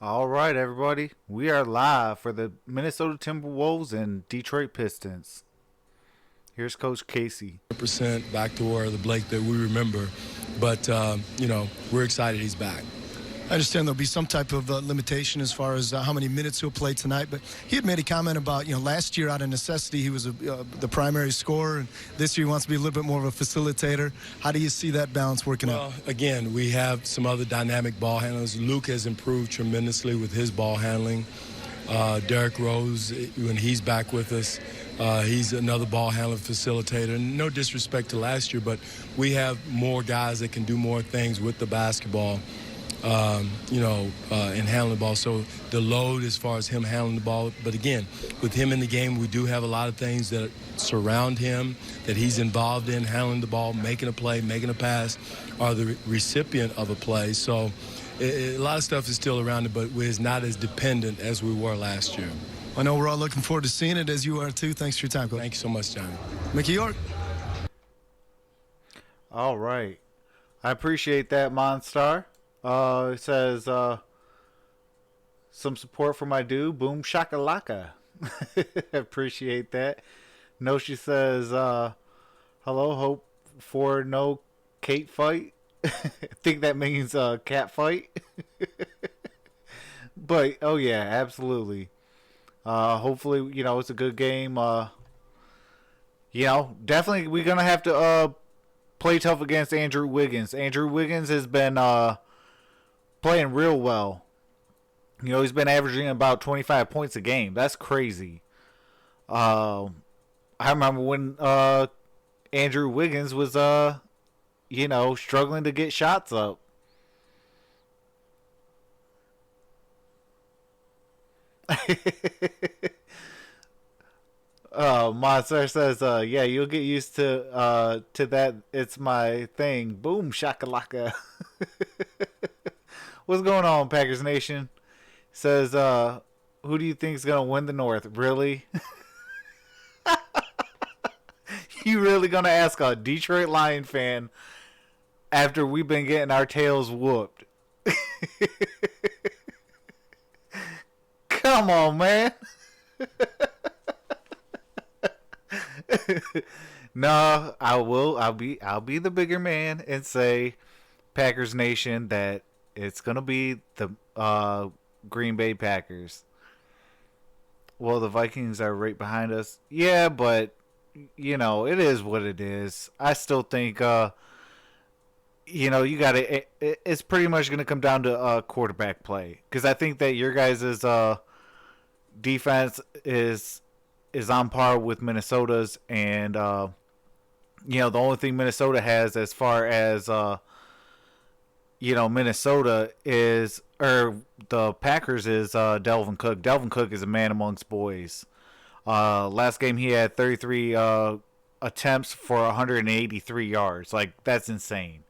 All right, everybody. We are live for the Minnesota Timberwolves and Detroit Pistons. Here's Coach Casey. Percent back to where the Blake that we remember, but we're excited he's back. I understand there'll be some type of limitation as far as how many minutes he'll play tonight, but he had made a comment about, last year out of necessity he was the primary scorer, and this year he wants to be a little bit more of a facilitator. How do you see that balance working out? Well, again, we have some other dynamic ball handlers. Luke has improved tremendously with his ball handling. Derrick Rose, when he's back with us, he's another ball handler, facilitator. No disrespect to last year, but we have more guys that can do more things with the basketball, and handling the ball. So the load as far as him handling the ball. But again, with him in the game, we do have a lot of things that surround him that he's involved in, handling the ball, making a play, making a pass, or the recipient of a play. So a lot of stuff is still around it, but it's not as dependent as we were last year. I know we're all looking forward to seeing it, as you are too. Thanks for your time, Coach. Thank you so much, Johnny. Mickey York. All right. I appreciate that, Monstar. It says some support for my dude, Boom Shakalaka. Appreciate that. No, she says, hello, hope for no Kate fight. I think that means cat fight. But, oh yeah, absolutely. Hopefully, it's a good game. Definitely we're going to have to play tough against Andrew Wiggins. Andrew Wiggins has been playing real well. He's been averaging about 25 points a game. That's crazy. I remember when Andrew Wiggins was, struggling to get shots up. Monster says, yeah, you'll get used to that. It's my thing. Boom shakalaka. What's going on, Packers Nation? Says, who do you think is gonna win the North? Really? You really gonna ask a Detroit Lion fan after we've been getting our tails whooped? Come on, man. No, I will. I'll be the bigger man and say, Packers Nation, that it's gonna be the Green Bay Packers. Well, the Vikings are right behind us. Yeah, but it is what it is. I still think you got to. It's pretty much gonna come down to quarterback play, because I think that your guys' defense is on par with Minnesota's, and the only thing Minnesota has as far as Minnesota is, or the Packers is Delvin Cook. Delvin Cook is a man amongst boys. Last game he had 33 attempts for 183 yards. Like, that's insane.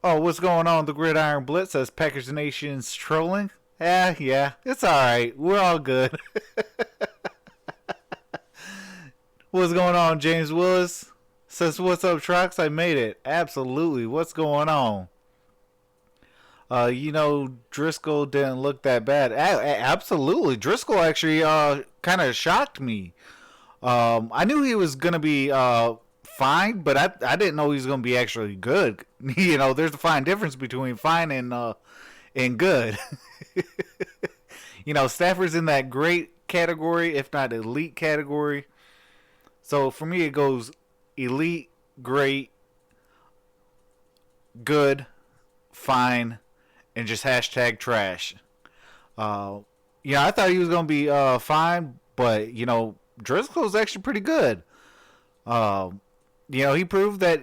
Oh, what's going on? The Gridiron Blitz says Packers Nation's trolling. Yeah, it's alright. We're all good. What's going on, James Willis? Says, what's up, Trox? I made it. Absolutely. What's going on? Driscoll didn't look that bad. Absolutely. Driscoll actually kind of shocked me. I knew he was going to be fine, but I didn't know he was going to be actually good. There's a fine difference between fine and good. Stafford's in that great category, if not elite category. So for me, it goes elite, great, good, fine, and just hashtag trash. I thought he was going to be fine, but, Driscoll's actually pretty good. He proved that,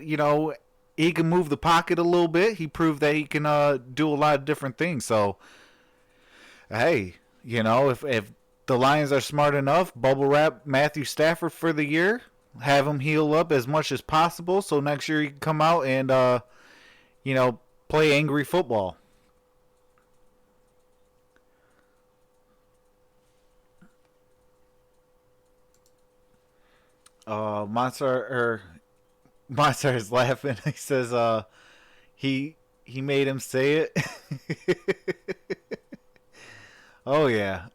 he can move the pocket a little bit. He proved that he can do a lot of different things. So, hey, if the Lions are smart enough, bubble wrap Matthew Stafford for the year, have him heal up as much as possible, so next year he can come out and, play angry football. Monster is laughing. He says, he He made him say it. Oh yeah.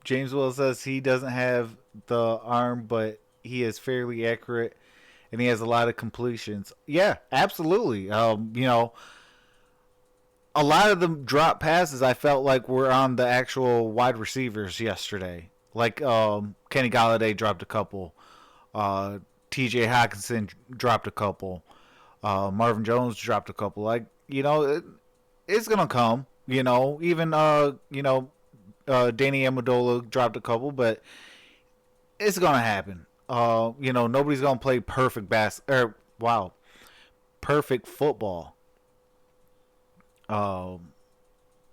James Will says he doesn't have the arm, but he is fairly accurate, and he has a lot of completions. Yeah, absolutely. A lot of the drop passes I felt like were on the actual wide receivers yesterday. Like Kenny Galladay dropped a couple. T.J. Hawkinson dropped a couple. Marvin Jones dropped a couple. Like, it's gonna come. Even Danny Amendola dropped a couple, but it's gonna happen. Nobody's gonna play perfect football.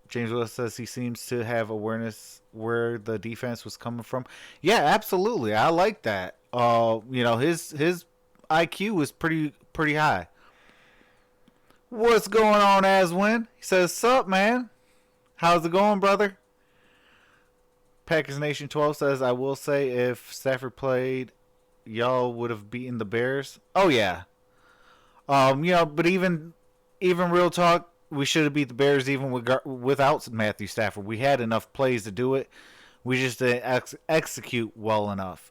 James Willis says he seems to have awareness where the defense was coming from. Yeah, absolutely. I like that. His IQ was pretty high. What's going on, Aswin? He says, "Sup, man? How's it going, brother?" Packers Nation 12 says, "I will say if Stafford played, y'all would have beaten the Bears." Oh yeah. But even real talk, we should have beat the Bears even without Matthew Stafford. We had enough plays to do it. We just didn't execute well enough.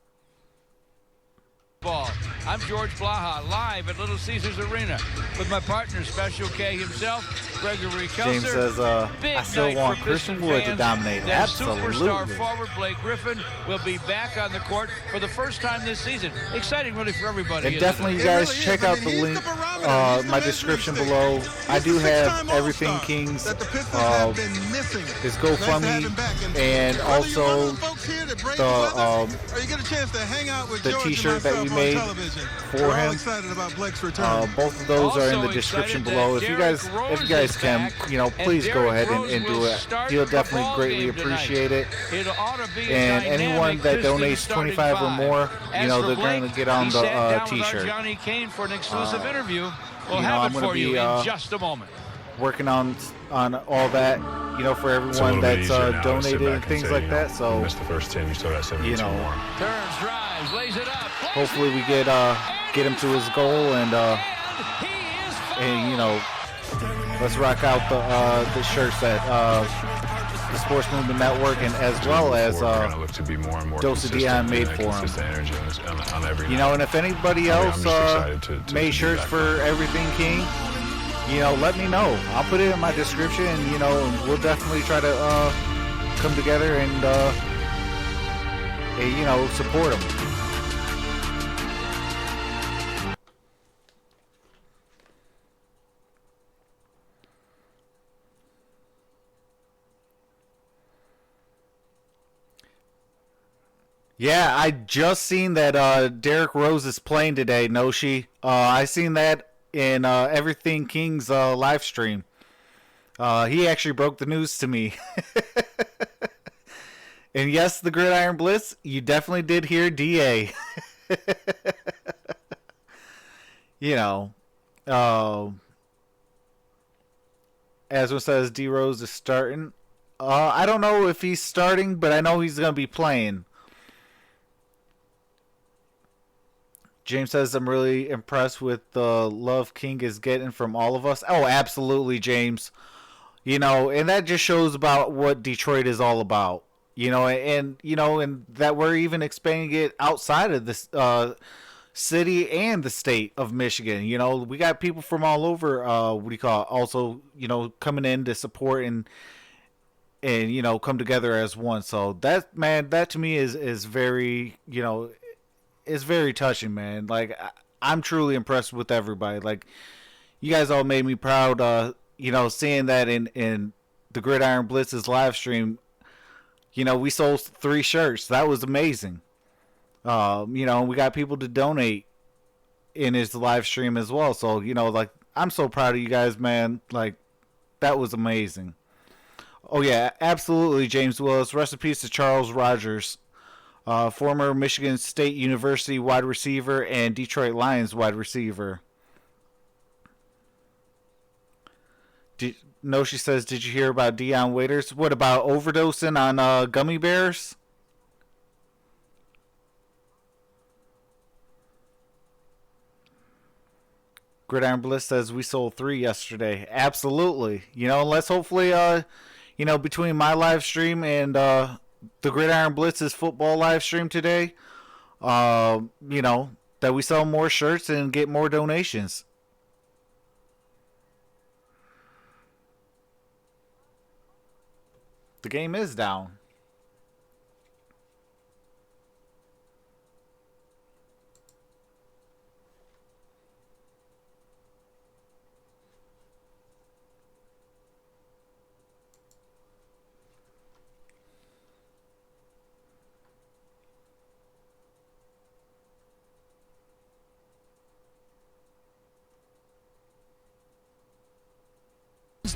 Ball. I'm George Blaha, live at Little Caesars Arena with my partner, Special K himself, Gregory Kelser. James says, I still want Christian Wood to dominate. Absolutely. Superstar forward Blake Griffin will be back on the court for the first time this season. Exciting really for everybody. And definitely, you guys, check out the link, my description below. I do have Everything Kings, his GoFundMe, and also the t-shirt that we made for him. Both of those are in the description below. If you guys can, please go ahead and do it. He'll definitely greatly appreciate it. And anyone that donates 25 or more, they're going to get on the t-shirt. Johnny Kane for an exclusive interview. We'll have it for you in just a moment. Working on all that, for everyone that's donated and things like that. So, missed the first 10, you still got 72 more. Turns, drives, lays it up. Hopefully we get him to his goal and let's rock out the shirts that the Sports Movement Network and as well as Dose of Dion made for him. And if anybody else made shirts for Everything King, let me know. I'll put it in my description, and we'll definitely try to come together and support them. Yeah, I just seen that Derrick Rose is playing today, Noshi. I seen that in Everything King's live stream. He actually broke the news to me. And yes, the Gridiron Blitz, you definitely did hear DA. Asma says D Rose is starting. I don't know if he's starting, but I know he's going to be playing. James says, I'm really impressed with the love King is getting from all of us. Oh, absolutely, James. And that just shows about what Detroit is all about. And that we're even expanding it outside of this city and the state of Michigan. We got people from all over, also, coming in to support and come together as one. So that to me is very, it's very touching, man. Like, I'm truly impressed with everybody. Like, you guys all made me proud, seeing that in the Gridiron Blitz's live stream. We sold 3 shirts. That was amazing. We got people to donate in his live stream as well. So, I'm so proud of you guys, man. Like, that was amazing. Oh, yeah, absolutely, James Willis. Rest in peace to Charles Rogers. Former Michigan State University wide receiver and Detroit Lions wide receiver. She says, did you hear about Dion Waiters? What about overdosing on gummy bears? Gridiron Bliss says we sold 3 yesterday. Absolutely. Let's hopefully, between my live stream and the Gridiron Blitz's football live stream today, that we sell more shirts and get more donations. The game is down.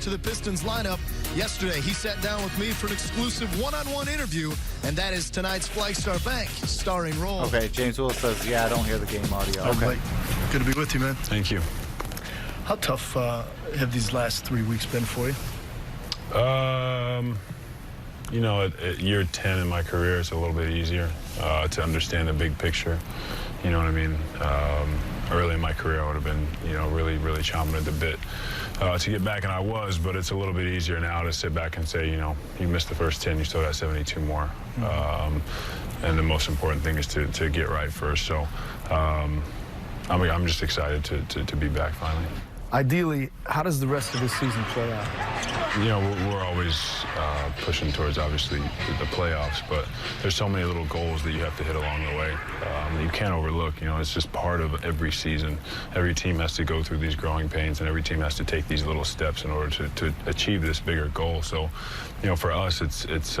To the Pistons lineup. Yesterday, he sat down with me for an exclusive one-on-one interview, and that is tonight's Flagstar Bank starring role. Okay, James Willis says, yeah, I don't hear the game audio. Okay. Good to be with you, man. Thank you. How tough have these last 3 weeks been for you? At year 10 in my career, it's a little bit easier to understand the big picture. You know what I mean? Early in my career, I would have been, really, really chomping at the bit to get back, and I was, but it's a little bit easier now to sit back and say, you missed the first 10, you still got 72 more. And the most important thing is to get right first. So I'm just excited to be back finally. Ideally, how does the rest of this season play out? We're always pushing towards, obviously, the playoffs, but there's so many little goals that you have to hit along the way that you can't overlook. It's just part of every season. Every team has to go through these growing pains, and every team has to take these little steps in order to achieve this bigger goal. So, for us, it's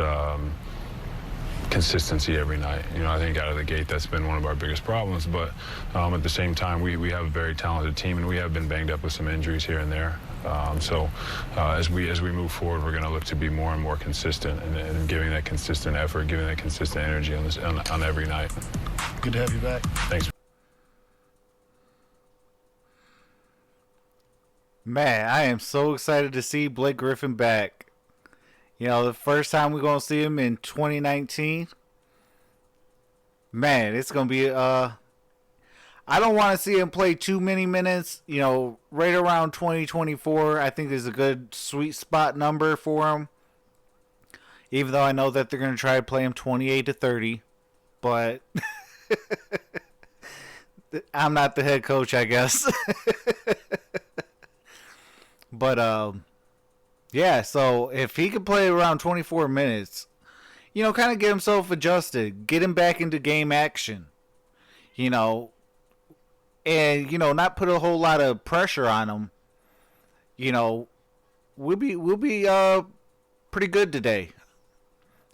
consistency every night. I think out of the gate, that's been one of our biggest problems. But at the same time, we have a very talented team, and we have been banged up with some injuries here and there. So as we move forward, we're going to look to be more and more consistent and giving that consistent effort, giving that consistent energy on every night. Good to have you back. Thanks. Man, I am so excited to see Blake Griffin back. The first time we're going to see him in 2019. Man, it's going to be, I don't want to see him play too many minutes. Right around 2024, I think is a good sweet spot number for him. Even though I know that they're going to try to play him 28 to 30. But I'm not the head coach, I guess. But, yeah, so if he could play around 24 minutes, kind of get himself adjusted, get him back into game action, and, not put a whole lot of pressure on him, we'll be pretty good today.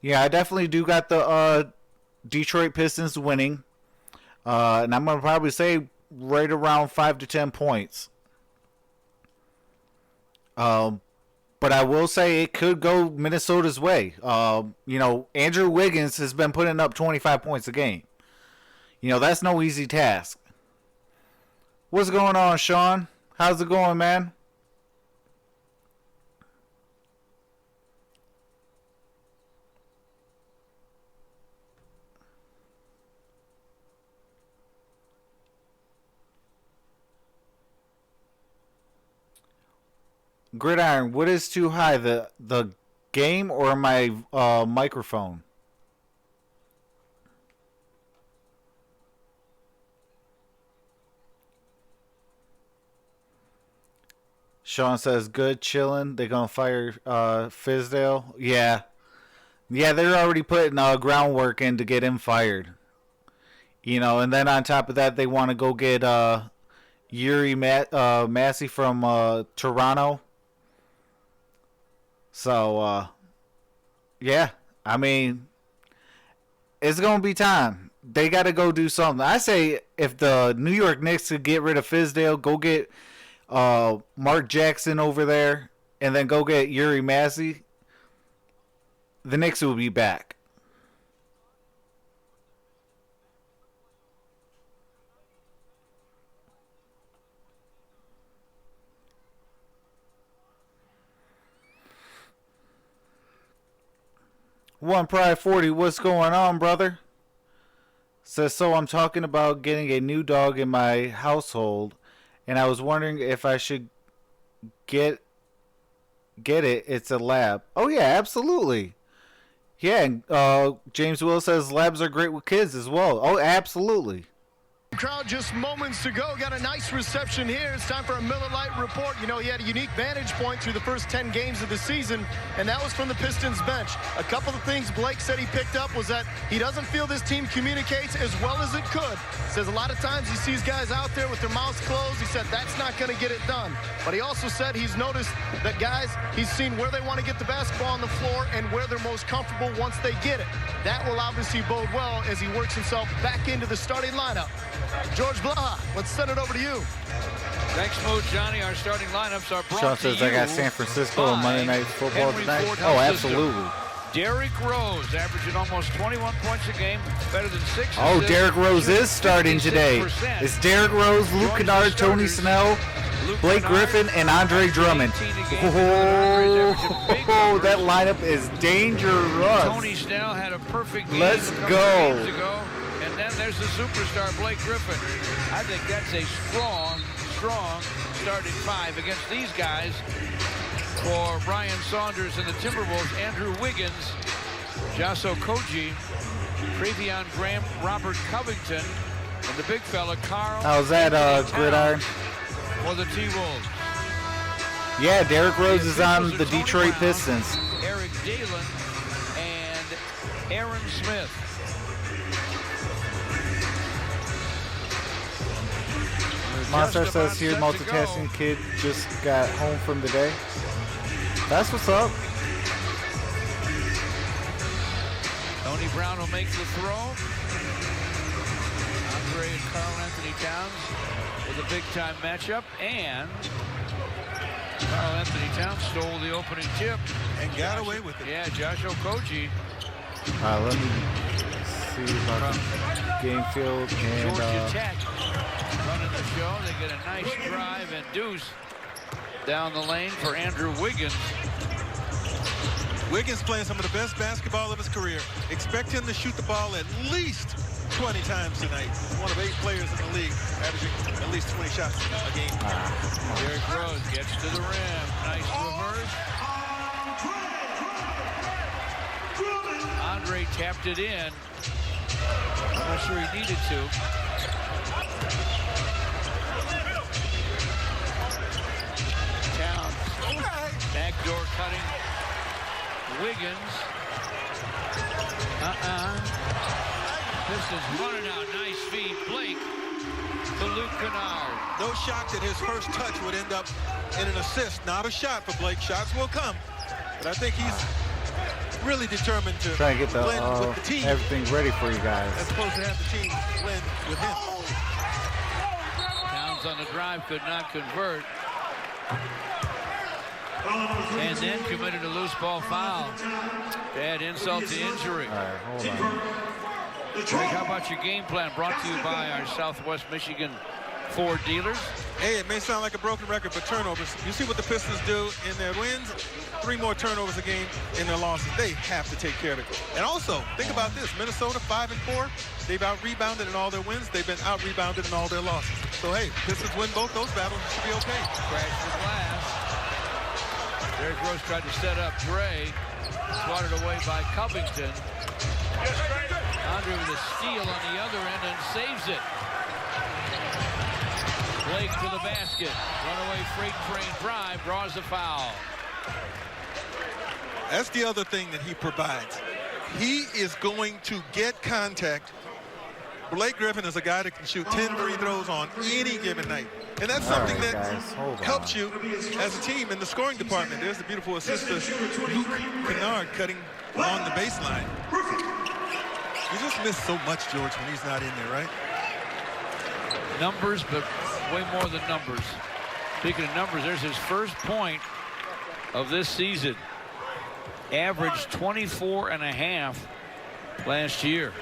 Yeah, I definitely do got the Detroit Pistons winning, and I'm going to probably say right around 5 to 10 points. But I will say it could go Minnesota's way. Andrew Wiggins has been putting up 25 points a game. That's no easy task. What's going on, Sean? How's it going, man? Gridiron, what is too high, the game or my microphone? Sean says, good, chilling. They're going to fire Fizdale. Yeah, they're already putting groundwork in to get him fired. And then on top of that, they want to go get Yuri Massey from Toronto. So, yeah, I mean, it's going to be time. They got to go do something. I say if the New York Knicks could get rid of Fizdale, go get Mark Jackson over there, and then go get Yuri Massey, the Knicks will be back. One Pride 40, what's going on, brother? Says, so I'm talking about getting a new dog in my household and I was wondering if I should get it. It's a lab. Oh yeah, absolutely. Yeah, and James Will says labs are great with kids as well. Oh, absolutely. Crowd just moments ago got a nice reception here. It's time for a Miller Lite report. You know, he had a unique vantage point through the first 10 games of the season, and that was from the Pistons bench. A couple of things Blake said he picked up was that he doesn't feel this team communicates as well as it could. Says a lot of times he sees guys out there with their mouths closed. He said that's not going to get it done. But he also said he's noticed that guys, he's seen where they want to get the basketball on the floor and where they're most comfortable once they get it. That will obviously bode well as he works himself back into the starting lineup. George Blaha, let's send it over to you. Thanks, Mo Johnny. Our starting lineups are brought Sean to says you I got San Francisco on Monday Night Football Henry tonight. Ford Oh, Health System. absolutely. Derrick Rose averaging almost 21 points a game, better than 6 Oh, assists, Derrick Rose is starting today. 56%. It's Derrick Rose, Luke Joins the Kennard, Tony starters. Snell, Luke Blake Kennard, Griffin, and Andre Drummond. 18 a game. Andre's averaging big numbers. That lineup is dangerous. Tony Snell had a perfect game Let's a couple go. of games ago. And then there's the superstar, Blake Griffin. I think that's a strong starting five against these guys. For Brian Saunders and the Timberwolves, Andrew Wiggins, Jaso Koji, Travion Graham, Robert Covington, and the big fella, Carl. How's that, Gridiron? For the T-Wolves. Yeah, Derrick Rose is on the Tony Detroit Brown, Pistons. Eric Dalen, and Aaron Smith. Monster Just about says here, set to go. multitasking kid just got home from the day. That's what's up. Tony Brown will make the throw. Andre and Karl Anthony Towns with a big-time matchup, and Karl Anthony Towns stole the opening tip. And got away with it. Yeah, Josh Okogie. Let me see about the game field and Georgia Tech running the show. They get a nice drive and deuce down the lane for Andrew Wiggins. Wiggins playing some of the best basketball of his career. Expect him to shoot the ball at least 20 times tonight. One of 8 players in the league averaging at least 20 shots a game. Derrick Rose gets to the rim. Nice reverse. Andre tapped it in. I'm not sure he needed to. Towns. Backdoor cutting. Wiggins. Pistons running out. Nice feed. Blake to Luke Kennard. No shock that his first touch would end up in an assist. Not a shot for Blake. Shots will come. But I think he's really determined to trying to get the, blend with the team. everything ready for you guys. As opposed to have the team blend with him. Towns on the drive could not convert. And then committed a loose ball foul. To add insult to injury. All right, hold on. Greg, how about your game plan? Brought to you by our Southwest Michigan Ford dealers. Hey, it may sound like a broken record, but turnovers. You see what the Pistons do in their wins? 3 more turnovers a game in their losses. They have to take care of it. And also, think about this. Minnesota 5-4. They've out-rebounded in all their wins. They've been out-rebounded in all their losses. So, hey, Pistons win both those battles. It should be okay. Crash the glass. Derrick Rose tried to set up Dre. Swatted away by Covington. Andre with a steal on the other end and saves it. Blake to the basket. Runaway freight train drive, draws the foul. That's the other thing that he provides. He is going to get contact. Blake Griffin is a guy that can shoot 10 free throws on any given night. And that's something right, that guys, hold helps on. you as a team in the scoring department. There's the beautiful assist to Luke Kennard cutting on the baseline. You just miss so much, George, when he's not in there, right? Numbers, but way more than numbers. Speaking of numbers, there's his first point of this season. Averaged 24.5 last year.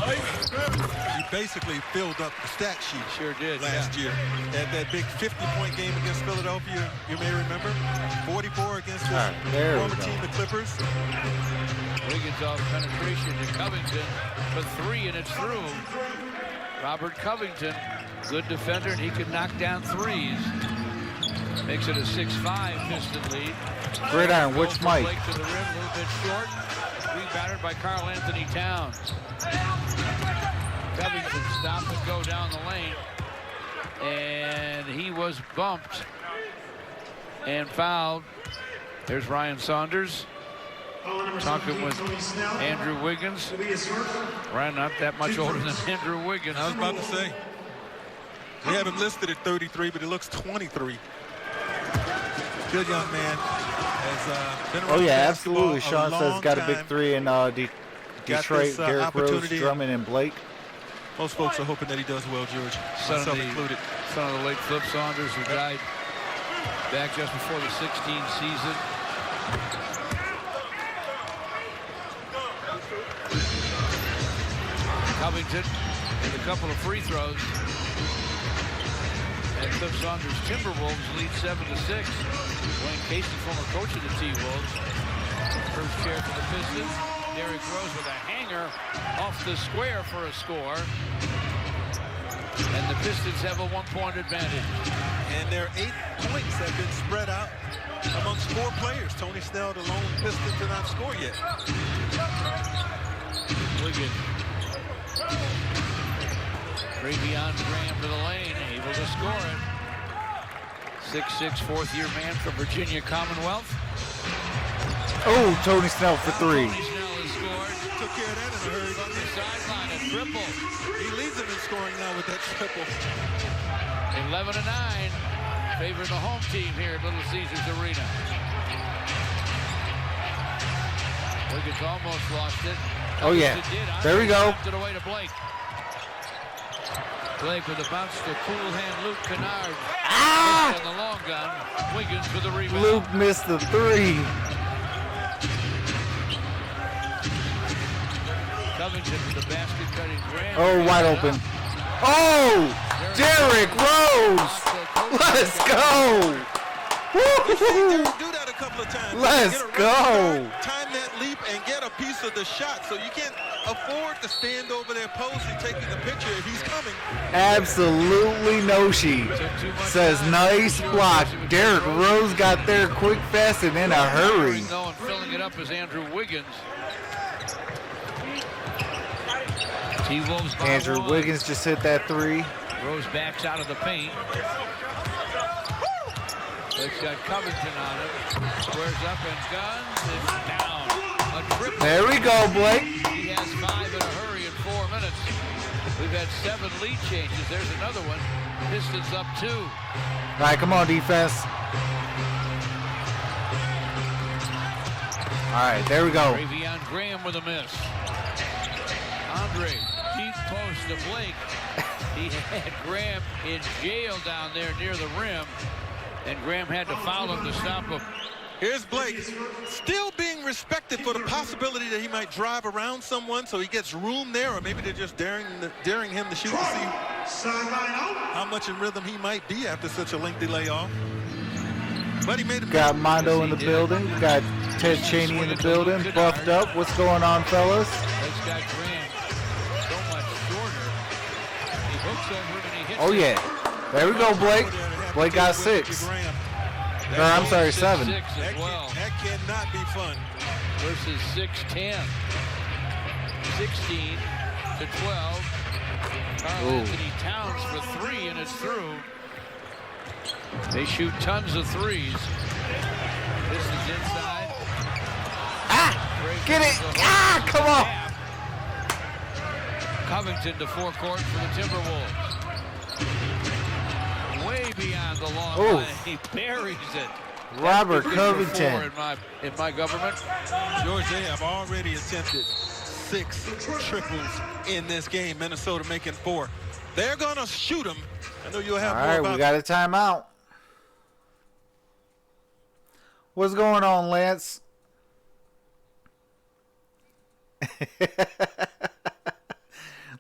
He basically filled up the stat sheet. Sure did, last year. At that big 50-point game against Philadelphia, you may remember. 44 against his former team, the Clippers. Wiggins off penetration to Covington for 3, and it's through. Robert Covington, good defender, and he can knock down threes. Makes it a 6-5 Piston lead. Gridiron, which mic? Blake to the rim, a little bit short. Rebounded by Karl Anthony Towns. Covington stop and go down the lane. And he was bumped and fouled. There's Ryan Saunders talking with Andrew Wiggins. Ryan not that much older than Andrew Wiggins. I was about to say. We have him listed at 33, but he looks 23. Good young man. Has been around absolutely. Sean says got a big time. three in Detroit. Derrick Rose, Drummond, and Blake. Most folks are hoping that he does well, George, myself included. Son of the late Flip Saunders, who died back just before the 16 season. Covington with a couple of free throws. And Flip Saunders' Timberwolves lead 7-6. Wayne Casey, former coach of the T-Wolves. First chair for the Pistons. Derrick Rose with a hanger off the square for a score. And the Pistons have a 1-point advantage. And their 8 points have been spread out amongst 4 players. Tony Snell, the lone Pistons, did not score yet. Wiggins. Travion Graham to the lane, able to score it. 6'6", fourth-year man from Virginia Commonwealth. Oh, Tony Snell for three. Tony Snell has scored. Took care of that in a hurry. From the sideline, a triple. He leads them in scoring now with that triple. 11-9, favoring the home team here at Little Caesars Arena. Wiggins almost lost it. Oh, yeah. There we go. It away to Blake. Blake with a bounce to cool hand Luke Kennard. Ah! And the long gun. Wiggins with the rebound. Luke missed the three. Covington with the basket cutting Graham. Oh, wide open. Oh! Derrick Rose! Let's go! Woo-hoo-hoo. Do that a couple of times. Let's go! Time that leap and get a piece of the shot, so you can't afford to stand over there posing, taking the picture if he's coming. Absolutely no she. Says nice block. Derrick Rose got there quick, fast, and in a hurry. And filling it up is Andrew Wiggins. T-Wolves by Andrew one. Wiggins just hit that three. Rose backs out of the paint. Blake's got Covington on him. Squares up and guns. It's down. A triple. There we go, Blake. He has 5 in a hurry in 4 minutes. We've had 7 lead changes. There's another one. Pistons up 2. All right, come on, defense. All right, there we go. Travion Graham with a miss. Andre, deep post to Blake. He had Graham in jail down there near the rim, and Graham had to foul him to stop him. Here's Blake, still being respected for the possibility that he might drive around someone, so he gets room there, or maybe they're just daring him to shoot to see how much in rhythm he might be after such a lengthy layoff. But he made a Got Mondo in the building. Got Ted Cheney in the building. Buffed up. What's going on, fellas? Blake's got Graham so much shorter. He hooks over him and he hits Oh, it. yeah. There we go, Blake. Blake got 6. Or, I'm sorry, 7. 6 as well. That cannot be fun. Versus 6-10. 16 to 12. Karl Anthony Towns for 3, and it's through. They shoot tons of threes. This is inside. Ah! Get it! Ah! Come on! Covington to forecourt for the Timberwolves. Way beyond the long Ooh. line. He buries it. Robert That's been Covington. before in my government. George, they have already attempted 6 triples in this game. Minnesota making 4. They're going to shoot them. I know you'll have All more right, about we got a timeout. What's going on, Lance?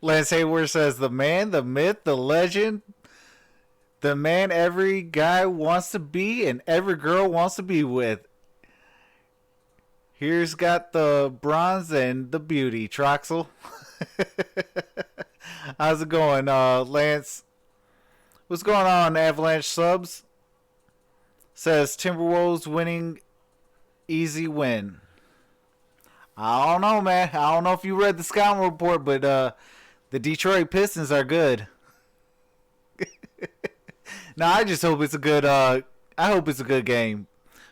Lance Hayward says, the man, the myth, the legend, the man every guy wants to be and every girl wants to be with. Here's got the bronze and the beauty, Troxel. How's it going, Lance? What's going on, Avalanche subs? Says Timberwolves winning, easy win. I don't know, man. I don't know if you read the scouting report, but the Detroit Pistons are good. Now, I just hope it's a good. I hope it's a good game.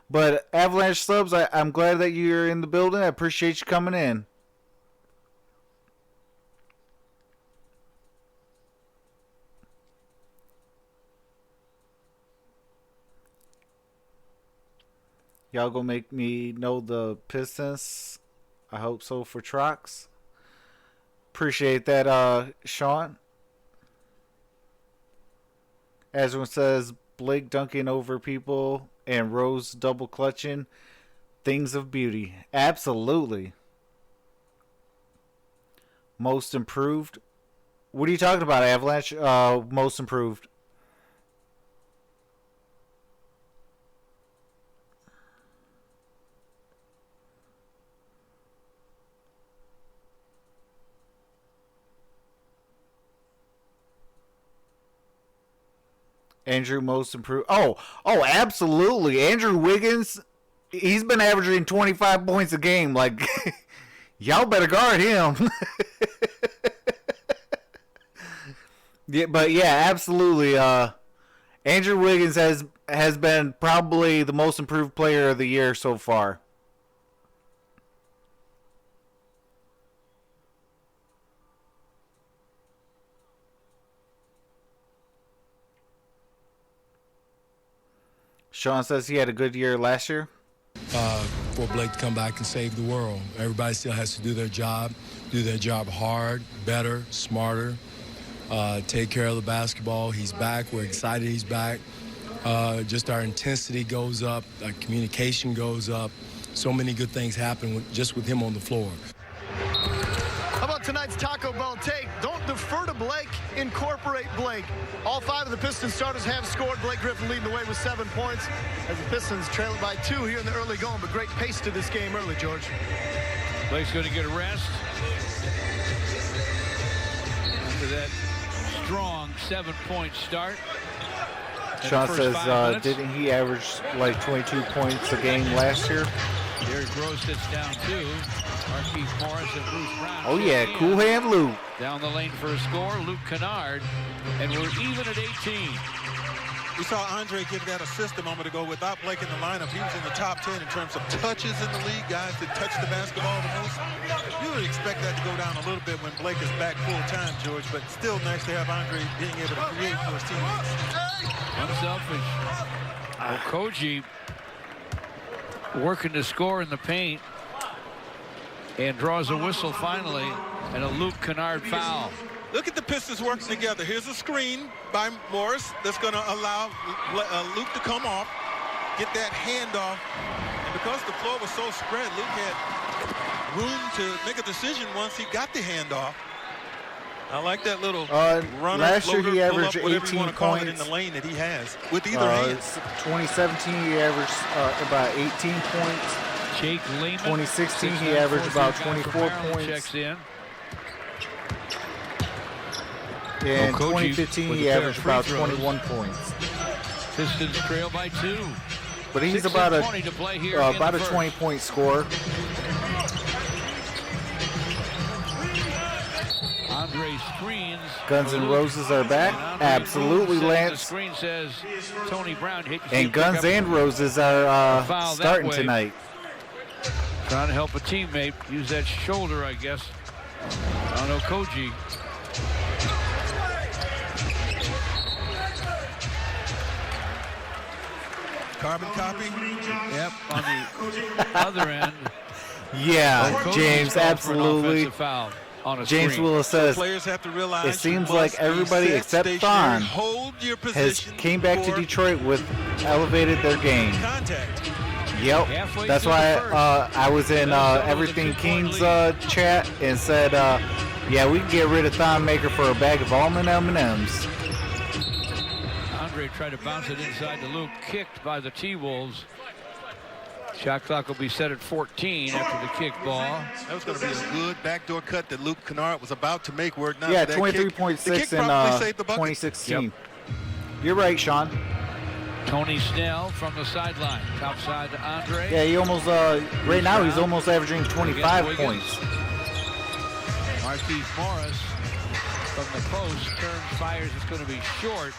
But Avalanche subs, I'm glad that you're in the building. I appreciate you coming in. Y'all gonna make me know the Pistons? I hope so for Trox. Appreciate that, Sean. Ezra says Blake dunking over people and Rose double clutching. Things of beauty. Absolutely. Most improved. What are you talking about, Avalanche? Most improved. Andrew most improved. Oh, absolutely. Andrew Wiggins, he's been averaging 25 points a game. Like, y'all better guard him. Yeah, but yeah, absolutely. Andrew Wiggins has been probably the most improved player of the year so far. Sean says he had a good year last year. For Blake to come back and save the world. Everybody still has to do their job hard, better, smarter, take care of the basketball. He's back. We're excited he's back. Just our intensity goes up, our communication goes up. So many good things happen just with him on the floor. How about tonight's Taco Bell take? Don't defer to Blake, incorporate Blake. All 5 of the Pistons starters have scored. Blake Griffin leading the way with 7 points as the Pistons trailing by 2 here in the early going, but great pace to this game early, George. Blake's going to get a rest after that strong 7-point start. Sean says, didn't he average like 22 points a game last year? Derrick Rose sits down 2. Marquise Morris and Bruce Brown. Oh, yeah, cool hand Luke. Down the lane for a score, Luke Kennard. And we're even at 18. We saw Andre give that assist a moment ago without Blake in the lineup. He was in the top 10 in terms of touches in the league, guys that touch the basketball the most. You would expect that to go down a little bit when Blake is back full time, George, but still nice to have Andre being able to create for his teammates. Unselfish. Okogie working to score in the paint and draws a whistle finally, and a Luke Kennard foul. Look at the Pistons working together. Here's a screen by Morris that's going to allow Luke to come off, get that handoff. And because the floor was so spread, Luke had room to make a decision once he got the handoff. I like that little runner, last year floater, he averaged pull up, 18 points in points the lane that he has with either hand. 2017 he averaged about 18 points. Jake Lehman. 2016 he averaged about 24 points. Checks in. In Okogie 2015 with he a pair of averaged free about throws. 21 points. Pistons trail by 2. But he's 6 about and a 20 to play here in about the a first. 20-point scorer. Andre screens. Guns and Roses are back. Andre Absolutely, says Lance. The screen says Tony Brown hit. And Guns and Roses are foul that starting way. tonight. Trying to help a teammate use that shoulder, I guess. On Okogie. Carbon copy. Yep, on the other end. Yeah, Okogie's James, called for an absolutely. offensive foul on a James screen. Willis says, Players have to realize it seems you like must be everybody set, except stationary, Thon hold your has position came back to for Detroit with elevated their game. contact. Yep, Halfway that's through why the first. I was in Minnesota's a Everything 2-point Kings lead. chat and said, yeah, we can get rid of Thon Maker for a bag of almond M&Ms. Andre tried to bounce it inside to Luke, kicked by the T-Wolves. Shot clock will be set at 14 after the kick ball. That was going to be a good backdoor cut that Luke Kennard was about to make. Word not Yeah, for that kick. 23.6 The kick in probably saved the bucket. 2016. Yep. You're right, Sean. Tony Snell from the sideline. Top side to Andre. Yeah, he almost, right now he's almost averaging 25 Wiggins. points. Marquise Morris from the post. Turns, fires. It's going to be short.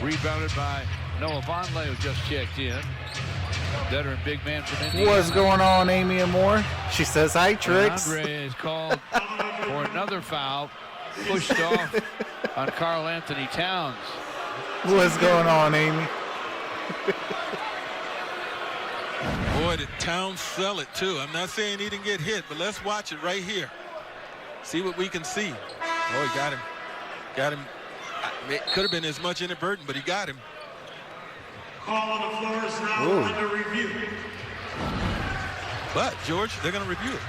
Rebounded by Noah Vonleh, who just checked in. Veteran big man from Indiana. What's going on, Amy Amor? She says, hi, Trix. And Andre is called for another foul. Pushed off on Karl Anthony Towns. What's going on, Amy? Boy, did Towns sell it, too. I'm not saying he didn't get hit, but let's watch it right here. See what we can see. Oh, he got him. Got him. It could have been as much inadvertent, but he got him. Call on the floor is now Ooh. under review. But, George, they're going to review it.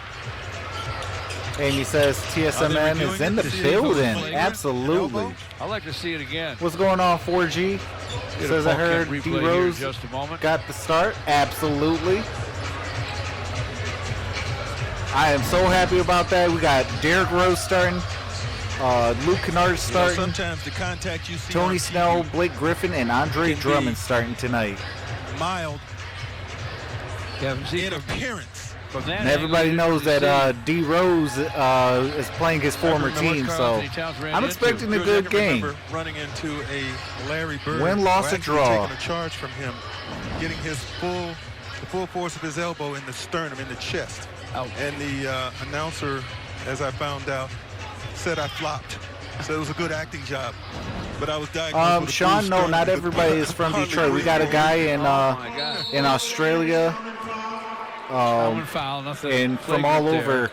Amy says TSMN is in the building. Absolutely. I'd like to see it again. What's going on, 4G? Get a Says I heard replay D here in Rose just a moment. got the start. Absolutely. I am so happy about that. We got Derrick Rose starting, Luke Kennard starting, Sometimes the contact you see Tony on Snell, TV, Blake Griffin, and Andre Can be Drummond starting tonight. mild Kevin, see in appearance. from that And everybody angle, knows you can that D Rose is playing his former remember team, Karl so Anthony Towns ran I'm into. expecting a George, good I can game. remember running into a Larry Bird. Win, loss, who or actually draw. taking a charge from him, getting the full force of his elbow in the sternum, in the chest. Ouch. And the announcer, as I found out, said I flopped. So it was a good acting job. But I was diagnosed with a Sean, bruised no, sternum. not Could everybody is from hardly Detroit. We breathe. got a guy Oh, my God. in Australia, Common foul, nothing and from flagrant all there. over.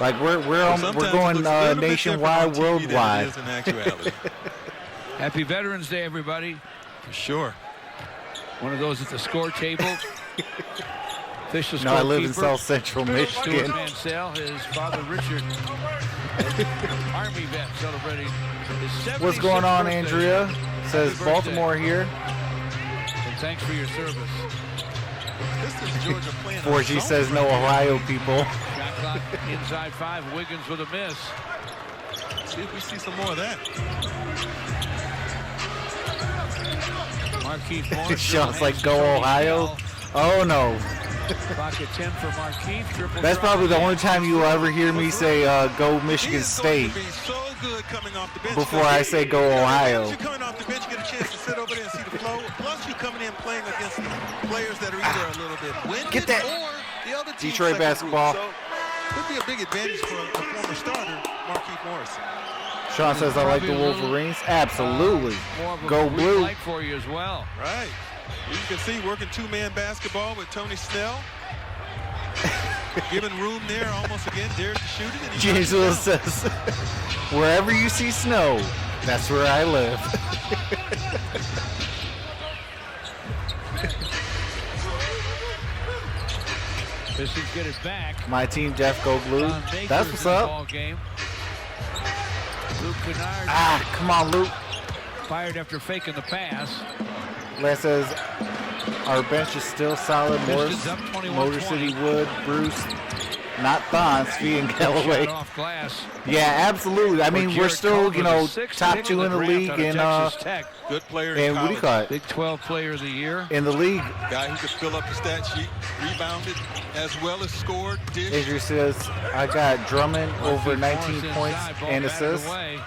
Like we're Sometimes it going looks a little bit different nationwide, on TV than it worldwide. is in actuality. Happy Veterans Day, everybody. For sure. One of those at the score table. Official No, I live in scorekeeper. South Central Stuart Michigan. Mansell, his father Richard, Army vet, celebrating his 76th What's going on, birthday. Andrea? Says Happy Baltimore birthday. here. And thanks for your service. This is Georgia playing 4G on says zone no right now. Ohio people. Shot clock inside 5. Wiggins with a miss. See if we see some more of that. Marquise Morris. Sean's like, hands go to Tony Ohio. Snell. Oh no. Clock at 10 for Marquise. Triple That's try. probably the only time you will ever hear me say go Michigan He's going State to be so good coming off the bench. before I say go Ohio. Once you're coming off the bench, you get a chance to sit over there and see the flow. Plus, you're coming in playing against players that are either a little bit winded Get that. or the other team's Detroit second basketball. group. So, could be a big advantage for a former starter, Marquise Morris. Sean says I like the Probably a little, Wolverines. Absolutely. More of a Go weak blue. light for you as well. Right. You can see working two-man basketball with Tony Snell. Giving room there almost again. Dares to shoot it. And he James knocks it Willis down. says, wherever you see snow, that's where I live. Pistons get it back. My team, Jeff, go blue. Don Baker's That's what's in the up. ball game. Luke Kennard Come on, Luke. fired after faking the pass. Lance says, our bench is still solid. Pistons Morris, up 21-20. Motor City Wood, Bruce, not Thon, Fee, and Galloway. Shot off glass. Yeah, absolutely. I mean, we're Jared still, Culver, you know, the sixth top pick 2 in the draft league out of in Texas Tech. Good player and in what do you college. call it? Big 12 player of the year. In the league. Guy who could fill up the stat sheet, rebounded, as well as scored, dished. Adrian says, I got Drummond over Marquise 19 Morris points inside, ball and batted assists. away.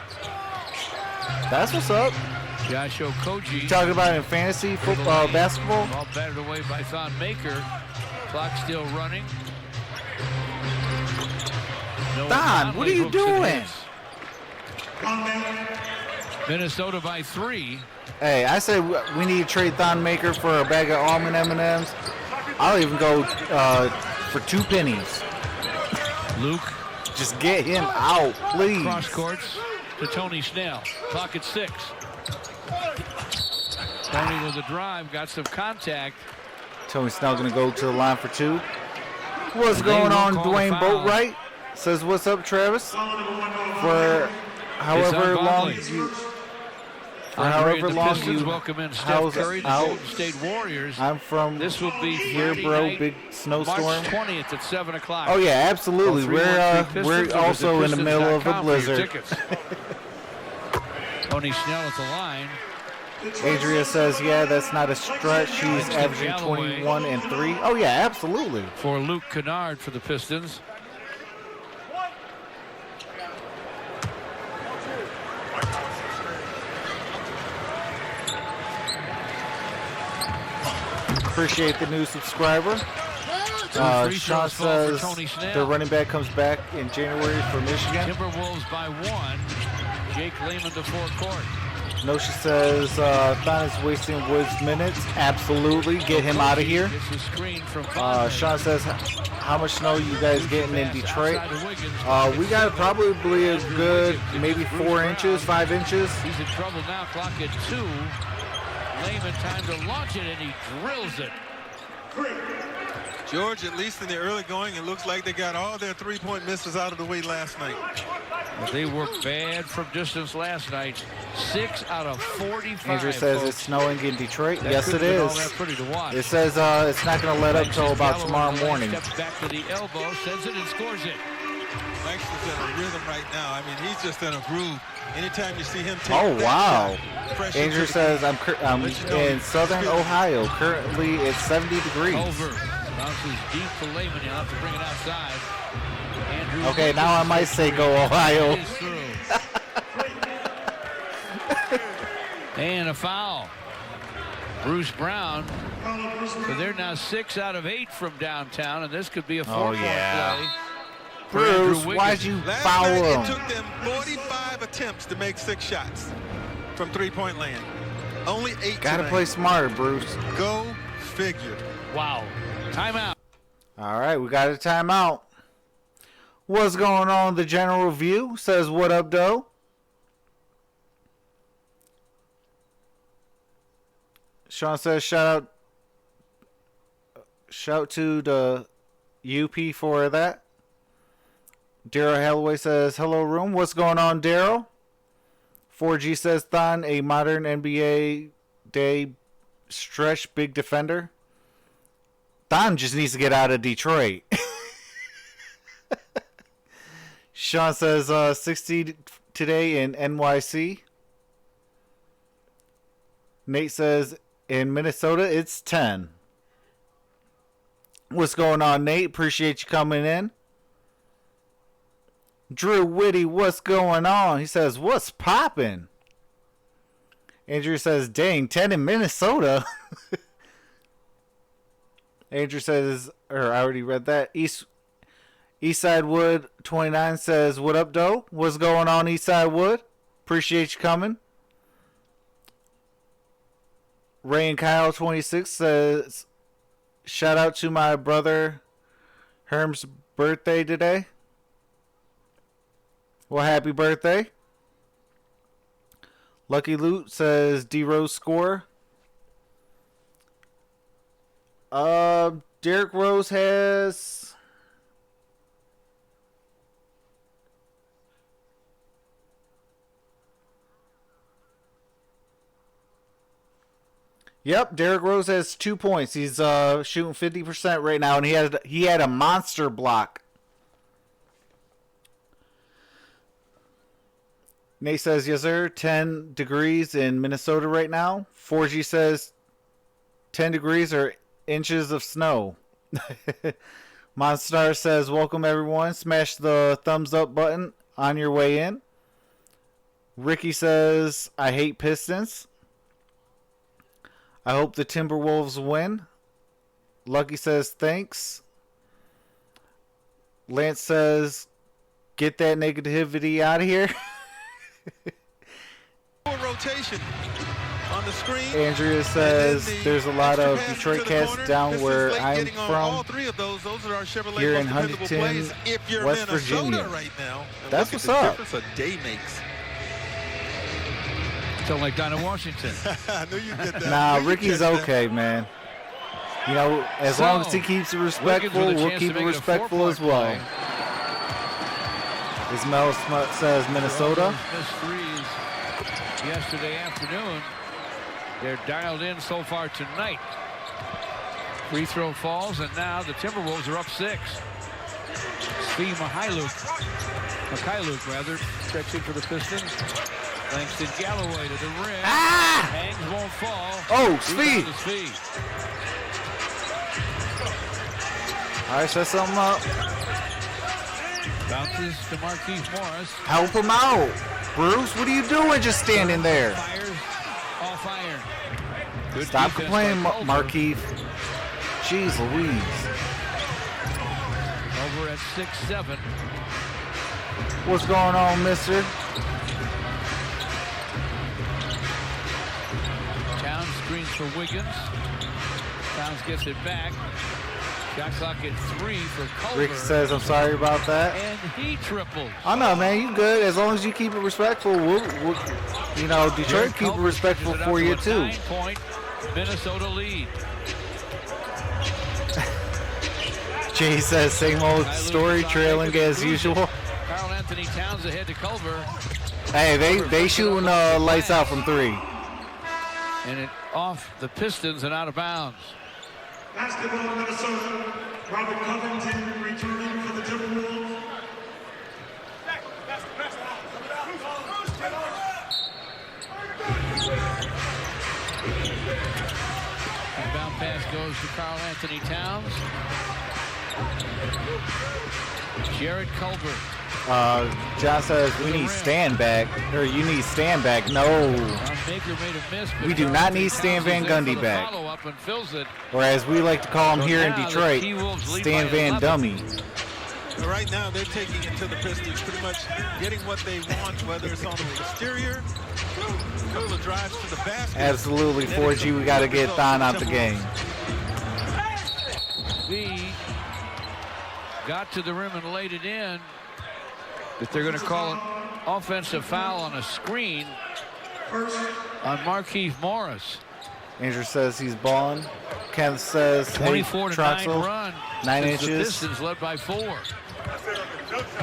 That's what's up. Josh Okogie. You talking about in fantasy football, basketball? Ball batted away by Thon Maker. Clock still running. Noah Don, what are you Vonleh hooks and doing? hits. Minnesota by 3. Hey, I said we need to trade Thon Maker for a bag of almond M&Ms. I'll even go for 2 pennies. Luke Just get him out, please. cross courts to Tony Snell. Clock at 6. Tony with a drive, got some contact. Tony Snell going to go to the line for 2. What's They going will on, call Dwayne foul. Boatwright? Says, what's up, Travis? For It's however on long Vonleh. you... For Andre however and the long Pistons you welcome in house Steph Curry, the out. Golden State Warriors. I'm from This will be here, Friday bro. night, Big snowstorm. March 20th at 7 o'clock. Oh yeah, absolutely. We're also in the middle of a blizzard. Tony Snell at the line. Adria says, yeah, that's not a stretch. He's averaging Galloway. 21 and 3. Oh yeah, absolutely. For Luke Kennard for the Pistons. Appreciate the new subscriber. Free Sean throws fall for says Tony Snell. the running back comes back in January for Michigan. Timberwolves by 1. Jake Lehman to forecourt. Nosha says Thon is wasting Wood's minutes. Absolutely. Get him out of here. Gets a screen from Bonner. Sean says, how much snow you guys getting in Detroit? Outside of Wiggins. We got probably a good maybe 4 inches, 5 inches. He's in trouble now. Clock at 2. Lehman time to launch it, and he drills it. George, at least in the early going, it looks like they got all their three-point misses out of the way last night. They were bad from distance last night. 6 out of 45. Andrew says folks. it's snowing in Detroit. That Yes, could've it been all is. that pretty to watch. It says it's not going to let up till about tomorrow morning. Steps back to the elbow, sends it and scores it. Langston's in a rhythm right now. I mean, he's just in a groove. Anytime you see him take Oh, that wow. shot, fresh Andrew into the says game. I'm Let you know in he's southern good. Ohio. Currently, it's 70 degrees. Over. Bounces deep to Lehman. He'll have to bring it outside. Andrew Okay, now I might say go Ohio. is through. And a foul. Bruce Brown. So they're now 6 out of 8 from downtown, and this could be a four-point yeah. play. for Andrew Bruce, Wiggins. why'd you Last foul night, him? it took them 45 attempts to make 6 shots from three-point land. Only 8 Gotta tonight. play smart, Bruce. Go figure. Wow. Timeout. All right, we got a timeout. What's going on? The general view says, what up, Doe? Sean says, shout to the UP for that. Daryl Halloway says, hello, room. What's going on, Daryl? 4G says, Thon, a modern NBA day stretch big defender. Thon just needs to get out of Detroit. Sean says 60 today in NYC. Nate says in Minnesota it's 10. What's going on, Nate? Appreciate you coming in. Drew Whitty, what's going on? He says, what's poppin'? Andrew says, dang, 10 in Minnesota. Andrew says, or I already read that. Eastside Wood 29 says, what up, Doe? What's going on, Eastside Wood? Appreciate you coming. Ray and Kyle 26 says, shout out to my brother Herm's birthday today. Well, happy birthday. Lucky Loot says D-Rose score. Derrick Rose has Yep, Derrick Rose has 2 points. He's shooting 50% right now, and he had a monster block. Nate says, yes, sir. 10 degrees in Minnesota right now. 4G says 10 degrees or inches of snow. Monstar says, welcome, everyone. Smash the thumbs up button on your way in. Ricky says, I hate Pistons. I hope the Timberwolves win. Lucky says, thanks. Lance says, get that negativity out of here. Rotation on the screen. Andrea says there's a lot of Detroit cats down where I'm from. All 3 of those are our Chevrolet Here most in dependable Huntington, plays. If you're West Minnesota Virginia. right now, and That's look what's at the up. difference a day makes. Sound like Donna Washington. I knew you'd get that. Nah, I knew you'd Ricky's catch that. okay, man. You know, as long as he keeps it respectful, Wiggins with a we'll chance keep to it make it a respectful as 4-point well. play. Ismail Smut says Minnesota. Missed threes. yesterday afternoon. They're dialed in so far tonight. Free throw falls, and now the Timberwolves are up 6. Svi Mikhailuk, rather, stretching for the Pistons. Langston Galloway to the rim. Hangs, won't fall. Oh, Svi. All right, set something up. Bounces to Marquise Morris. Help him out. Bruce, what are you doing just standing there? Fires off iron. Good Stop defense complaining, by Culver. Marquise. Jeez Louise. Over at 6-7. What's going on, mister? Towns screens for Wiggins. Towns gets it back. Shot clock at 3 for Culver. Rick says, I'm sorry about that. And he triples. Oh, no, man, you good. As long as you keep it respectful, you know, Detroit keep it respectful for you, too. 9-point Minnesota lead. Jay says, same old story, trailing as usual. Karl Anthony Towns ahead to Culver. Hey, they shooting lights out from 3. And it off the Pistons and out of bounds. Basketball, Minnesota. Robert Covington returning for the Timberwolves. Inbound pass goes to Karl Anthony Towns. Jared Culver. John says, we need stand back. Or you need stand back. No. Baker made a miss, We do not need Stan Van Gundy back. And fills it. Or as we like to call him here in Detroit, Stan Van Dummy. Right now, they're taking it to the Pistons, pretty much getting what they want, whether it's on the exterior, a couple of drives to the basket. Absolutely, 4G, we got to get Thon out the game. V got to the rim and laid it in. But they're going to call an offensive foul on a screen on Marquise Morris. Andrew says he's balling. Ken says, hey, 24-9 Troxel, run. 9 The inches. Pistons led by 4.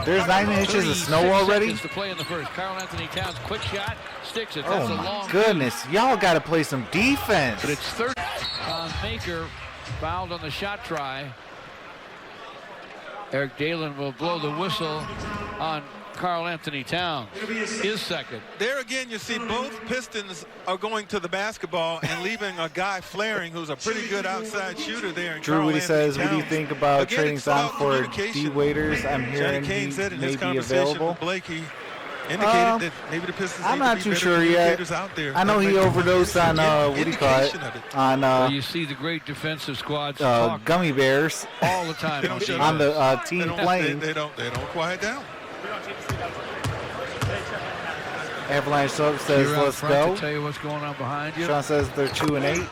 There's 9 inches of 36 snow already? seconds to play in the first. Karl Anthony Towns, quick shot, sticks it. Oh That's a my long goodness, y'all got to play some defense. But it's 30. Maker fouled on the shot try. Eric Dalen will blow the whistle on Karl Anthony Towns. His second. There again, you see both Pistons are going to the basketball and leaving a guy flaring who's a pretty good outside shooter there. Drew, what he says, what do you think about Again, trading it's Thon about for communication. D-Waiters? I'm Johnny hearing Kane he said in may his be conversation available. with Blake, he indicated that maybe the Pistons I'm need not to too be sure better yet. communicators out there. I know he overdosed on, what do you call it? On Well, you see the great defensive squads talk gummy bears all the time on defense. on the They team don't, playing. they don't quiet down. Avalanche Soap says, You're out let's front go. to tell you what's going on behind you. Sean says they're 2-8.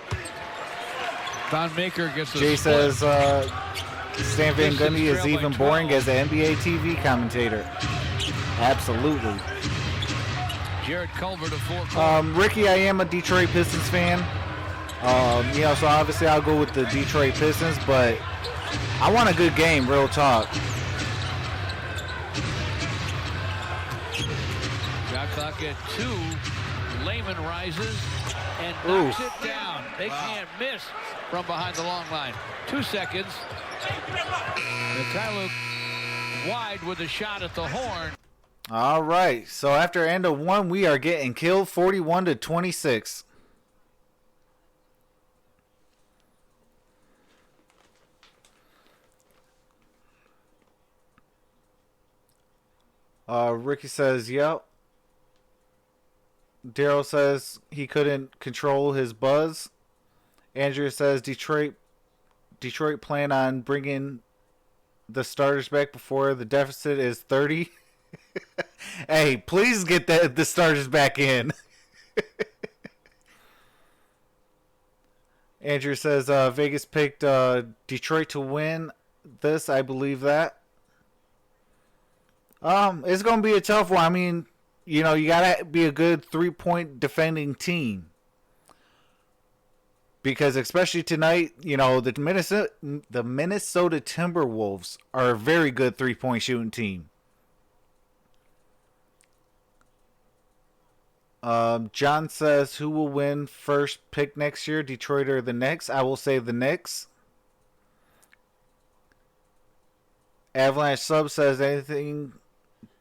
Thon Maker gets the Jay split. says Stan Van Gundy is even boring as an NBA TV commentator. Absolutely. Jared Culver to 4. Ricky, I am a Detroit Pistons fan. You know, so obviously I'll go with the Detroit Pistons, but I want a good game, real talk. Shot clock at 2. Lehman rises and knocks it down. They can't miss from behind the long line. 2 seconds. Mikhailuk wide with a shot at the horn. All right, so after end of 1, we are getting killed 41-26. Ricky says, yep. Daryl says he couldn't control his buzz. Andrew says Detroit plan on bringing the starters back before the deficit is 30. Hey, please get the starters back in. Andrew says Vegas picked Detroit to win this. I believe that. It's going to be a tough one. I mean, you know, you got to be a good 3-point defending team. Because especially tonight, you know, the Minnesota Timberwolves are a very good 3-point shooting team. John says, who will win first pick next year, Detroit or the Knicks? I will say the Knicks. Avalanche Sub says, anything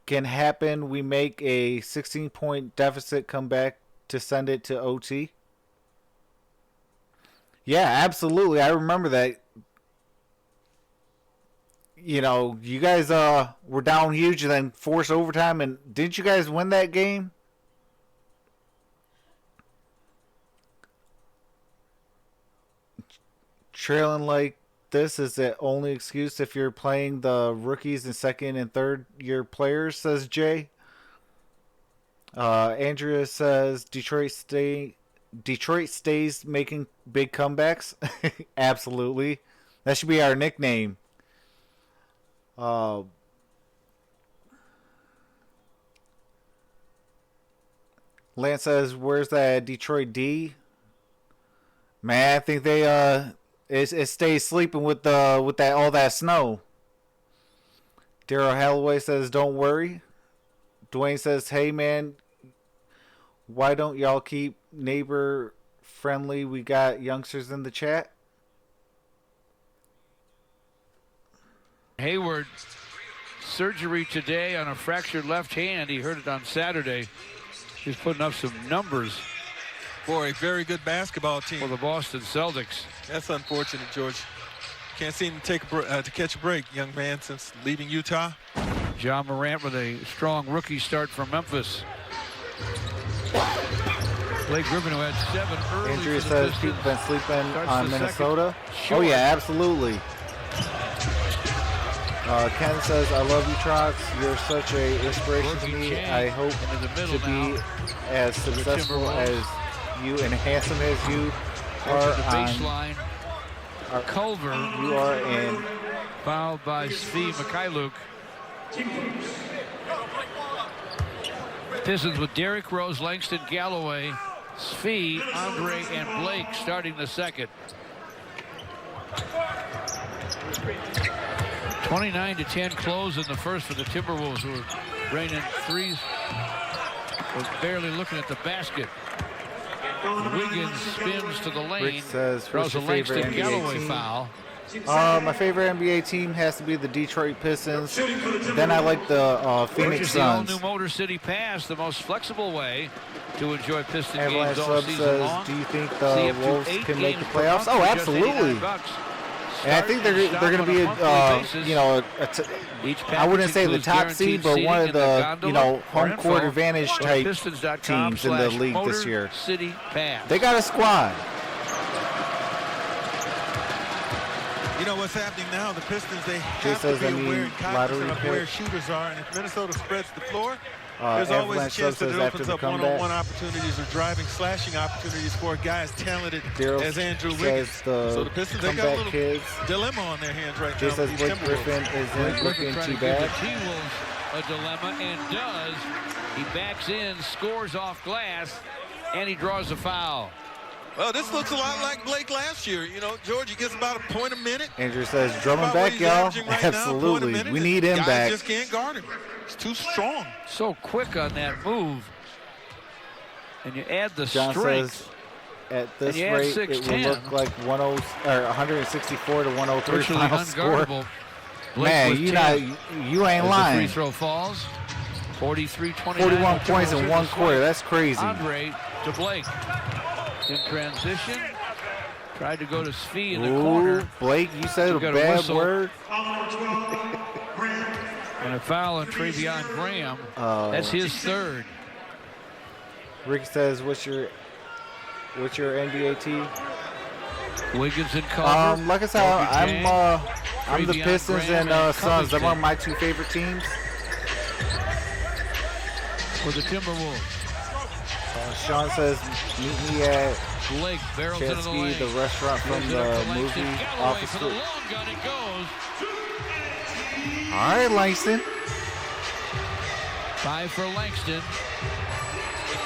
can happen. We make a 16-point deficit, come back to send it to OT. Yeah, absolutely. I remember that. You know, you guys were down huge and then forced overtime. And didn't you guys win that game? Trailing like this is the only excuse if you're playing the rookies and second and third year players, says Jay. Andrea says Detroit stays making big comebacks. Absolutely. That should be our nickname. Lance says, where's that Detroit D? Man, I think they it stays sleeping with that all that snow. Daryl Halloway says, don't worry. Dwayne says, hey man, why don't y'all keep neighbor friendly? We got youngsters in the chat. Hayward, surgery today on a fractured left hand. He hurt it on Saturday. He's putting up some numbers. For a very good basketball team. For the Boston Celtics. That's unfortunate, George. Can't seem to catch a break, young man, since leaving Utah. John Morant with a strong rookie start from Memphis. Blake Griffin, who had 7 early. Andrew says people been sleeping on Minnesota. Oh yeah, absolutely. Ken says, I love you, Trox. You're such a inspiration to me. I hope to be as successful as you and handsome as you are the baseline. Culver. You are in. Fouled by Svi Mikhailuk. Pistons with Derrick Rose, Langston Galloway, Svi, Andre, and Blake starting the second. 29-10 close in the first for the Timberwolves, who were raining threes. Was barely looking at the basket. Wiggins spins to the lane. Rick says, draws a Langston Galloway foul. My favorite NBA team has to be the Detroit Pistons. Then I like the Phoenix Suns. The all-new Motor City Pass, the most flexible way to enjoy Piston Avalanche games all Sub season says, long. do you think the Wolves can make the playoffs? Oh, absolutely. And I think they're going to be, you know, I wouldn't say the top seed, but one of the, you know, home court advantage type teams in the league this year. They got a squad. You know what's happening now? The Pistons, they have to be aware and cognizant of where shooters are. And if Minnesota spreads the floor, there's always a chance that it opens up one-on-one opportunities or driving, slashing opportunities for a guy as talented as Andrew Wiggins. So the Pistons, they got a little dilemma on their hands right now. Just as Blake Griffin isn't looking too bad. A dilemma, and does. He backs in, scores off glass, and he draws a foul. Well, this looks a lot like Blake last year. You know, George, he gets about a point a minute. Andrew says, Drummond back, y'all. Absolutely. We need him back. Guys just can't guard him. He's too strong. So quick on that move. And you add the John strength. Says, at this rate, it will look like 164 to 103 final score. Man, you ain't lying. Free throw falls. 43-29. 41 points in one quarter. That's crazy. Andre to Blake. In transition, tried to go to Svi in the corner. Blake, you said a bad word. And a foul on Travion Graham. That's his third. Rick says, "What's your NBA team?" Wiggins and Culver. Like I said, I'm the Pistons and Suns. They're one of my two favorite teams. For the Timberwolves. Sean says, meet me at Blake barrels into the lane. The restaurant from the movie Office. For the long gun, it goes. All right, Langston. 5 for Langston.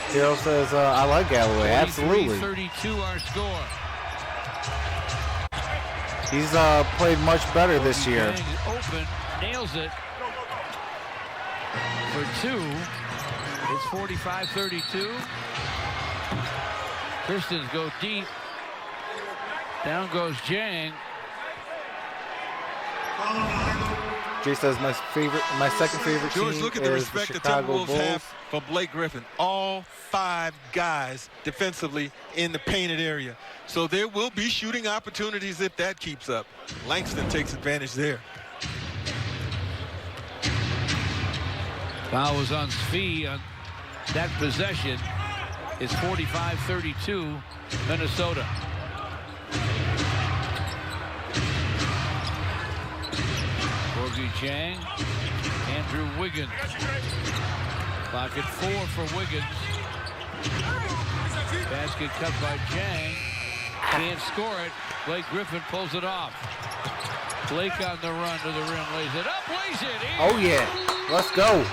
Daryl says, I like Galloway. Absolutely. 32 our score. He's played much better this year. Open, nails it for 2. It's 45-32. Pistons go deep. Down goes Jang. Jay says my second favorite George, team look at the is respect the Chicago Timberwolves Bulls. have for Blake Griffin. All 5 guys defensively in the painted area. So there will be shooting opportunities if that keeps up. Langston takes advantage there. Foul was on Svi on that possession. It's 45-32 Minnesota. Borgie Chang, Andrew Wiggins. Clock at 4 for Wiggins. Basket cut by Chang. Can't score it. Blake Griffin pulls it off. Blake on the run to the rim, lays it up, lays it in. Oh yeah, let's go.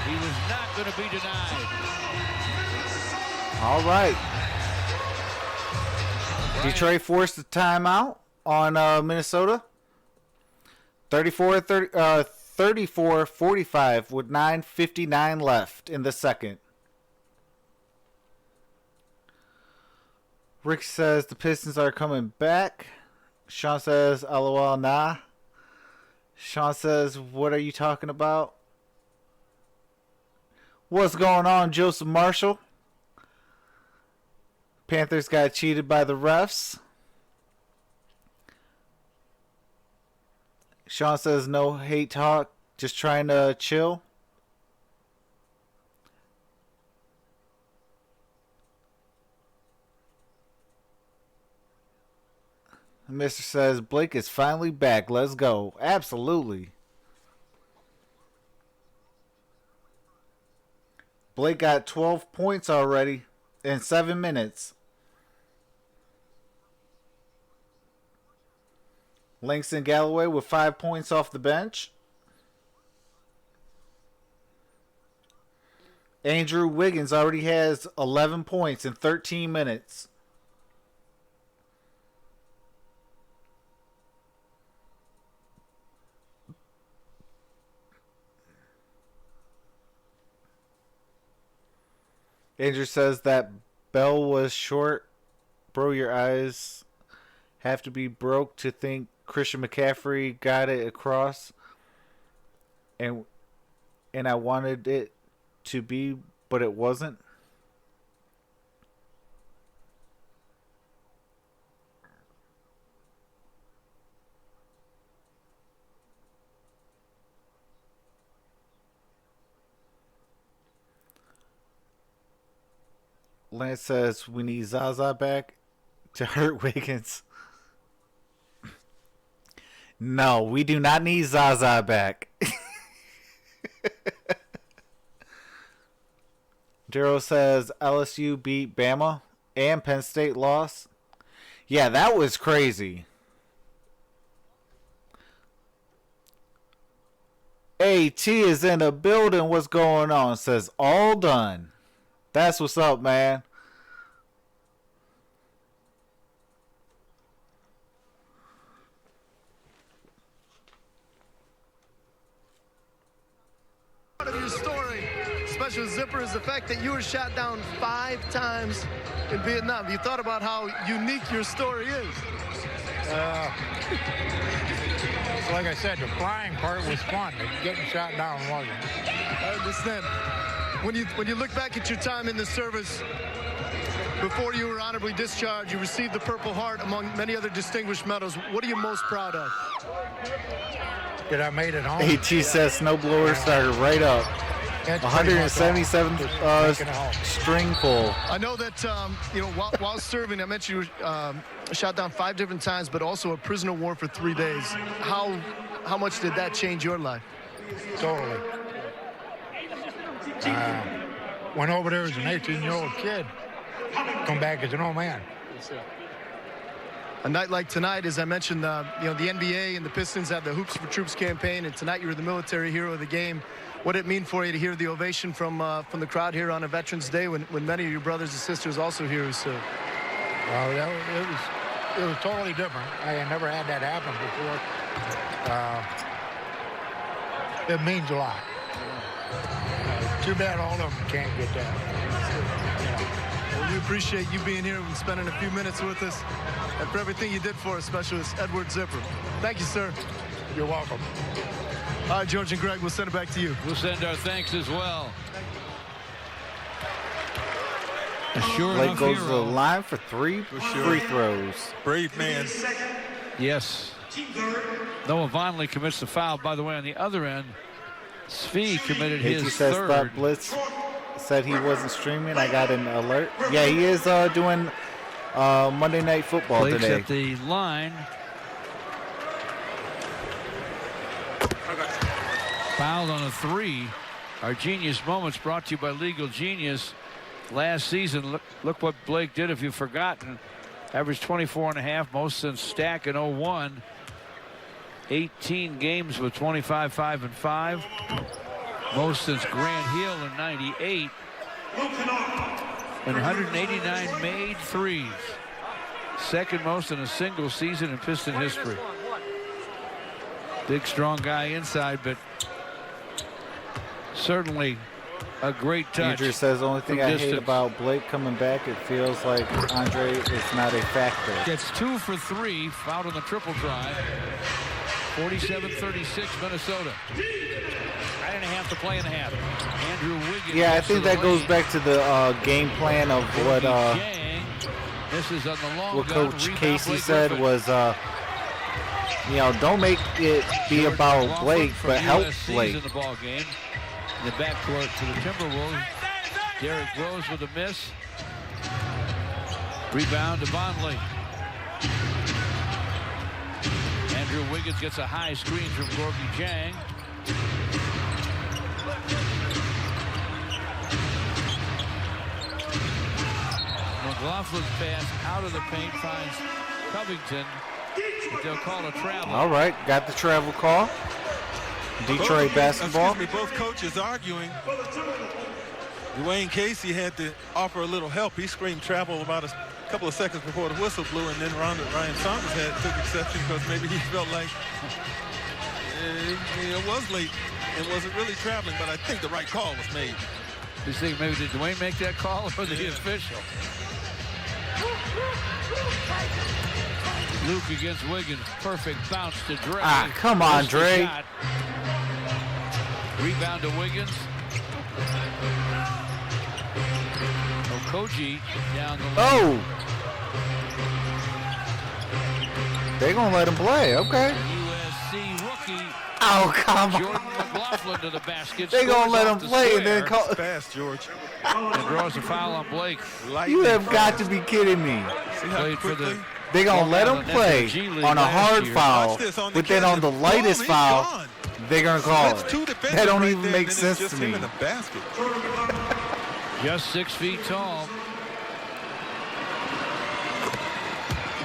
He was not going to be denied. All right. Detroit forced the timeout on Minnesota. 34-45 with 9:59 left in the second. Rick says the Pistons are coming back. Sean says, LOL, nah. Sean says, what are you talking about? What's going on, Joseph Marshall? Panthers got cheated by the refs. Sean says, no hate talk, just trying to chill. Mr. says, Blake is finally back. Let's go. Absolutely. Blake got 12 points already in 7 minutes. Langston Galloway with 5 points off the bench. Andrew Wiggins already has 11 points in 13 minutes. Andrew says that Bell was short. Bro, your eyes have to be broke to think Christian McCaffrey got it across. And I wanted it to be, but it wasn't. Lance says we need Zaza back to hurt Wiggins. No, we do not need Zaza back. Daryl says LSU beat Bama and Penn State lost. Yeah, that was crazy. AT is in the building. What's going on? Says all done. That's what's up, man. Part of your story, Special Zipper, is the fact that you were shot down 5 times in Vietnam. Have you thought about how unique your story is? Like I said, the flying part was fun. Getting shot down wasn't. I understand. When you look back at your time in the service, before you were honorably discharged, you received the Purple Heart among many other distinguished medals. What are you most proud of? That I made it home. AT says snowblower started right up. 177 string pull. I know that while serving, I mentioned you were shot down 5 different times, but also a prisoner of war for 3 days. How much did that change your life? Totally. Went over there as an 18-year-old kid. Come back as an old man. A night like tonight, as I mentioned, the NBA and the Pistons have the Hoops for Troops campaign, and tonight you were the military hero of the game. What did it mean for you to hear the ovation from the crowd here on a Veterans Day when many of your brothers and sisters also heroes served? Well, it was totally different. I had never had that happen before. It means a lot. Too bad all of them can't get down. Well, we appreciate you being here and spending a few minutes with us, and for everything you did for us, Specialist Edward Zipper. Thank you, sir. You're welcome. All right, George and Greg, we'll send it back to you. We'll send our thanks as well. Sure Blake enough, goes to the hero. line for three free throws. Brave man. Yes. Noah Vonleh commits the foul. By the way, on the other end, Svi committed He his says third. Stop Blitz said he wasn't streaming. I got an alert. Yeah, he is doing Monday Night Football Blake's today. at the line. Fouled on a 3. Our Genius Moments brought to you by Legal Genius. Last season, look what Blake did if you've forgotten. Averaged 24.5, most since Stack in 01. 18 games with 25, 5, and 5. Most since Grant Hill in 98. And 189 made threes. Second most in a single season in Piston history. Big, strong guy inside, but certainly a great touch. Andrew says the only thing from I distance. hate about Blake coming back, it feels like Andre is not a factor. Gets 2 for 3, fouled on the triple drive. 47-36 Minnesota. 9.5 to play in the half. Andrew Wiggins. Yeah, I gets to think the that goes lane. back to the game plan of what Jang misses on the long gun. Coach Rebound, Casey Blake said Griffin. was, you know, don't make it be George about McLaughlin Blake, from but help USC's Blake. in the ball game. In the backcourt to the Timberwolves. Derrick Rose with a miss. Rebound to Vonleh. Andrew Wiggins gets a high screen from Gorgie Jang. McLaughlin's pass out of the paint finds Covington. But they'll call a travel. All right, got the travel call. Detroit basketball. Excuse me, both coaches arguing. Dwayne Casey had to offer a little help. He screamed travel about a couple of seconds before the whistle blew, and then Ryan Saunders took exception because maybe he felt like it was late and wasn't really traveling, but I think the right call was made. You think maybe did Dwayne make that call or the official? Luke against Wiggins. Perfect bounce to Dre. Ah, come on, Missed the Dre. shot. Rebound to Wiggins. Okogie down the lane. Oh! They're going to let him play. Okay. USC rookie Oh, come on. Jordan McLaughlin to the basket. They're going to scores let off him the play and then square, call. Fast, George. and draws a foul on Blake. You have got to be kidding me. See how Played for quickly? the They're going to let Well, him that's in the play G League on a last hard year. foul, Watch this on the but then on the catch. lightest Boom, he's foul, gone. they're going to call That's two it. defenders That don't right even there, make and then sense it's to just him me. in the basket. Just 6 feet tall.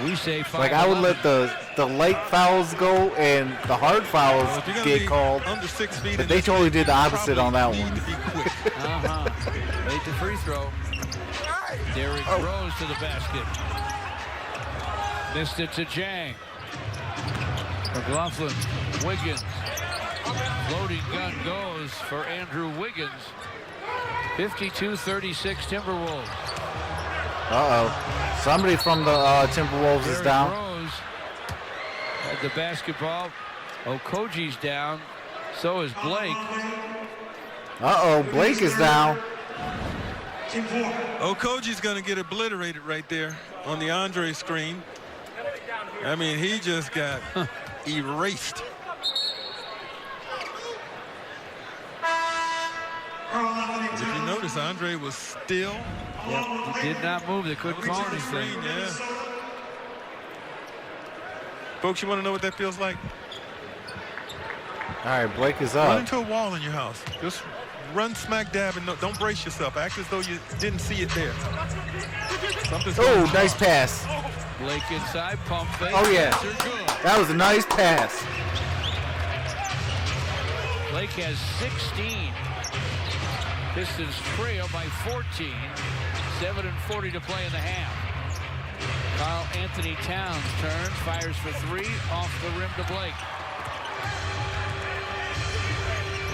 We say 5'11". Like, I would let the light fouls go and the hard fouls Well, if you're gonna get be called. under 6 feet, But in they this totally league, did the you opposite on that probably one. need to be quick. Made the free throw. Derrick Rose to the basket. Missed it to Jang. McLaughlin, Wiggins. Floating gun goes for Andrew Wiggins. 52-36 Timberwolves. Uh-oh. Somebody from the Timberwolves is Derrick down. Rose had the basketball. Okogie's down. So is Blake. Uh-oh, Blake is down. Okogie's going to get obliterated right there on the Andre screen. I mean, he just got erased. If you notice, Andre was still. Yep, he did not move. They couldn't call anything. Yeah. Folks, you want to know what that feels like? All right, Blake is Run up. into a wall in your house. Just run smack dab and don't brace yourself. Act as though you didn't see it there. Something's going Oh, wrong. nice pass. Blake inside, pump fake. Oh, yeah. Answer good. That was a nice pass. Blake has 16. Pistons trail by 14. 7:40 to play in the half. Carl Anthony Towns turns, fires for 3, off the rim to Blake.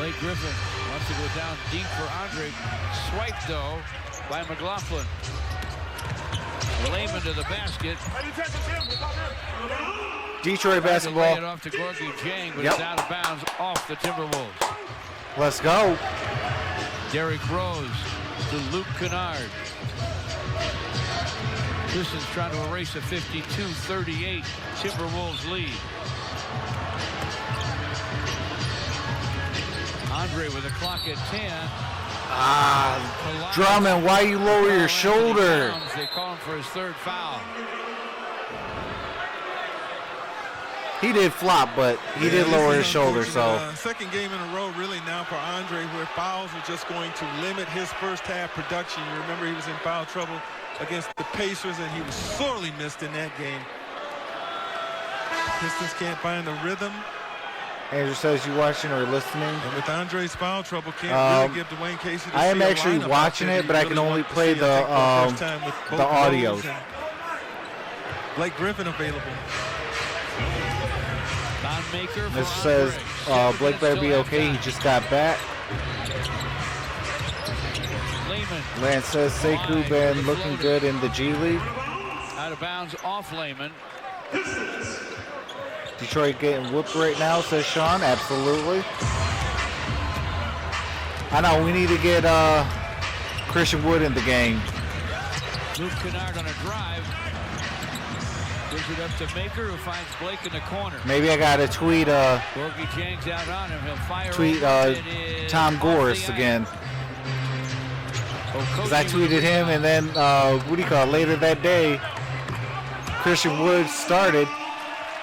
Blake Griffin wants to go down deep for Andre. Swiped, though, by McLaughlin. Layman to the basket. Detroit Lay basketball. it off to Gorgie Jang, but Yep. it's out of bounds off the Timberwolves. Let's go. Derrick Rose to Luke Kennard. Pistons trying to erase a 52-38 Timberwolves lead. Andre with a clock at 10. Drummond, why you lower your shoulder? They call him for his third foul. He did flop, but he did lower his shoulder, so. Second game in a row, really, now for Andre, where fouls are just going to limit his first half production. You remember he was in foul trouble against the Pacers, and he was sorely missed in that game. Pistons can't find the rhythm. Andrew says you watching or listening. And with Andre's foul trouble, can't really give Dwayne Casey the I am see a actually lineup watching out there it, but that I you can really only want to play see, I think, for first the time with both the audio. Rose and Blake Griffin available. Maker This for says Andre. Blake better be okay. He just got back. Layman Lance says Sekou been looking good in the G League. out of bounds off Layman. Detroit getting whooped right now, says Sean. Absolutely. I know we need to get Christian Wood in the game. Luke Kennard on a drive. Gives it up to Maker, who finds Blake in the corner. Maybe I gotta tweet Gorgie Jang's out on him. He'll fire tweet over. It is Tom off Gorris the again. Because I Okogie tweeted with the him, and then what do you call it? Later that day, Christian Wood started,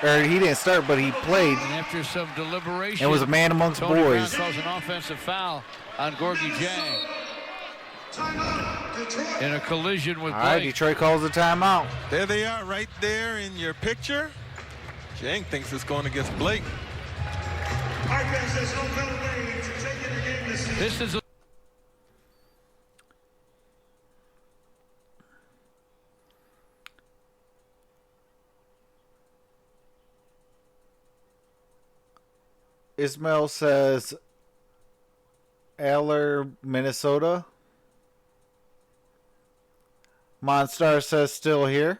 or he didn't start, but he played. And after some deliberation, And was a man amongst Tony Brown boys. calls an offensive foul on Gorgie Jang in a collision with All right, Blake. Detroit calls a timeout. There they are right there in your picture. Jang thinks it's going against Blake. This is Ismail says Eller, Minnesota. Monstar says still here.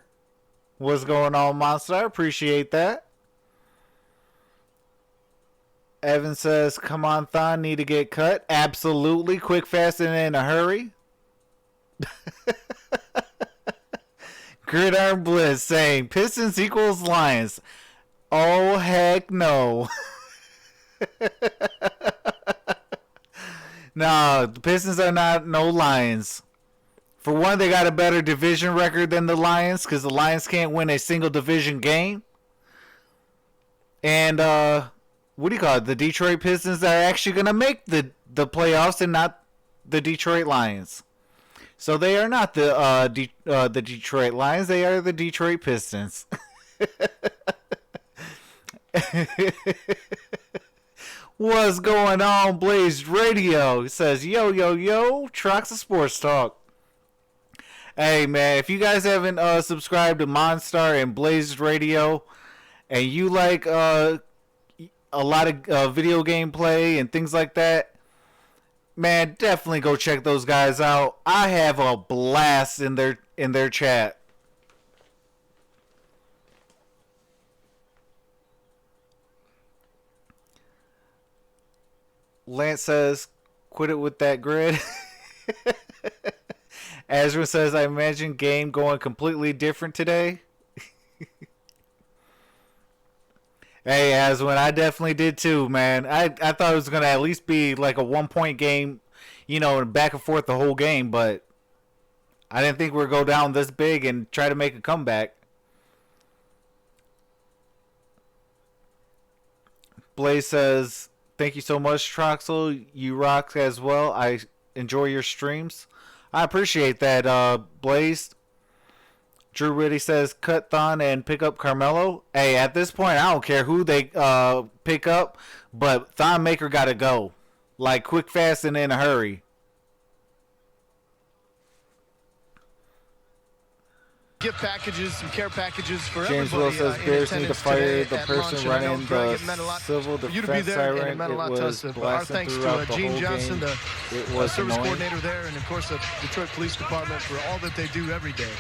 What's going on, Monstar? Appreciate that. Evan says, come on, Thon, need to get cut. Absolutely. Quick, fast, and in a hurry. Gridiron Blitz saying, Pistons equals Lions. Oh, heck no. No, the Pistons are not no Lions. For one, they got a better division record than the Lions because the Lions can't win a single division game. And what do you call it? The Detroit Pistons are actually going to make the playoffs and not the Detroit Lions. So they are not the Detroit Lions. They are the Detroit Pistons. What's going on, Blazed Radio? It says, yo, yo, yo, Troxel Sports Talk. Hey, man, if you guys haven't subscribed to Monstar and Blazed Radio, and you like a lot of video gameplay and things like that, man, definitely go check those guys out. I have a blast in their chat. Lance says, quit it with that grid. Ezra says, I imagine game going completely different today. Hey, Aswin, I definitely did too, man. I thought it was going to at least be like a 1-point game, you know, back and forth the whole game, but I didn't think we would go down this big and try to make a comeback. Blaze says, thank you so much, Troxel. You rock as well. I enjoy your streams. I appreciate that, Blaze. Drew Riddy says, cut Thon and pick up Carmelo. Hey, at this point, I don't care who they pick up, but Thon Maker got to go. Like, quick, fast, and in a hurry. gift packages, some care packages for James everybody. Will says In Bears need to attendance fire today the at lunch. person And I know, running Greg, the it meant a lot civil for you to be defense there, and it siren. meant a lot It to was us. Our blasting thanks throughout to the Gene whole Johnson, game. the It was service annoying. coordinator there, and of course the Detroit Police Department for all that they do every day.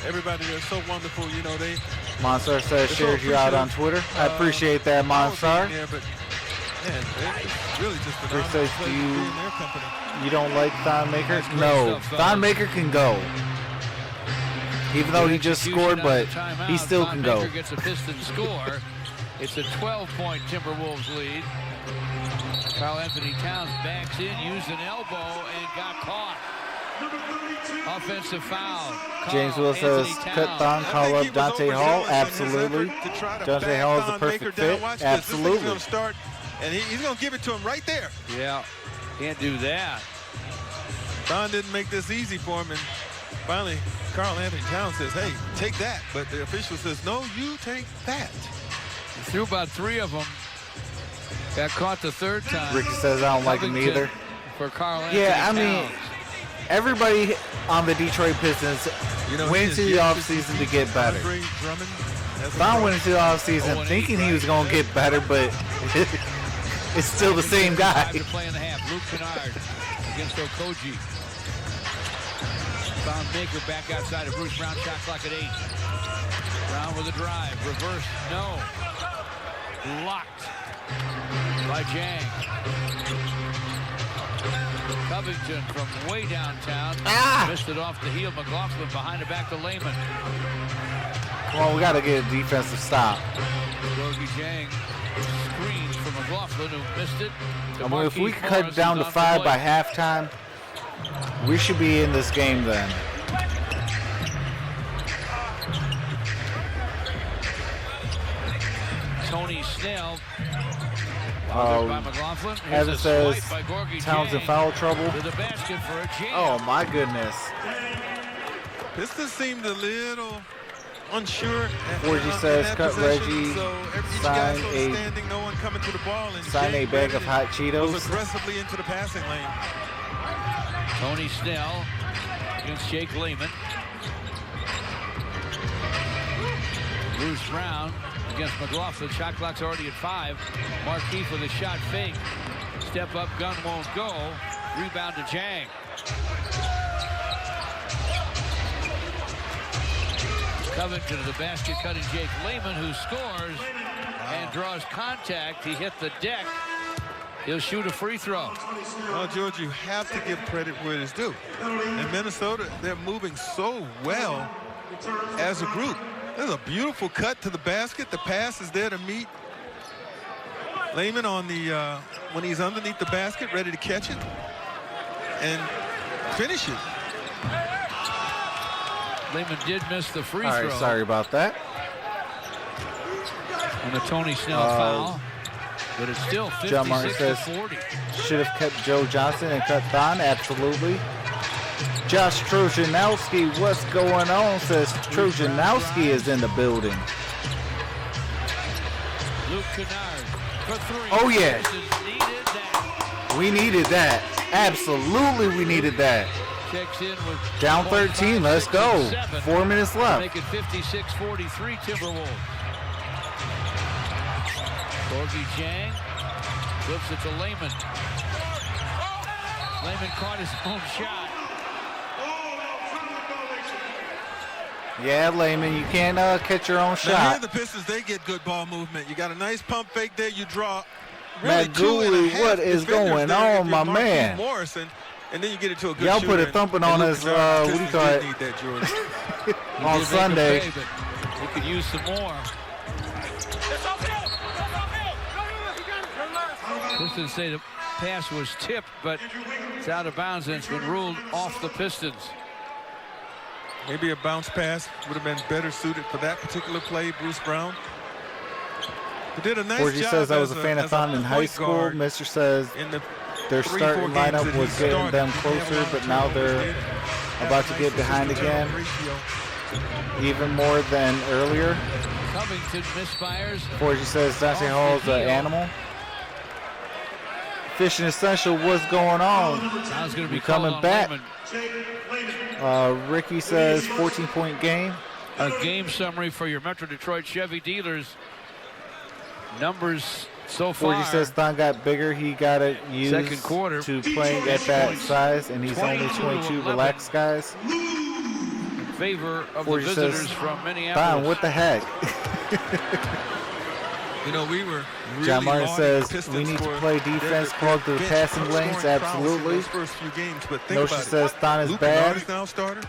Everybody is so wonderful. You know, they Monsar says so shares you out on Twitter. I appreciate that, Monsar. there, but man, it's really just an Rick honor says, to play do in you- their company. You don't like Thon Maker? That's great No, stuff, Thon Maker can go. Even though he just Execution scored, on but the timeout. he still Thon can go. Maker gets a Pistons score. It's a 12-point Timberwolves lead. Karl Anthony Towns backs in, used an elbow, and got caught. Offensive foul. James Will says, cut Thon, call up Dante Hall. Absolutely. Dante Hall is the perfect fit. Absolutely. He's going to start, and he's going to give it to him right there. Yeah, can't do that. Don didn't make this easy for him, and finally, Karl Anthony Towns says, hey, take that. But the official says, no, you take that. He threw about 3 of them. Got caught the 3rd time. Ricky says, I don't like him Covington either. For Karl Anthony Yeah, I mean, Towns. everybody on the Detroit Pistons went into the offseason to get better. Thon went into the offseason thinking he was going to get better, but it's still the same guy. 5 to play in the half. Luke Kennard against Okogie. Found Baker back outside of Bruce Brown. Shot clock at 8. Brown with a drive. Reverse. No. Blocked by Jang. Covington from way downtown. Missed it off the heel. McLaughlin behind it back to Lehman. Come on, we got to get a defensive stop. Gorgie Jang screens from McLaughlin, who missed it. I mean, if we could cut it down to 5 by halftime, we should be in this game then. Tony Snell. By McLaughlin. Here's Evan a says swipe by Gorgie Towns in Jang foul trouble. to the basket for a jam. Oh my goodness. Pistons seemed a little unsure. Forgy says, that cut possession, Reggie, so every sign guy's sort of a- standing, no one coming to the ball, and Sign Jay a bag of Griffin hot was Cheetos. aggressively into the passing lane. Tony Snell against Jake Lehman. Bruce Brown against McLaughlin. Shot clock's already at 5. Markeith with a shot fake. Step up, gun won't go. Rebound to Jang. Covington to the basket, cutting Jake Lehman, who scores and draws contact. He hit the deck. He'll shoot a free throw. Well, George, you have to give credit where it is due. In Minnesota, they're moving so well as a group. There's a beautiful cut to the basket. The pass is there to meet Lehman on the when he's underneath the basket, ready to catch it and finish it. Lehman did miss the free All throw. right, sorry about that. And a Tony Snell foul. But it's still John Martin 56 says, to 40. should have kept Joe Johnson and cut Thon. Absolutely. Josh Trojanowski, what's going on? Says Trojanowski is in the building. Luke Kennard for 3. Oh, yeah. Pistons needed that. We needed that. Absolutely, we needed that. Checks in with Down 13. Let's go. 4 minutes to left. make it 56-43 Timberwolves. Gorgie Jang flips it to Lehman. Lehman caught his own shot. Yeah, Lehman, you can't catch your own Now here shot. the Pistons, they get good ball movement. You got a nice pump fake there. You draw Matt really 2.5 Gooley, what is defenders going there on, if my you're Marquise man? Morrison, and then you get it to a good Y'all shooter. put a and- thumping and on Luke us, Kennard, what do you Pistons call did it? need that, George. He On did make a Sunday. play, but he could use some more. Pistons say the pass was tipped, but it's out of bounds and it's been ruled off the Pistons. Maybe a bounce pass would have been better suited for that particular play, Bruce Brown. He did a nice Forgy job says I was a as fan of as Thon in high point school. guard Mr. says in the their 3-4 starting games lineup that he was getting started. them He didn't have a closer, lot of but now turnovers, they're did have about a to nice get behind again, ratio. even more than earlier. Covington misfires. Forgy says Dante Hall's an animal. Fishing Essential, what's going on? Now it's going to be You coming called on back? Lehman. Ricky says 14-point game. A game summary for your Metro Detroit Chevy dealers. Numbers so far. Forgy says Thon got bigger. He got it used Second quarter. to playing at that size, and he's only 22. Relax, guys. In favor of Forgy the says, visitors from Minneapolis. Thon, what the heck? You know, we were really John Martin lauding says the Pistons we need to for play defense, their clog the bench passing lanes. scoring prowess in Absolutely. those first few games, but think Notion about it. says Thon is Luke bad. Kennard is now starter.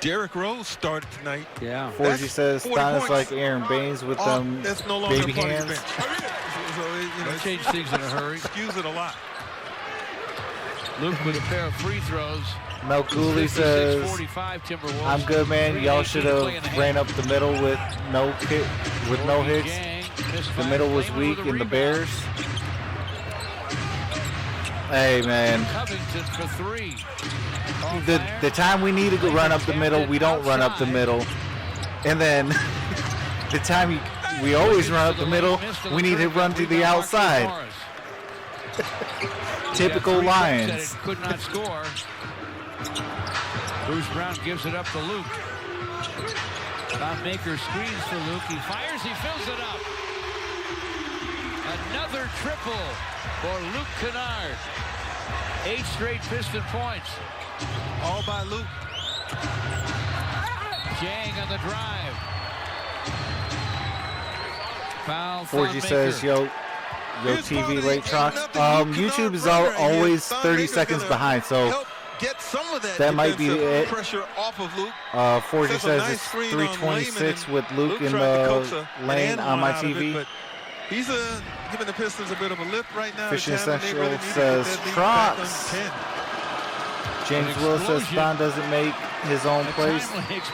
Derrick Rose started tonight. Yeah. Forgy That's says 40 Thon is points. like Aaron Baines with them That's no longer baby a part of hands. his bench. So, you know, Change things in a hurry. excuse it a lot. Luke with a pair of free throws. Mel Cooley says, 56-45 Timberwolves. I'm good, man. Y'all should have ran up the middle with no hits. The middle was weak in the Bears. Hey, man. Covington for three. The time we need to go run up the middle, we don't run up the middle. And then the time we always run up the middle, we need to run to the outside. Typical Lions. Could not score. Bruce Brown gives it up to Luke. Don Maker screens for Luke. He fires, he fills it up. Another triple for Luke Kennard. 8 straight Piston points. All by Luke. Jang on the drive. Foul. Forgy says, yo TV late Trox. YouTube is always 30 seconds behind, so Get some of that might be it. Pressure off of Luke. Forgy says it's 326 with Luke in the lane on my TV. But he's giving the Pistons a bit of a lift right now. Fishing They really Essential need to get says that lead back on Trox. 10. James Willis says Thon doesn't make his own plays.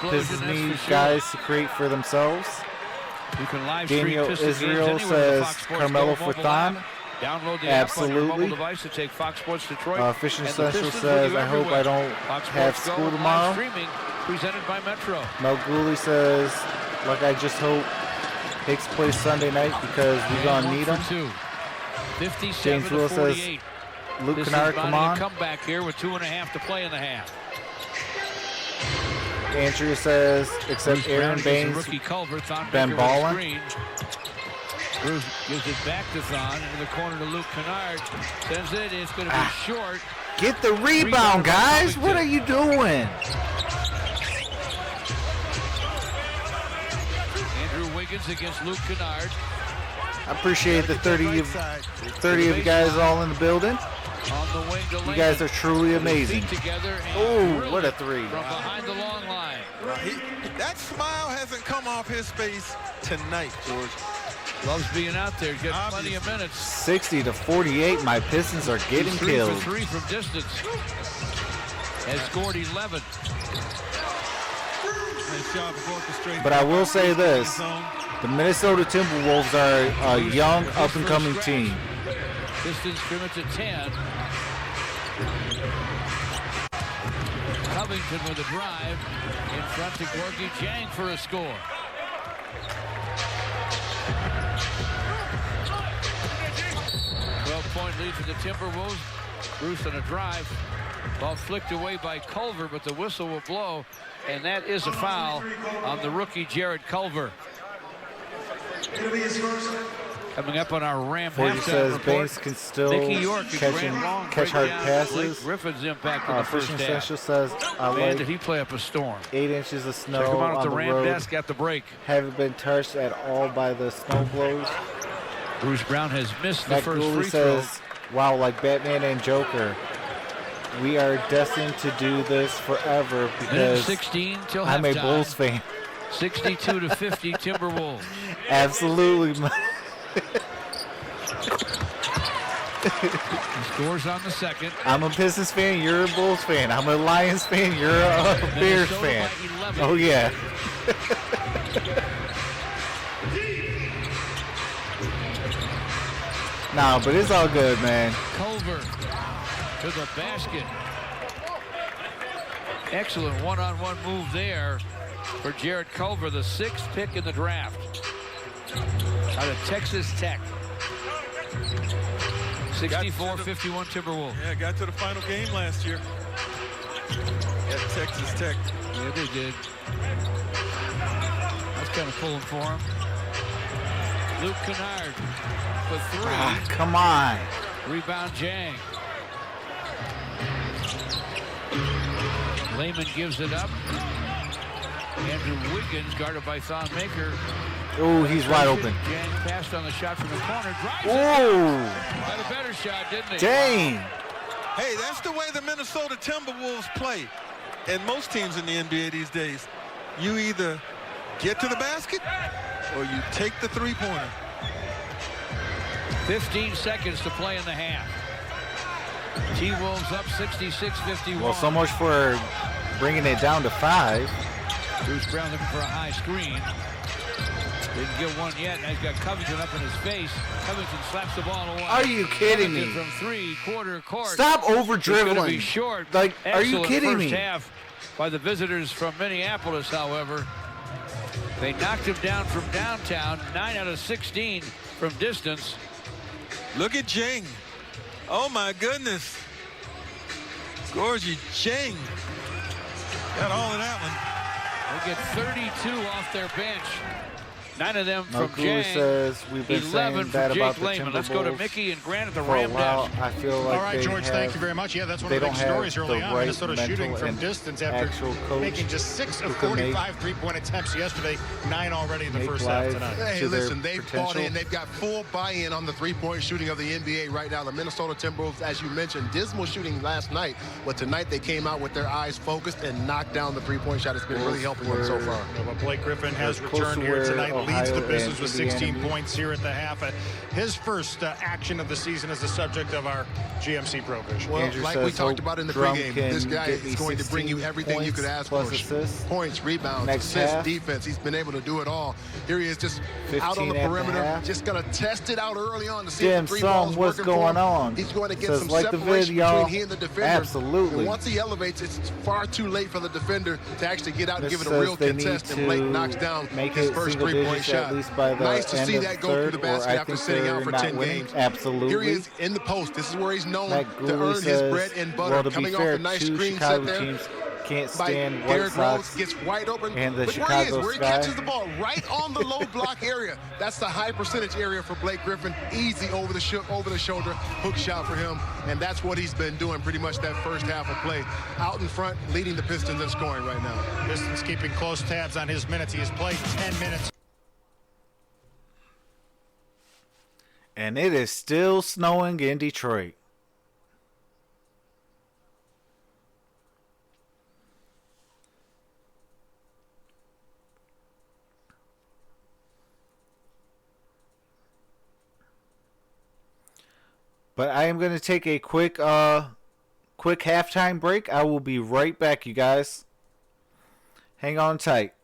Pistons need guys to create for themselves. You can live stream Daniel Pistons Israel games anywhere with the says Fox Sports Carmelo Go for mobile Thon. app. Download the app on your mobile Absolutely. device to take Fox Sports Detroit. Fishing and the Essential Pistons says, with you I hope I everywhere. don't Fox have Sports Go school live tomorrow. Streaming presented by Metro. Mel Gooley says, like I just hope Hicks plays Sunday night because we're going to need him. 57 James to Will 48. says, Luke This Kennard, is come Bonnie on. a comeback here with 2.5 to play in the half. Andrew says, except Aaron Baines, Rookie Culver, Thon been Baker with a balling. screen. Bruce gives it back to Thon into the corner to Luke Kennard. Sends it. It's going to be short. Get the rebound, guys. What are you doing? Andrew Wiggins against Luke Kennard. I appreciate the 30 of you guys all in the building. On the wing to You guys are truly amazing. Oh, what a three. From behind the long line. That smile hasn't come off his face tonight, George. Loves being out there. Gets plenty of minutes. 60 to 48. My Pistons are getting He's 3 killed. for 3 from distance. Has scored 11. Nice job of orchestrating. But I will say this. The Minnesota Timberwolves are a young, up-and-coming team. Pistons scrimmage at 10. Covington with a drive. In front to Gorgie Jang for a score. Point lead for the Timberwolves. Bruce on a drive. Ball flicked away by Culver, but the whistle will blow, and that is a foul on the rookie Jared Culver. Coming up on our Ram Forty halftime says report, Baines can still Mickey York catch hard passes. Griffin's impact in the first Fishing half. Essential says, I Man, like did he play up a storm. 8 inches of snow Check him out at on the the Ram road. desk at the break. Haven't been touched at all by the snow blows. Bruce Brown has missed the Matt first Gooley free throw. says, wow, like Batman and Joker. We are destined to do this forever Minute because 16 till I'm a halftime. Bulls fan. 62 to 50 Timberwolves. Absolutely. He scores on the second. I'm a Pistons fan, you're a Bulls fan. I'm a Lions fan, you're a Bears Minnesota fan. by 11. Oh, yeah. Nah, but it's all good, man. Culver to the basket. Excellent one-on-one move there for Jared Culver, the 6th pick in the draft. Out of Texas Tech. 64-51 Timberwolves. Yeah, got to the final game last year at Texas Tech. Yeah, they did. kind of pulling for him. Luke Kennard for 3. Come on. Rebound Jang. Lehman gives it up. Andrew Wiggins guarded by Thon Maker. Oh, he's wide open. Jang passed on the shot from the corner. Drives Oh. had a better shot, didn't he? Dang. Hey, that's the way the Minnesota Timberwolves play. And most teams in the NBA these days, you either get to the basket or you take the three-pointer. 15 seconds to play in the half. T-Wolves up 66-51. Well, so much for bringing it down to 5. Bruce Brown looking for a high screen. Didn't get one yet. Now he's got Covington up in his face. Covington slaps the ball away. Are you kidding me? From 3-quarter court. Stop over dribbling. Be short. Like, are you Excellent kidding first me? half by the visitors from Minneapolis, however. They knocked him down from downtown. 9 out of 16 from distance. Look at Jang. Oh, my goodness. Gorgie Jang. Got all of that one. They get 32 off their bench. 9 of them from Jang. Jang. We've been 11 saying that from about Jake the Lehman. Let's go to Timberwolves Mickey and Grant at the for a Ram while. desk. I feel like All right, George, thank you very much. Yeah, that's one of the big stories early on. Minnesota shooting from distance after making just 6 of 45 three-point attempts yesterday, 9 already in the first half tonight. Hey, listen, they've bought in. They've got full buy-in on the three-point shooting of the NBA right now. The Minnesota Timberwolves, as you mentioned, dismal shooting last night, but tonight they came out with their eyes focused and knocked down the three-point shot. It's been really helping them so far. But Blake Griffin has returned here tonight, leads the business with 16 points here at the half. His first action of the season is the subject of our GMC Pro Vision. Well, like we talked about in the pregame, this guy is going to bring you everything you could ask for. Points, rebounds, assists, defense. He's been able to do it all. Here he is just out on the perimeter, just going to test it out early on to see if the three ball is working for him. He's going to get some separation between he and the defender. Absolutely. And once he elevates, it's far too late for the defender to actually get out and give it a real contest, and Blake knocks down his first three-point shot. Nice to see that go through the basket after sitting out for 10 games. Absolutely. Here he is in the post. This is where he's known to earn his bread and butter. Coming off a nice screen set there. Can't stand Derrick Rose gets wide open. And the Look Chicago where he catches the ball, right on the low block area. That's the high percentage area for Blake Griffin. Easy over the shoulder hook shot for him, and that's what he's been doing pretty much that first half of play. Out in front, leading the Pistons in scoring right now. Pistons keeping close tabs on his minutes. He has played 10 minutes. And it is still snowing in Detroit. But I am going to take a quick halftime break. I will be right back, you guys. Hang on tight.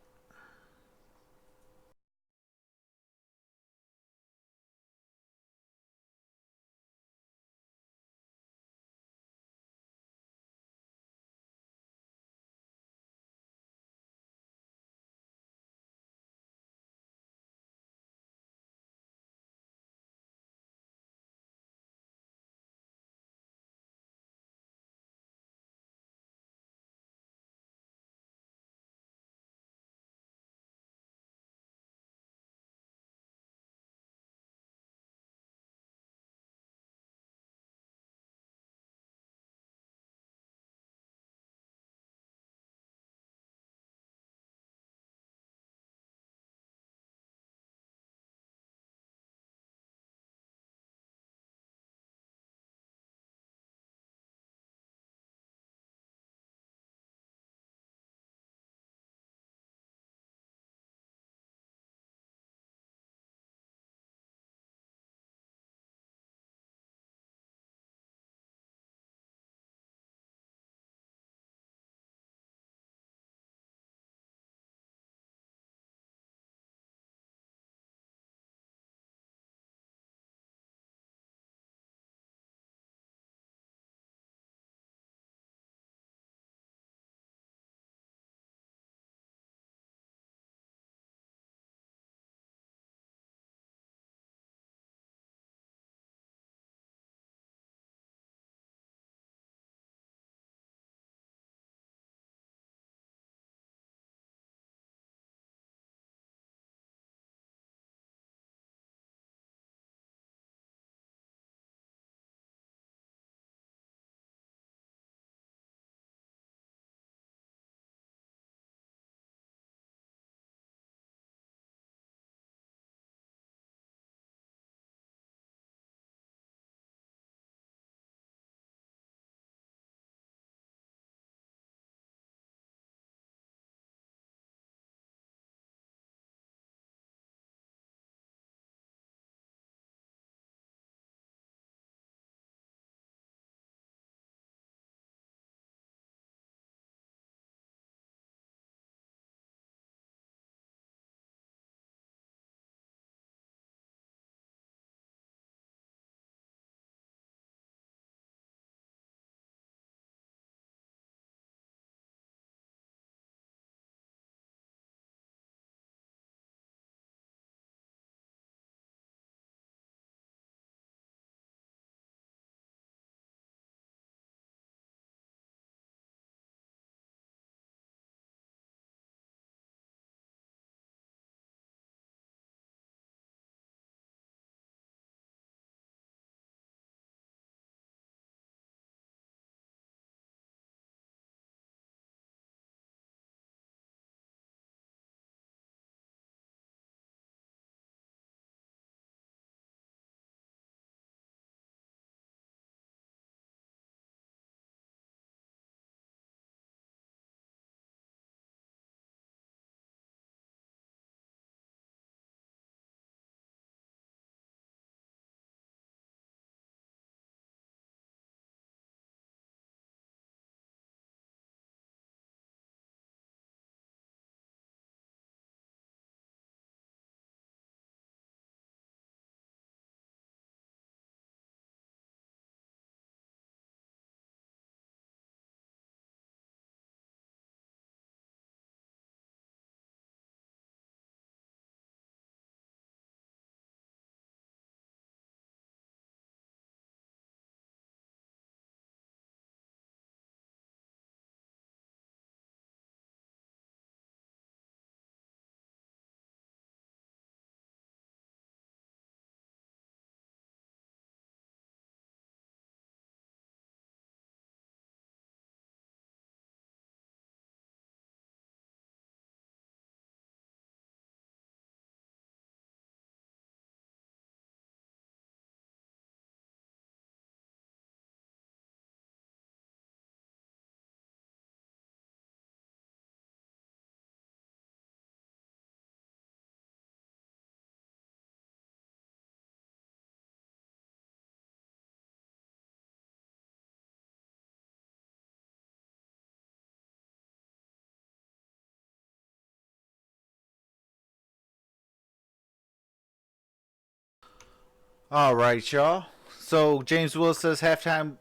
All right, y'all. So James Willis says halftime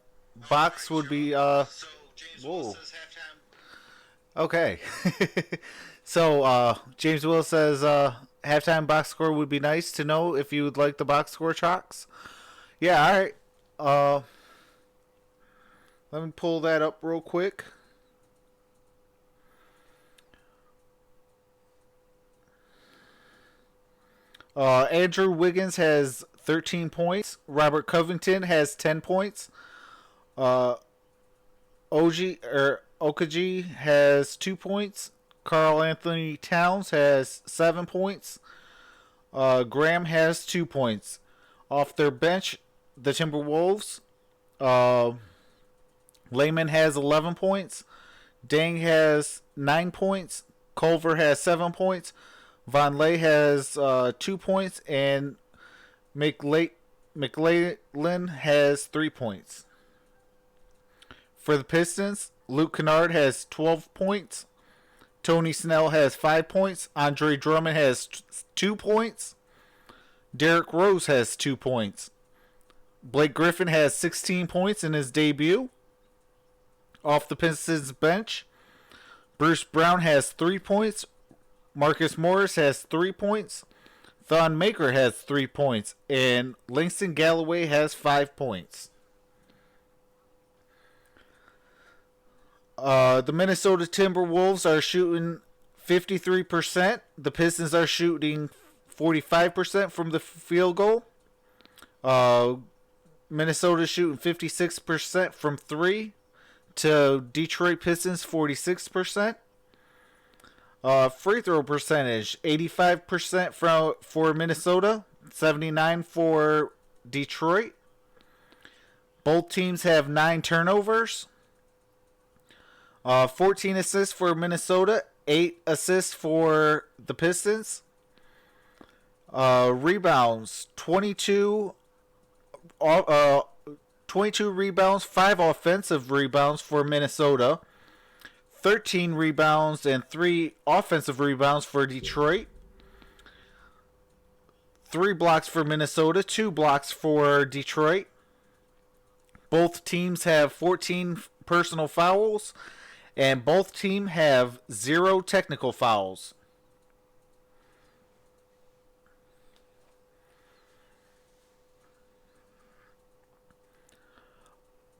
box would be whoa. Okay. So James Willis says halftime box score would be nice to know if you would like the box score, Trox. Yeah, all right. Let me pull that up real quick. Andrew Wiggins has 13 points. Robert Covington has 10 points. Okaji has 2 points. Karl Anthony Towns has 7 points. Graham has 2 points. Off their bench, the Timberwolves, Layman has 11 points. Dang has 9 points. Culver has 7 points. Von Lay has 2 points, and McLean has 3 points. For the Pistons, Luke Kennard has 12 points. Tony Snell has 5 points. Andre Drummond has 2 points. Derrick Rose has 2 points. Blake Griffin has 16 points in his debut. Off the Pistons bench, Bruce Brown has 3 points. Marcus Morris has 3 points. Thon Maker has 3 points. And Langston Galloway has 5 points. The Minnesota Timberwolves are shooting 53%. The Pistons are shooting 45% from the field goal. Minnesota shooting 56% from 3 to Detroit Pistons 46%. Free throw percentage 85% for Minnesota, 79% for Detroit. Both teams have 9 turnovers. 14 assists for Minnesota, 8 assists for the Pistons. Rebounds 22 rebounds, 5 offensive rebounds for Minnesota. 13 rebounds and 3 offensive rebounds for Detroit. 3 blocks for Minnesota, 2 blocks for Detroit. Both teams have 14 personal fouls, and both teams have 0 technical fouls.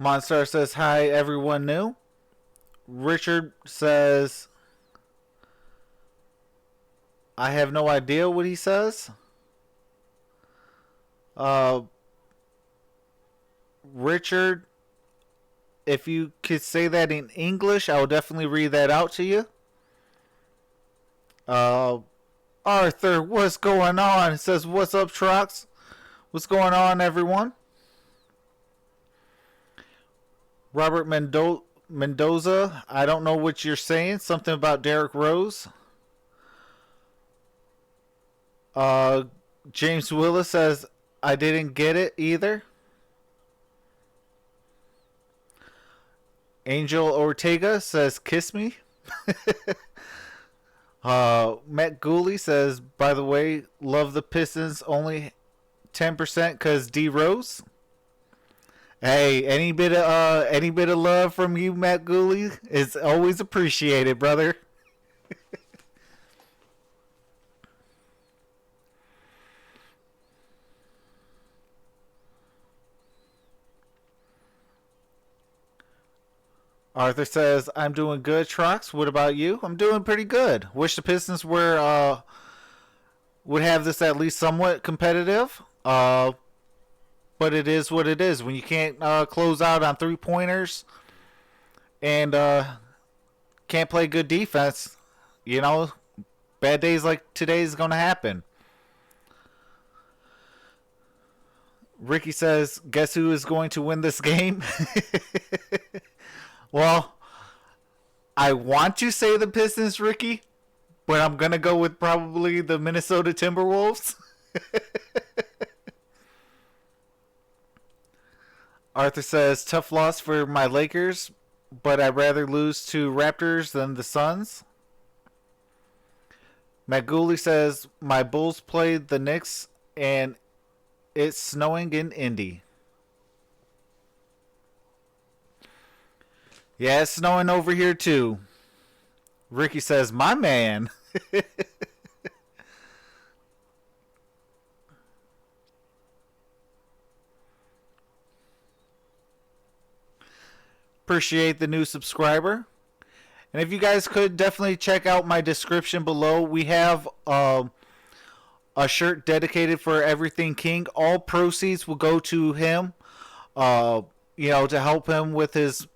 Monstar says, hi, everyone new. Richard says, I have no idea what he says. Richard, if you could say that in English, I will definitely read that out to you. Arthur, what's going on? It says, what's up, Trox? What's going on, everyone? Robert Mendoza, I don't know what you're saying. Something about Derrick Rose. James Willis says, I didn't get it either. Angel Ortega says, kiss me. Matt Gooley says, by the way, love the Pistons only 10% because D Rose. Hey, any bit of love from you, Matt Gooley, is always appreciated, brother. Arthur says, I'm doing good, Trox. What about you? I'm doing pretty good. Wish the Pistons would have this at least somewhat competitive. But it is what it is. When you can't close out on 3-pointers and can't play good defense, bad days like today is going to happen. Ricky says, guess who is going to win this game? Well, I want to say the Pistons, Ricky, but I'm going to go with probably the Minnesota Timberwolves. Arthur says, tough loss for my Lakers, but I'd rather lose to Raptors than the Suns. Matt Gooley says, my Bulls played the Knicks, and it's snowing in Indy. Yeah, it's snowing over here too. Ricky says, my man. Appreciate the new subscriber. And if you guys could definitely check out my description below. We have a shirt dedicated for Everything King. All proceeds will go to him, to help him with his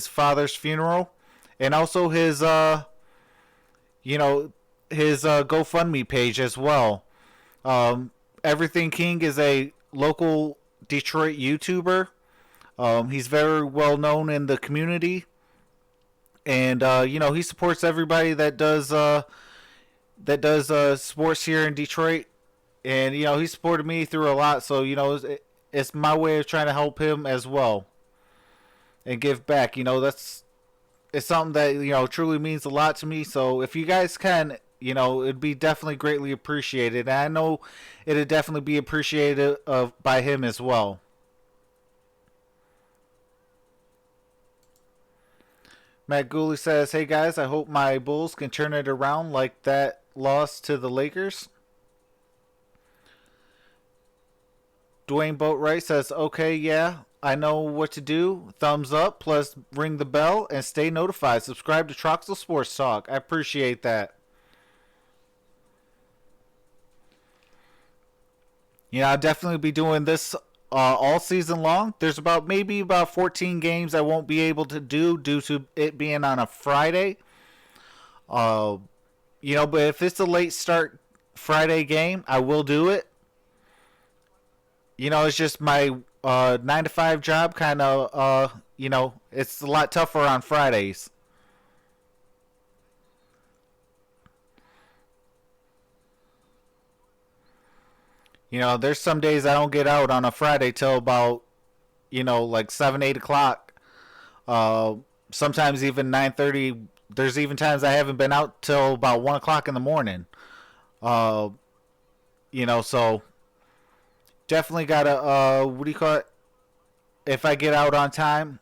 father's funeral, and also his GoFundMe page as well. Everything King is a local Detroit YouTuber. He's very well known in the community. And he supports everybody that does sports here in Detroit, and he supported me through a lot. So it's my way of trying to help him as well and give back. It's something that truly means a lot to me. So if you guys can, it'd be definitely greatly appreciated. And I know it'd definitely be appreciated by him as well. Matt Gooley says, hey guys, I hope my Bulls can turn it around like that loss to the Lakers. Dwayne Boatwright says, okay, yeah, I know what to do. Thumbs up, plus ring the bell and stay notified. Subscribe to Troxel Sports Talk. I appreciate that. I'll definitely be doing this all season long. There's maybe about 14 games I won't be able to do due to it being on a Friday. But if it's a late start Friday game, I will do it. It's just my 9-to-5 job kind of, it's a lot tougher on Fridays. There's some days I don't get out on a Friday till about, like 7, 8 o'clock. Sometimes even 9:30. There's even times I haven't been out till about 1 o'clock in the morning. So definitely gotta, if I get out on time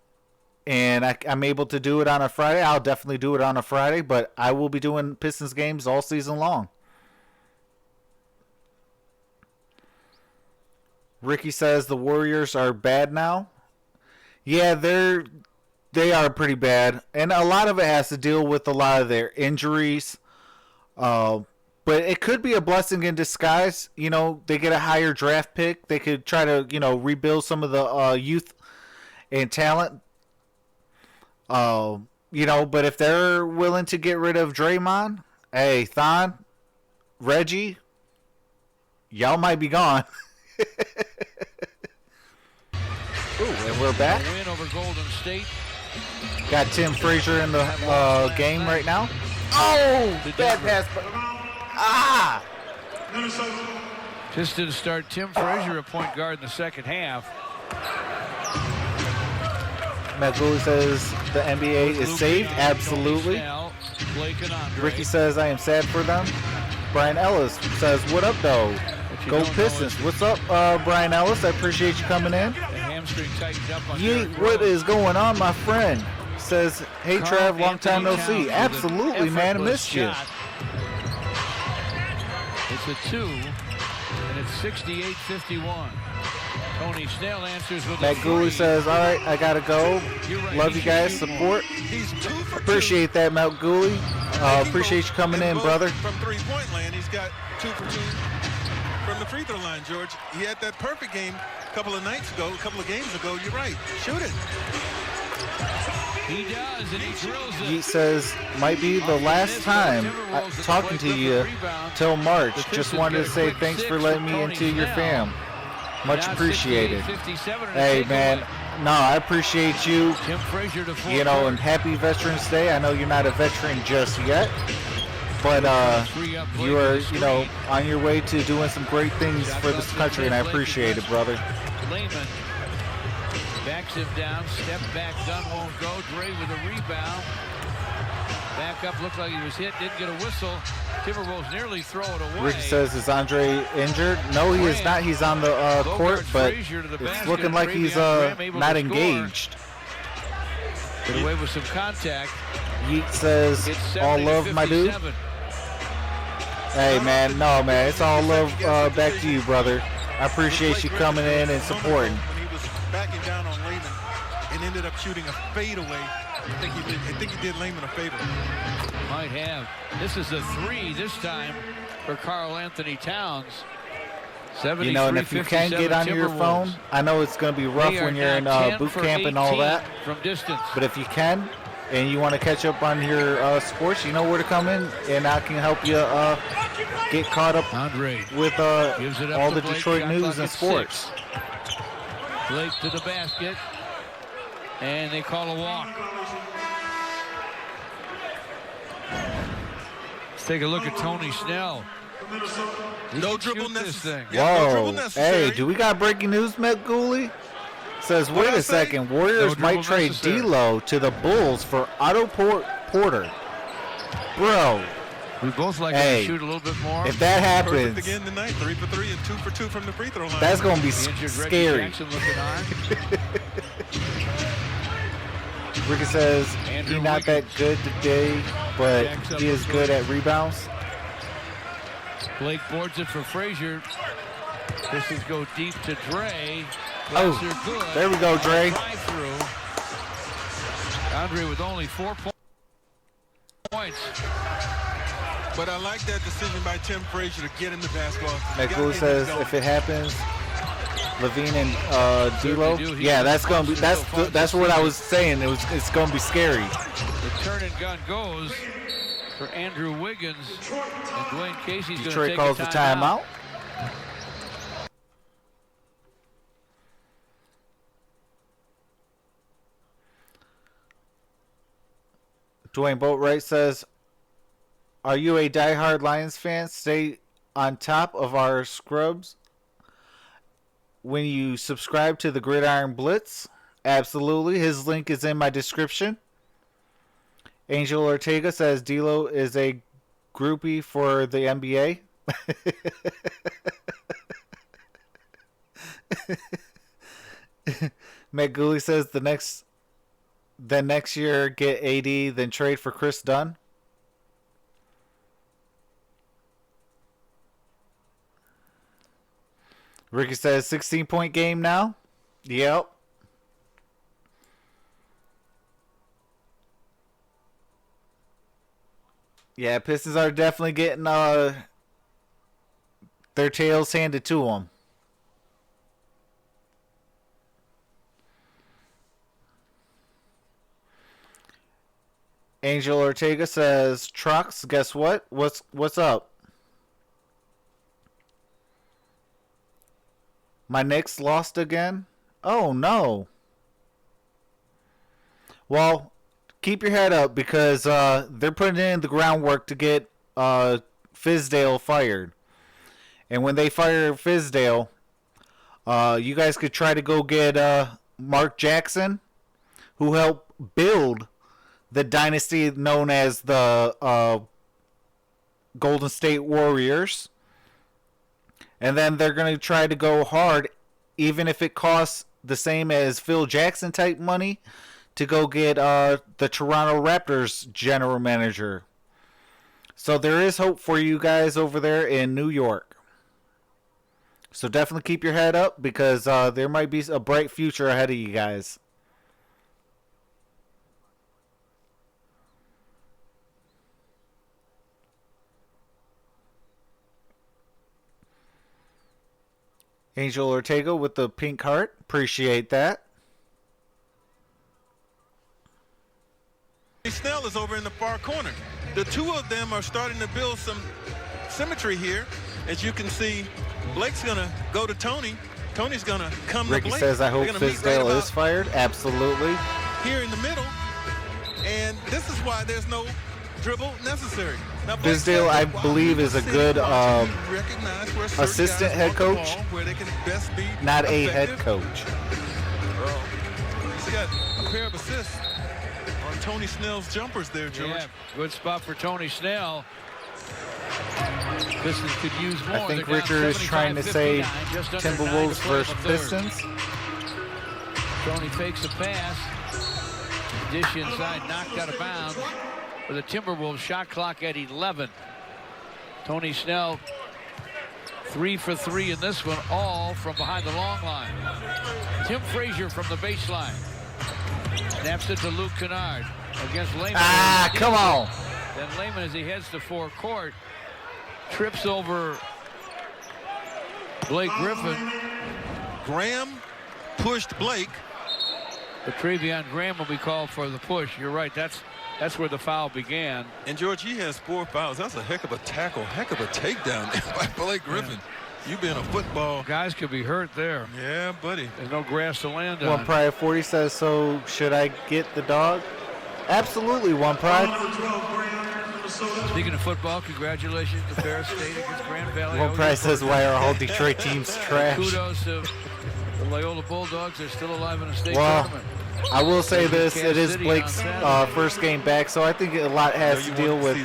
and I'm able to do it on a Friday, I'll definitely do it on a Friday, but I will be doing Pistons games all season long. Ricky says the Warriors are bad now. Yeah, they are pretty bad, and a lot of it has to deal with a lot of their injuries. But it could be a blessing in disguise. They get a higher draft pick. They could try to rebuild some of the youth and talent. But if they're willing to get rid of Draymond, hey, Thon, Reggie, y'all might be gone. Ooh, and we're back. A win over Golden State. Got Tim Frazier in the game right now. Oh, bad pass. Pistons start Tim Frazier at point guard in the second half. Matt Gooley says the NBA is saved. Absolutely. Ricky says I am sad for them. Brian Ellis says, what up, though? Go Pistons. What's up, Brian Ellis? I appreciate you coming in. What is going on, my friend? Says, hey, Trav, long time no see. Absolutely, man. I missed you. It's a 2, and it's 68-51. Tony Snell answers with Matt Gooley says, all right, I got to go. Love you guys. Support. Appreciate that, Matt Gooley. Appreciate you coming in, brother. From three-point land, he's got 2 for 2 from the free throw line, George. He had that perfect game a couple of games ago. You're right. Shoot it. He does, and he drills it. He says, might be the last time talking to you till March. Just wanted to say thanks for letting me into your fam. Much appreciated. Hey, man. No, I appreciate you. And happy Veterans Day. I know you're not a veteran just yet, but you are, on your way to doing some great things for this country, and I appreciate it, brother. Lehman backs him down, step back, gun won't go. Dre with a rebound. Back up, looked like he was hit, didn't get a whistle. Timberwolves nearly throw it away. Ricky says, is Andre injured? No, he is not. He's on the court, but it's looking like he's not engaged. Get away with some contact. Yeet says, all love, my dude. Hey, man, no, man, it's all love back to you, brother. I appreciate you coming in and supporting. When he was backing down on Lehman and ended up shooting a fadeaway, I think he did Lehman a favor. Might have. This is a 3 this time for Karl Anthony Towns. You know, and if you can't get on your phone, I know it's going to be rough when you're in boot camp and all that. From distance. But if you can, and you want to catch up on your sports, you know where to come in, and I can help you get caught up with all the Detroit news and sports. Blake to the basket, and they call a walk. Let's take a look at Tony Snell. No dribble necessary. Whoa, no dribble necessary. Hey, do we got breaking news, Matt Gooley? Says, wait a second, Warriors might trade D'Lo to the Bulls for Otto Porter. Bro. We both like to shoot a little bit more. If that happens, again tonight, 3 for 3 and 2 for 2 from the free throw line. That's going to be scary. Ricky says, he's not that good today, but he is good at rebounds. Blake boards it for Frazier. Pistons go deep to Dre. Oh, there we go, Dre. Andre with only 4 points. But I like that decision by Tim Frazier to get in the basketball. McCool says if it happens, Levine and D'Lo. Yeah, that's gonna be that's what I was saying. It's gonna be scary. The turn and gun goes for Andrew Wiggins, and Dwayne Casey's going to take calls the timeout. Dwayne Boatwright says, are you a diehard Lions fan? Stay on top of our scrubs when you subscribe to the Gridiron Blitz. Absolutely. His link is in my description. Angel Ortega says D'Lo is a groupie for the NBA. Matt Gooley says the next year get AD, then trade for Chris Dunn. Ricky says 16-point game now. Yep. Yeah, Pistons are definitely getting their tails handed to them. Angel Ortega says, Trox, guess what? What's up? My Knicks lost again? Oh, no. Well, keep your head up because they're putting in the groundwork to get Fizdale fired. And when they fire Fizdale, you guys could try to go get Mark Jackson, who helped build the dynasty known as the Golden State Warriors. And then they're going to try to go hard, even if it costs the same as Phil Jackson type money, to go get the Toronto Raptors general manager. So there is hope for you guys over there in New York. So definitely keep your head up because there might be a bright future ahead of you guys. Angel Ortega with the pink heart. Appreciate that. Snell is over in the far corner. The two of them are starting to build some symmetry here. As you can see, Blake's going to go to Tony. Tony's going to come Ricky to Blake. Says, I hope Fizdale is fired. Absolutely. Here in the middle. And this is why there's no dribble necessary. Now, Fizdale, I believe, is a good assistant head coach, not a head coach. Well, he's got a pair of assists on Tony Snell's jumpers there, George. Yeah, good spot for Tony Snell. Pistons could use more. I think Richard is trying to say Timberwolves versus Pistons. Tony fakes a pass. Dish inside, knocked out of bounds. With a Timberwolves shot clock at 11. Tony Snell 3 for 3 in this one, all from behind the long line. Tim Frazier from the baseline. Snaps it to Luke Kennard against Lehman. Ah, come on. Then Lehman, as he heads to forecourt, trips over Blake Griffin. Graham pushed Blake. But Trevion Graham will be called for the push. You're right. That's where the foul began. And George, he has 4 fouls. That's a heck of a tackle, heck of a takedown by Blake Griffin. Yeah. You being a football. Guys could be hurt there. Yeah, buddy. There's no grass to land on. One Pride 40 says, so should I get the dog? Absolutely, One Pride. Speaking of football, congratulations to Ferris State against Grand Valley. One Pride says, why are all Detroit teams trash? Kudos to the Loyola Bulldogs. They're still alive in the state tournament. I will say this, it is Blake's first game back, so I think a lot has to deal with,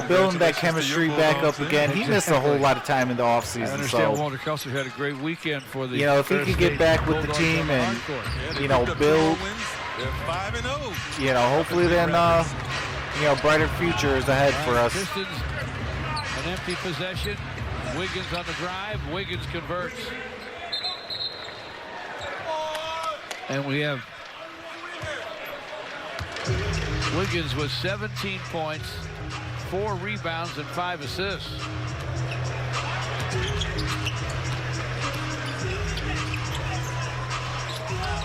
building that chemistry back up again. He missed a whole lot of time in the offseason. I understand Walter Kelsey had a great weekend for the if he could get back with the team and, build, 5-0. Hopefully then, brighter future is ahead for us. Pistons, an empty possession. Wiggins on the drive. Wiggins converts. And we have Wiggins with 17 points, 4 rebounds, and 5 assists.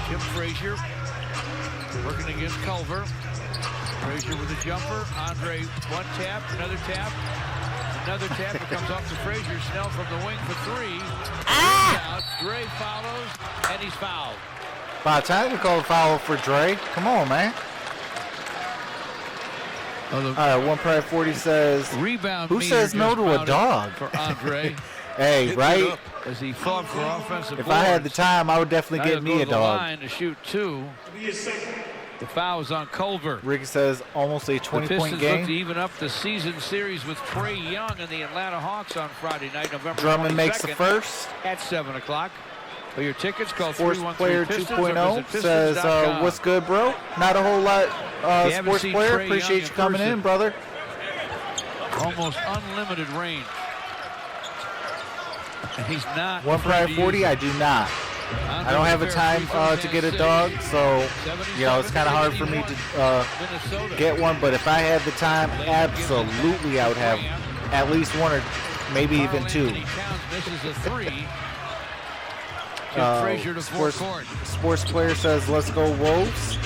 Tim Frazier working against Culver. Frazier with a jumper. Andre, one tap, another tap. Another tap. It comes off to Frazier. Snell from the wing for 3. Out. Dre follows, and he's fouled. By the time we call a foul for Dre, come on, man. All right, One Pride 40 says, rebound. Who says no to a dog? For Andre. Hey, right? As he fought for offensive If I had the time, I would definitely get me a dog. Line to shoot 2. The foul is on Culver. Ricky says almost a 20-point game. The Pistons look to even up the season series with Trey Young and the Atlanta Hawks on Friday night, November 22nd. Drummond makes the first. At 7 o'clock. For your tickets, call Sports Player 2.0 says, Pistons.com. what's good, bro? Not a whole lot, Sports Player. Trey Appreciate you coming in, brother. Almost unlimited range. And he's not. One Pride 40, I do not. I don't have a time to get a dog, so, it's kind of hard for me to get one. But if I had the time, absolutely I would have at least 1 or maybe even 2. Misses a 3. Sports Player says, let's go Wolves.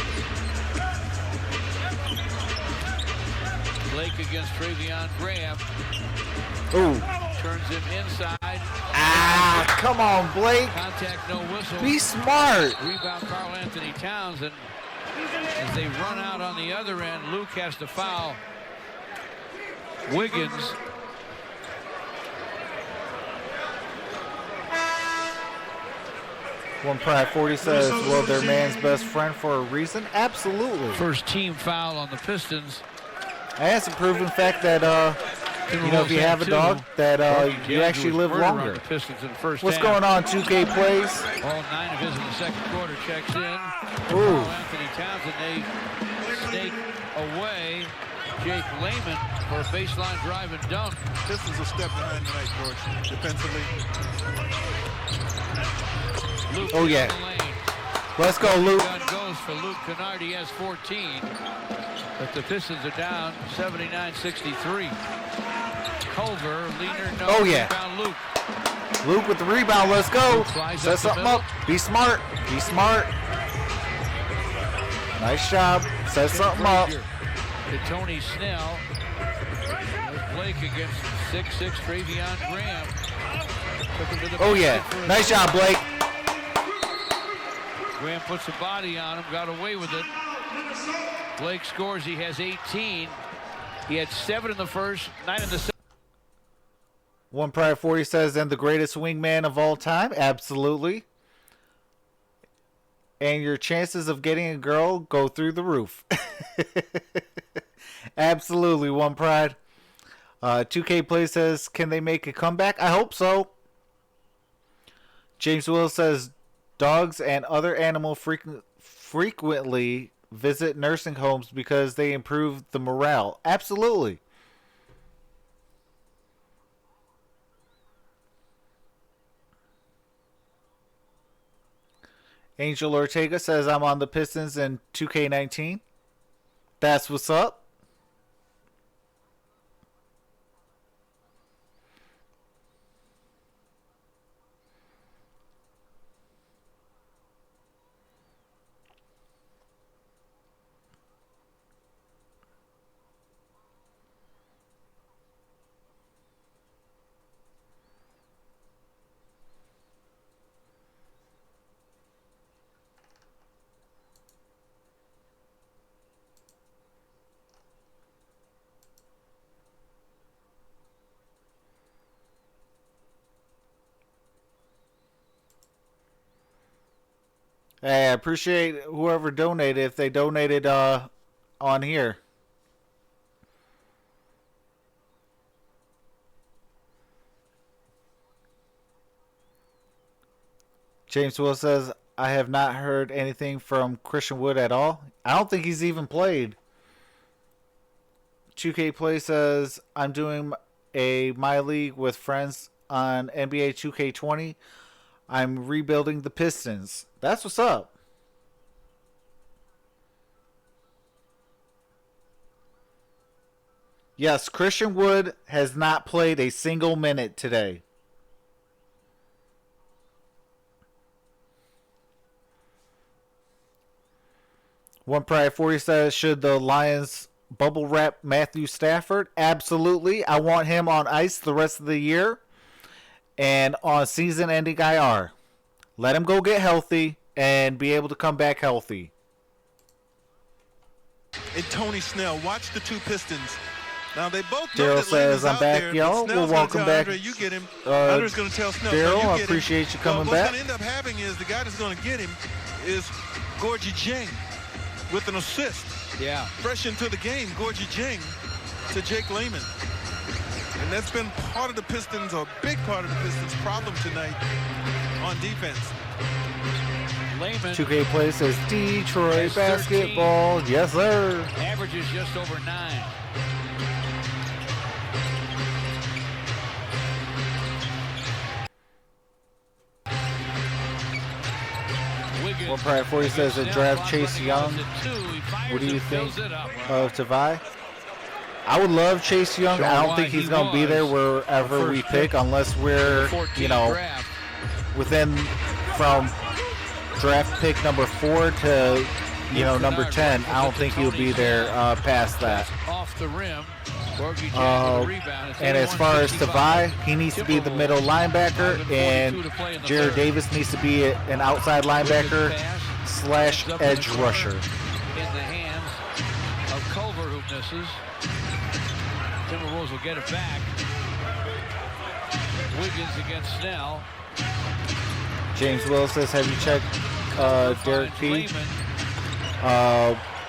Blake against Trevion Graham. Ooh. Turns him inside. Ah, come on, Blake. Contact, no whistle. Be smart. Rebound, Karl Anthony Towns. And as they run out on the other end, Luke has to foul Wiggins. One Pride 40 says, well, their man's best friend for a reason. Absolutely. First team foul on the Pistons. And it's a proven fact that, if you have a dog, that you actually live longer. What's going on, 2K Plays? All 9 of his in the second quarter checks in. Ooh. Anthony Towns, and they snake away Jake Lehman for a baseline drive and dunk. Pistons a step behind tonight, George, defensively. Luke oh, yeah. Let's go, Luke. Goes for Luke Kennard. He has 14. But the Pistons are down 79-63. Culver, leaner, no. Oh, yeah. Rebound, Luke with the rebound. Let's go. Set something up. Be smart. Be smart. Nice job. Set something up. To Tony Snell. With Blake against 6'6" Trevion Graham. Oh, yeah. Nice job, Blake. Graham puts a body on him, got away with it. Blake scores. He has 18. He had 7 in the first, 9 in the second. One Pride 40 says, and the greatest wingman of all time. Absolutely. and your chances of getting a girl go through the roof. Absolutely, One Pride. 2K Play says, can they make a comeback? I hope so. James Will says, dogs and other animals frequently visit nursing homes because they improve the morale. Absolutely. Angel Ortega says, I'm on the Pistons in 2K19. That's what's up. Hey, I appreciate whoever donated, if they donated on here. James Will says, I have not heard anything from Christian Wood at all. I don't think he's even played. 2K Play says, I'm doing my league with friends on NBA 2K20. I'm rebuilding the Pistons. That's what's up. Yes, Christian Wood has not played a single minute today. One Pride 40 says, should the Lions bubble wrap Matthew Stafford? Absolutely. I want him on ice the rest of the year and on season-ending IR. Let him go get healthy and be able to come back healthy. And Tony Snell, watch the two Pistons. Now they both Daryl know that says, I'm back, there, y'all. Well, welcome back. Andre, you get him. Andre's going to tell Snell. Daryl, I appreciate you coming back. What's going to end up having is the guy that's going to get him is Gorgie Jing with an assist. Yeah. Fresh into the game, Gorgie Jing to Jake Layman. And that's been part of the Pistons, or a big part of the Pistons' problem tonight on defense. Layman. 2K Play says Detroit basketball. Yes, sir. Averages just over 9. One Pride 40 says to draft Chase Young. What do you think of Tavai? I would love Chase Young. I don't think he's going to be there wherever we pick unless we're, within from draft pick number 4 to, number 10. I don't think he'll be there past that. Off the rim. And as far as Tavai, he needs to be the middle linebacker, and Jared Davis needs to be an outside linebacker / edge rusher. In the hands of Culver, who misses. Timberwolves will get it back. Wiggins against Snell. James Willis says, have you checked Derek P?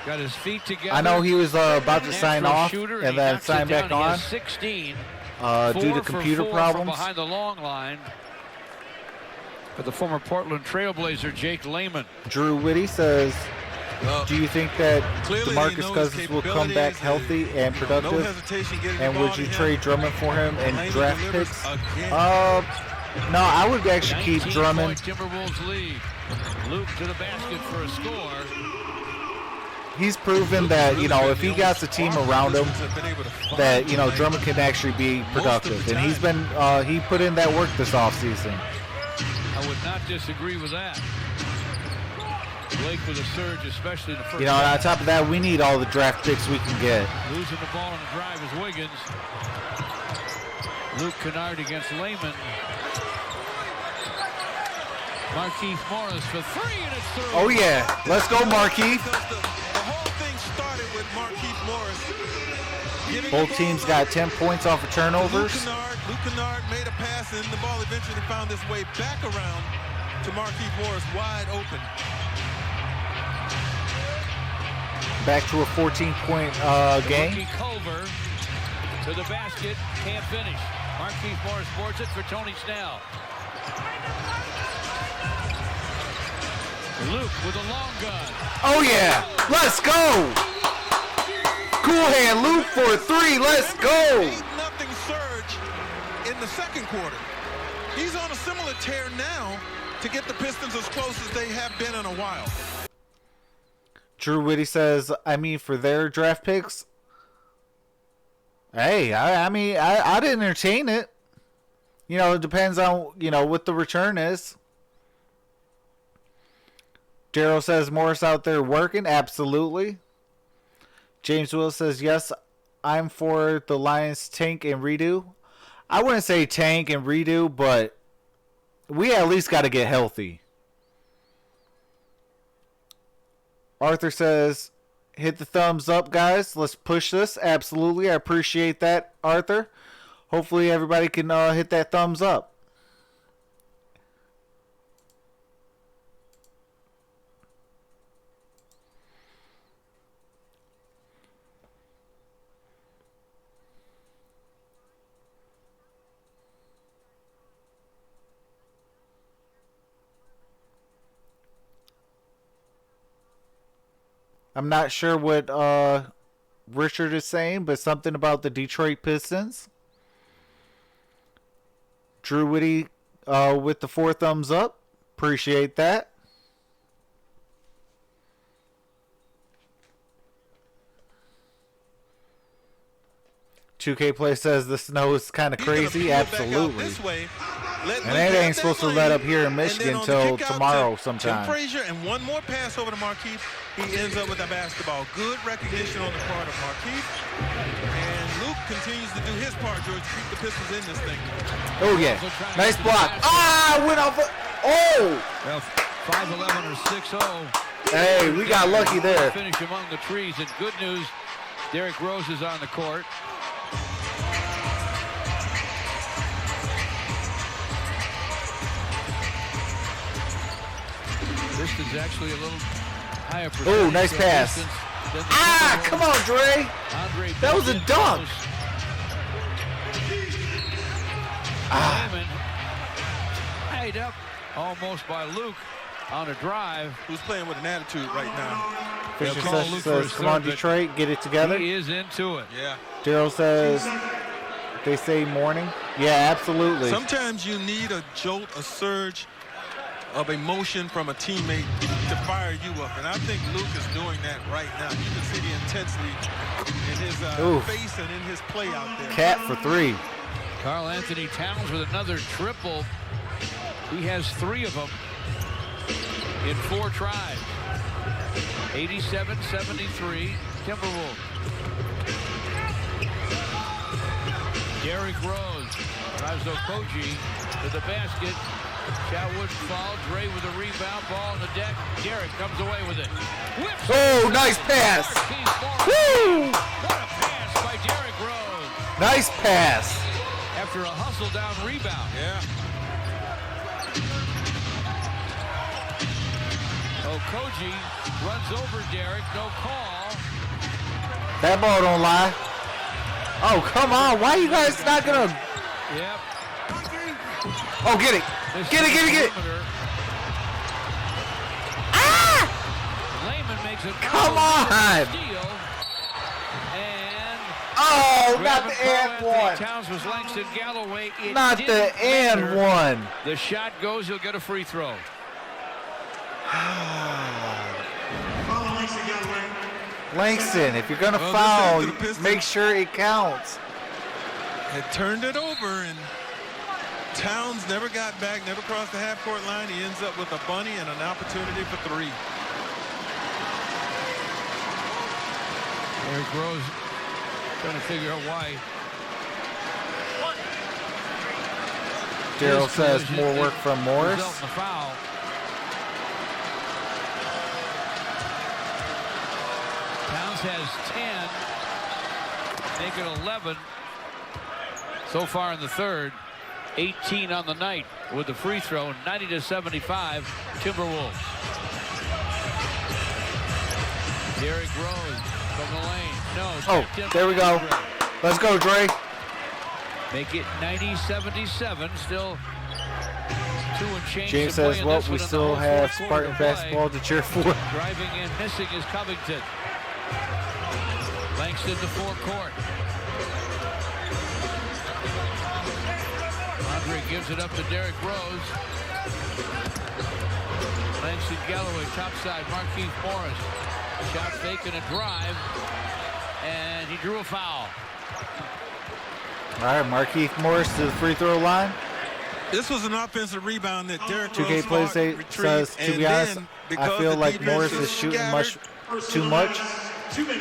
Got his feet together. I know he was about to sign off and then sign back on 16, due to computer problems. Behind the long line. But the former Portland Trailblazer, Jake Layman. Drew Whitty says, do you think that DeMarcus Cousins will come back healthy and productive? And would you trade Drummond for him and draft picks? No, I would actually keep Drummond. Timberwolves lead. Luke to the basket for a score. He's proven that, if he got the team around him, that, Drummond can actually be productive. And he's been, he put in that work this offseason. I would not disagree with that. Blake with a surge, especially in the first. On top of that, we need all the draft picks we can get. Losing the ball on the drive is Wiggins. Luke Kennard against Layman. Markieff Morris for 3, and it's through. Oh, yeah. Let's go, Markieff. The whole thing started with Markieff Morris. Both teams got 10 points off of turnovers. Luke Kennard made a pass, and the ball eventually found its way back around to Markieff Morris, wide open. Back to a 14-point game. Rookie Culver to the basket, can't finish. Marquise Morris sports it for Tony Snell. Luke with a long gun. Oh yeah, let's go. Cool hand Luke for 3, let's go. 8-0 surge in the second quarter. He's on a similar tear now to get the Pistons as close as they have been in a while. Drew Whitty says, I mean, for their draft picks, hey, I mean, I'd entertain it. You know, it depends on, you know, what the return is. Daryl says, Morris out there working? Absolutely. James Will says, yes, I'm for the Lions tank and redo. I wouldn't say tank and redo, but we at least got to get healthy. Arthur says, hit the thumbs up, guys. Let's push this. Absolutely. I appreciate that, Arthur. Hopefully everybody can hit that thumbs up. I'm not sure what Richard is saying, but something about the Detroit Pistons. Drew Whitty with the 4 thumbs up. Appreciate that. $2K Play says the snow is kind of crazy. Absolutely. And it ain't supposed to let up here in Michigan until tomorrow sometime. Tim Frazier and one more pass over to Marquise. He ends up with the basketball. Good recognition on the part of Marquise. And Luke continues to do his part, George, to keep the Pistons in this thing. Oh, yeah. Nice block. Ah, went off. Oh! Well, 5'11" or 6'0". Hey, we got lucky there. Finish among the trees. And good news, Derrick Rose is on the court. Pistons actually a little higher percentage. Oh, nice pass. Ah, come on, Dre. That was a dunk. Layman tied up almost by Luke on a drive. Who's playing with an attitude right now. Fisher says, come on, Detroit, get it together. He is into it. Yeah. Daryl says, they say morning. Yeah, absolutely. Sometimes you need a jolt, a surge of emotion from a teammate to fire you up. And I think Luke is doing that right now. You can see the intensity in his face and in his play out there. Cat for 3. Karl Anthony Towns with another triple. He has 3 of them in 4 tries. 87-73 Timberwolves. Derrick Rose drives Okogie to the basket. Shot wouldn't fall. Dre with a rebound. Ball on the deck. Derrick comes away with it. Whips. Oh, nice pass. Woo! What a pass by Derrick Rose. Nice pass. After a hustle down rebound. Yeah. Okogie runs over Derrick. No call. That ball don't lie. Oh, come on. Why you guys not going to... Yep. Oh, get it. Get it. Ah! Layman makes it. Come on. Steal. And oh, not the and one. Towns was Langston Galloway. Not the and one. The shot goes. He'll get a free throw. Langston, if you're going to foul, make sure it counts. It turned it over, and Towns never got back, never crossed the half-court line. He ends up with a bunny and an opportunity for 3. Derrick Rose trying to figure out why. Daryl says more work from Morris. The foul. Towns has 10, make it 11 so far in the third. 18 on the night with the free throw. 90-75 Timberwolves. Derrick Rose from the lane. No. Oh, there we go. Let's go, Dre. Make it 90-77. Still 2 and change. James says, well, we still have Spartan basketball to cheer for. Driving and missing is Covington. Langston to forecourt. Andre gives it up to Derrick Rose. Langston Galloway, topside, Markieff Morris. Shot fake and a drive. And he drew a foul. All right, Markieff Morris to the free throw line. This was an offensive rebound that Derrick 2K Plays says, to be honest, I feel like Morris is shooting too much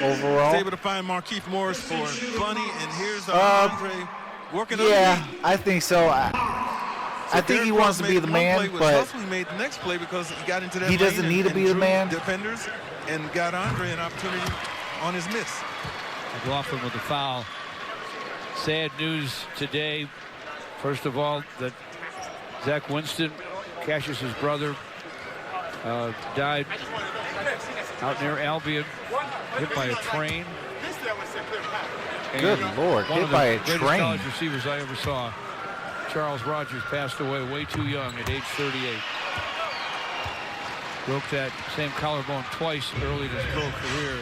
overall. He's able to find Markieff Morris for Bunny, and here's Andre working on yeah, I think so. I think he wants to be the man, but he made the next play because he got into that he doesn't need to be the man. Defenders and got Andre an opportunity on his miss. McLaughlin with the foul. Sad news today. First of all, that Zach Winston, Cassius's brother, died out near Albion, hit by a train. Good Lord, hit by a train. One of the greatest college receivers I ever saw. Charles Rogers passed away way too young at age 38. Broke that same collarbone twice early in his pro career.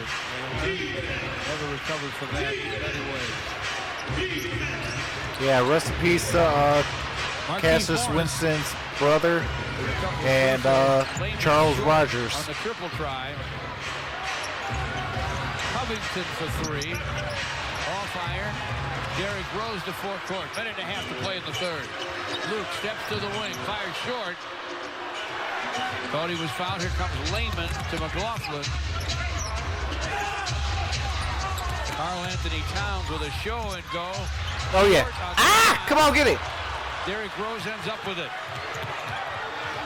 Never recovered from that anyway. Yeah, rest in peace to Cassius Winston's brother and Charles Rogers. On the triple try. Covington for 3. Off iron. Derrick Rose to forecourt. Minute and a half to play in the third. Luke steps to the wing. Fires short. Thought he was fouled. Here comes Lehman to McLaughlin. Karl Anthony Towns with a show and go. Oh, yeah. Ah! Come on, get it. Derrick Rose ends up with it.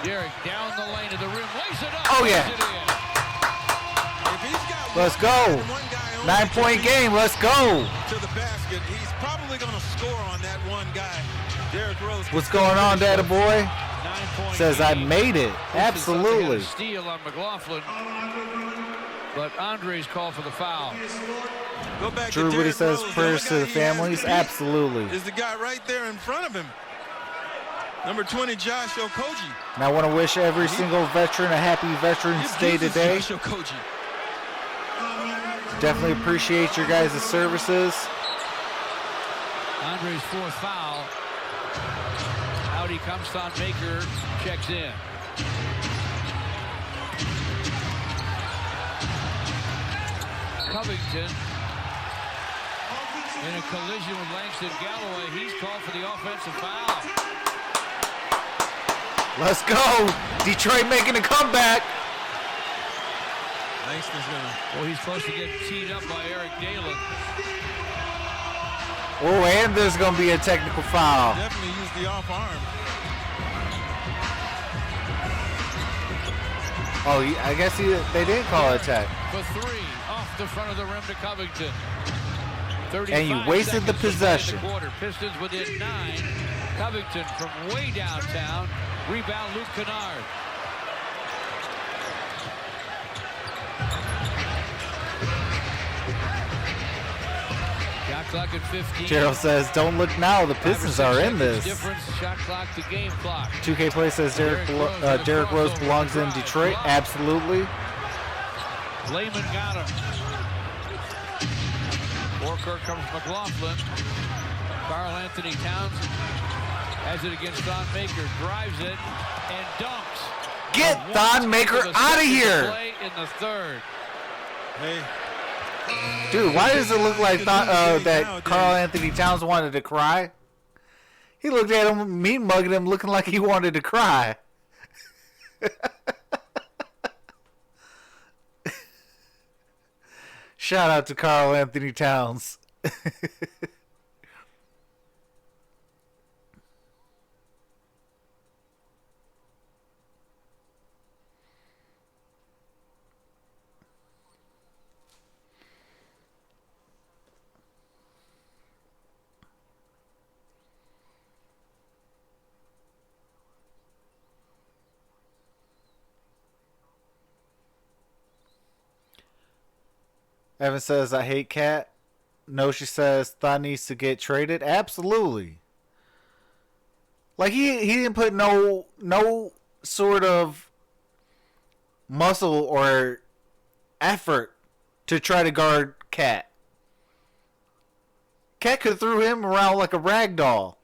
Derrick down the lane to the rim. Lays it up. Oh, yeah. Let's go. 9-point game. Let's go. To the basket. He's probably going to score on that one guy. Derrick Rose. What's going on, Daddy boy? Says I made it. Absolutely. Steal on McLaughlin. But Andre's called for the foul. Go back Drew, to what he says, prayers to the families. Absolutely. Is the guy right there in front of him. Number 20, Josh Okogie. And I want to wish every single veteran a happy Veterans Day today. Josh Okogie. Definitely appreciate your guys' services. Andre's 4th foul. Out he comes. Thon Maker checks in. Covington in a collision with Langston Galloway. He's called for the offensive foul. Let's go. Detroit making a comeback. Langston's gonna. Well, he's supposed to get teed up by Eric Dalen. Oh, and there's going to be a technical foul. Definitely use the off arm. Oh, I guess they didn't call it a tech. For 3 off the front of the rim to Covington. And you wasted the possession. The Pistons within 9. Covington from way downtown. Rebound Luke Kennard. Shot clock at 15. Gerald says, don't look now. The Pistons are in this. Difference, shot clock to game clock. 2K Play says Derrick Rose belongs in Detroit. Absolutely. Lehman got him. Forecourt comes McLaughlin. Karl Anthony Towns has it against Thon Maker. Drives it and dunks. Get Thon Maker out of here. Play in the third. Hey. Dude, why does it look like that Karl Anthony Towns wanted to cry? He looked at him, meat mugging him, looking like he wanted to cry. Shout out to Karl Anthony Towns. Evan says, I hate Cat. No, she says, Thon needs to get traded. Absolutely. Like, he didn't put no sort of muscle or effort to try to guard Cat. Cat could have threw him around like a rag doll.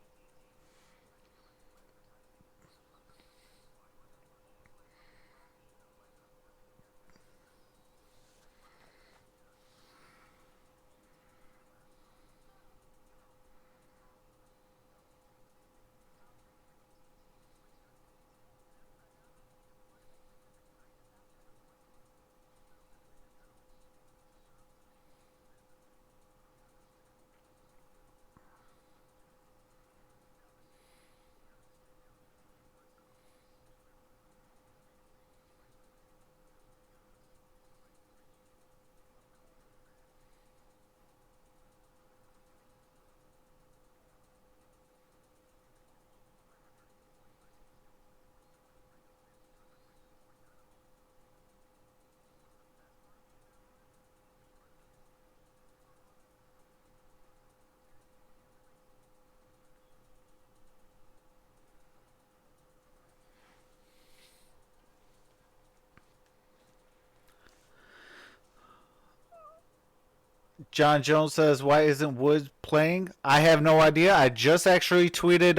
John Jones says, why isn't Woods playing? I have no idea. I just actually tweeted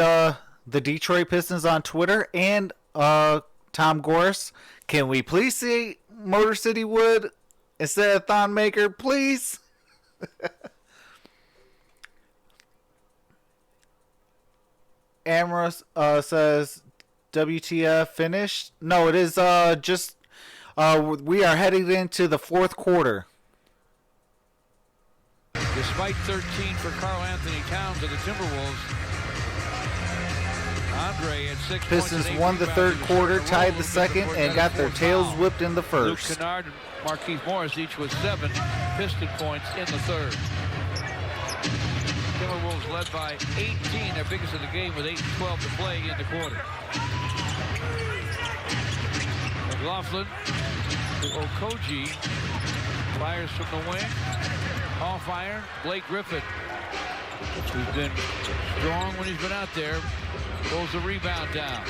the Detroit Pistons on Twitter and Tom Gorse. Can we please see Motor City Wood instead of Thon Maker, please? Amor says, WTF finished? No, it is just we are heading into the fourth quarter. Despite 13 for Karl Anthony Towns of the Timberwolves, Andre at 6 Pistons points won the third quarter, tied the second, and got their tails whipped in the first. Luke Kennard and Markieff Morris each with 7 Piston points in the third. Timberwolves led by 18, their biggest of the game, with 8:12 to play in the quarter. McLaughlin to Okogie, fires from the wing. Off iron, Blake Griffin, who's been strong when he's been out there, pulls the rebound down.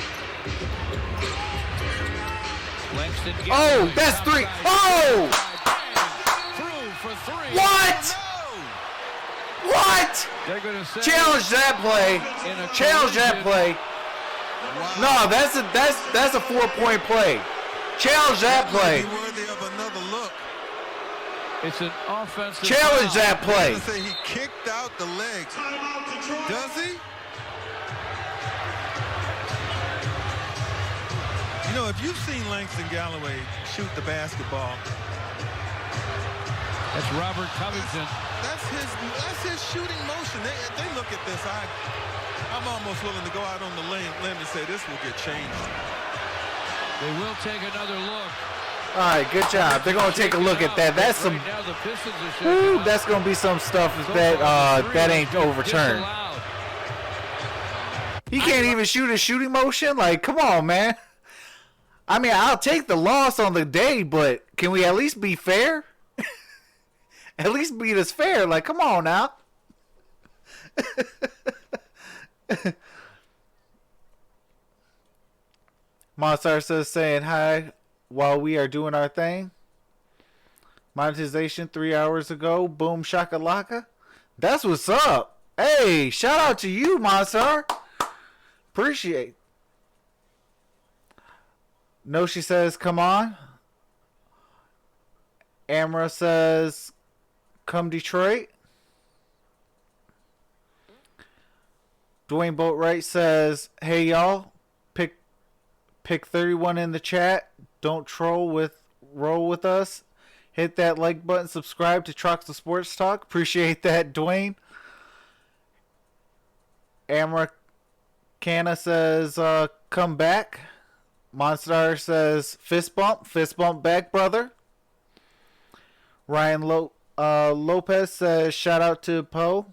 Langston gets that's three. Oh! Through for three. What? No! What? They're going to say challenge that play. Challenge that play. Wow. No, that's a 4-point play. Challenge that play. Worthy of another look. it's an offensive challenge foul. that play. Say he kicked out the legs. Does he? You know, if you've seen Langston Galloway shoot the basketball, That's Robert Covington. that's his shooting motion. They look at this. I'm almost willing to go out on the limb and say this will get changed. They will take another look. All right, good job. They're gonna take a look at that. That's some. Right now the Pistons are shaking up. That's gonna be some stuff that ain't overturned. Disallowed. He can't even shoot a shooting motion. Like, come on, man. I mean, I'll take the loss on the day, but can we at least be fair? At least beat us fair. Like, come on now. Monstar says, saying hi while we are doing our thing. Monetization 3 hours ago. Boom shakalaka. That's what's up. Hey, shout out to you, Monstar. Appreciate. No, she says, come on. Amra says, come Detroit. Dwayne Boatwright says, hey y'all, pick 31 in the chat. Don't roll with us. Hit that like button, subscribe to Troxel Sports Talk. Appreciate that, Dwayne. Amra Canna says, come back. Monstar says, fist bump back, brother. Ryan Lopez says, shout out to Poe.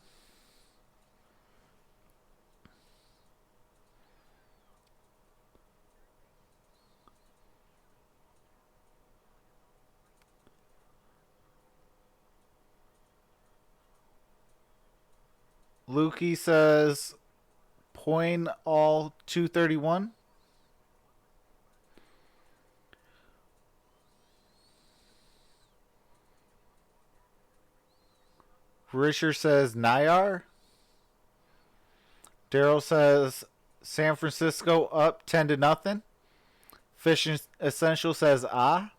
Lukey says, point all 231. Richard says, Nayar. Daryl says, San Francisco up 10-0. Fishing Essential says, ah.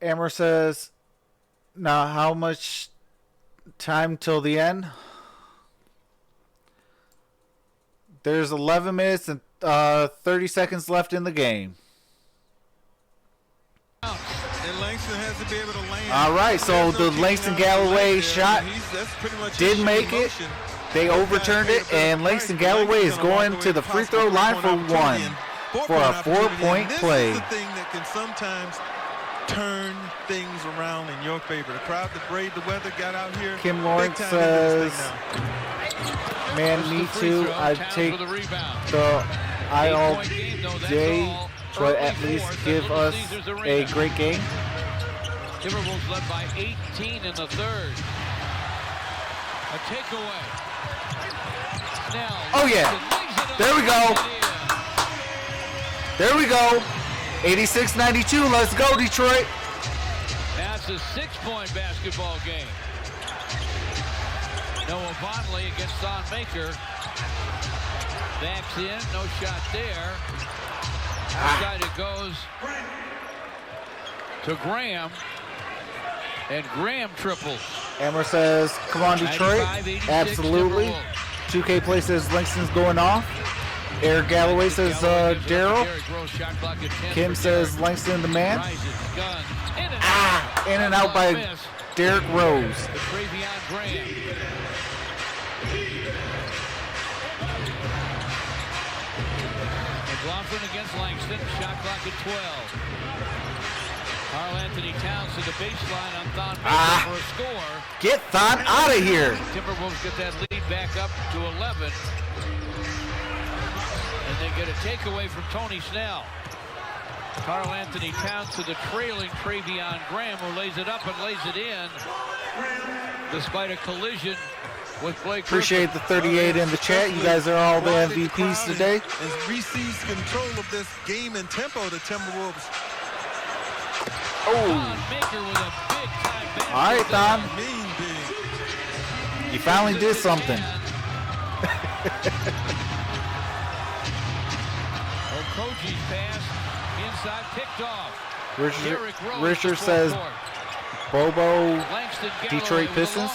Amor says, now how much time till the end? There's 11 minutes and 30 seconds left in the game. And Langston has to be able to land. All right, so the Langston Galloway shot did make it. They overturned it, and Langston Galloway is going to the free throw line for one for a 4-point play. This is the thing that can sometimes turn things around in your favor. The crowd that braved the weather got out here. Kim Lawrence says, man, me too. I'd take the ILJ to at least give us a great game. Timberwolves led by 18 in the third. A takeaway. Now, oh yeah, there we go. There we go. 86-92. Let's go, Detroit. That's a 6-point basketball game. Noah Vonleh against Thon Maker. Backs in, no shot there. Outside it goes to Graham. And Graham triples. Amor says, come on, Detroit. Absolutely. 2K play says Langston's going off. Eric Galloway says Daryl. Kim says Langston the man. In and out by Derrick Rose. McLaughlin against Langston. Shot clock at 12. Karl-Anthony Towns to the baseline on Thon Maker for a score. Get Thon out of here. Timberwolves get that lead back up to 11. And they get a takeaway from Tony Snell. Karl-Anthony Towns to the trailing Travion Graham, who lays it up and lays it in. Despite a collision with Blake Griffin. Appreciate the 38 in the chat. You guys are all the MVPs today. As Reese sees control of this game and tempo, the Timberwolves. Oh. All right, Thon. You finally did something. Okoji's pass inside, picked off. Richard says Bobo, Detroit Pistons.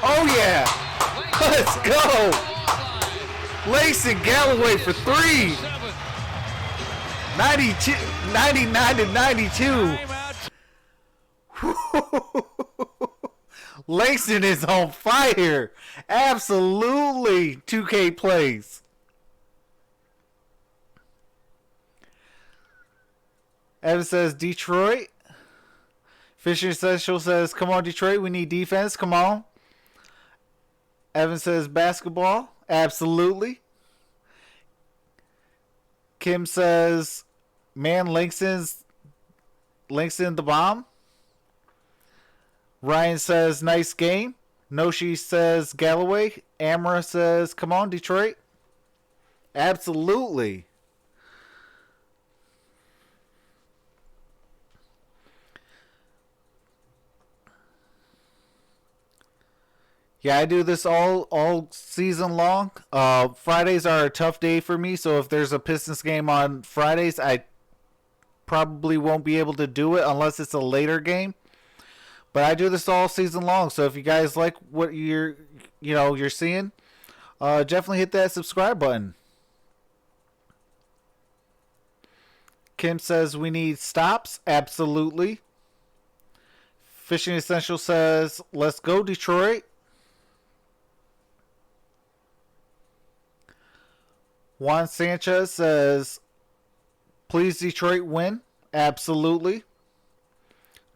Oh yeah, let's go. Langston Galloway for 3. 99-92. Langston is on fire. Absolutely. 2K plays. Evan says Detroit. Fisher Essential says, come on, Detroit. We need defense. Come on. Evan says basketball. Absolutely. Kim says, man, Langston the bomb. Ryan says, nice game. Noshi says, Galloway. Amra says, come on, Detroit. Absolutely. Yeah, I do this all season long. Fridays are a tough day for me, so if there's a Pistons game on Fridays, I probably won't be able to do it unless it's a later game. But I do this all season long, so if you guys like what you're seeing, definitely hit that subscribe button. Kim says we need stops. Absolutely. Fishing Essential says, let's go, Detroit. Juan Sanchez says, please, Detroit, win. Absolutely.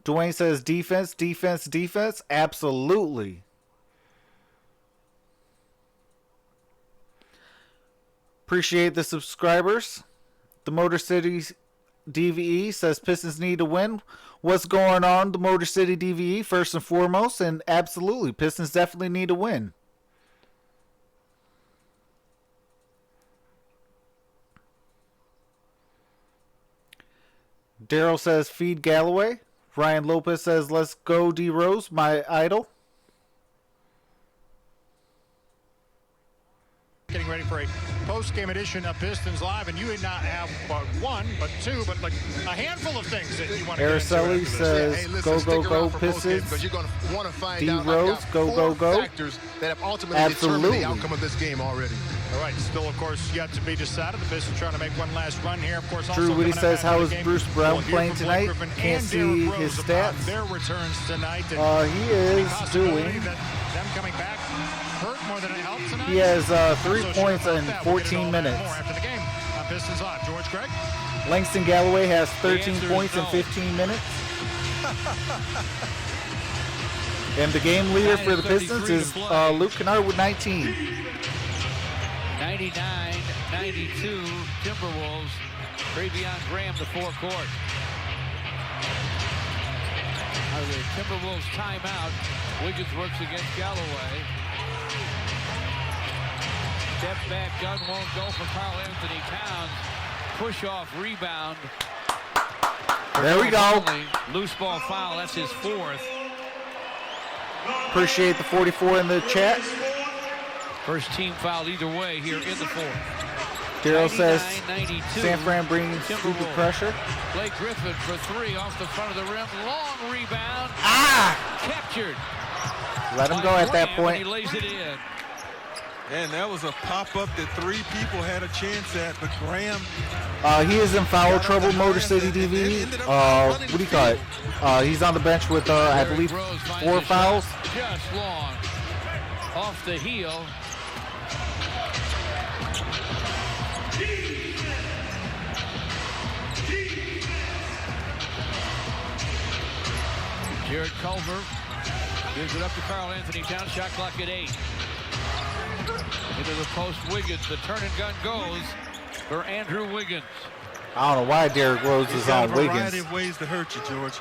Dwayne says, defense, defense, defense. Absolutely. Appreciate the subscribers. The Motor City DVE says Pistons need to win. What's going on, the Motor City DVE, first and foremost? And absolutely, Pistons definitely need to win. Daryl says, feed Galloway. Ryan Lopez says, let's go, D Rose, my idol. Getting ready for a post-game edition of Pistons Live, and you did not have one, but two, but like a handful of things that you want to Araceli says, hey, listen, go, Pistons. Because you're going to want to find D out Rose, go. factors that have ultimately determined the outcome of this game already. All right, still, of course, yet to be decided. The Pistons trying to make one last run here. Of course, also Drew Woody says, how is Bruce Brown playing tonight? Can't see his stats. Their returns tonight. He is doing. Them coming back hurt more than it helped tonight. He has 3 points in 14 minutes. More after the game on Pistons Live. George Craig. Langston Galloway has 13 points in 15 minutes. And the game leader for the Pistons is Luke Kennard with 19. 99-92 Timberwolves. Travion Graham to forecourt. Out of the Timberwolves timeout. Wiggins works against Galloway. Step back gun won't go for Karl Anthony Towns. Push off rebound. There we go. Loose ball foul. That's his fourth. Appreciate the 44 in the chat. First team foul either way here in the fourth. Daryl says San Fran bringing stupid pressure. Blake Griffin for three off the front of the rim. Long rebound. Captured. Let him go at that point. He lays it in. And that was a pop-up that 3 people had a chance at, but Graham... he is in foul trouble, Motor City DV. What do you call it? He's on the bench with, I believe, 4 fouls. Just long. Off the heel. Jared Culver gives it up to Karl Anthony Towns. Shot clock at 8. Into the post, Wiggins. The turn and gun goes for Andrew Wiggins. I don't know why Derrick Rose is on Wiggins. There's a variety of ways to hurt you, George.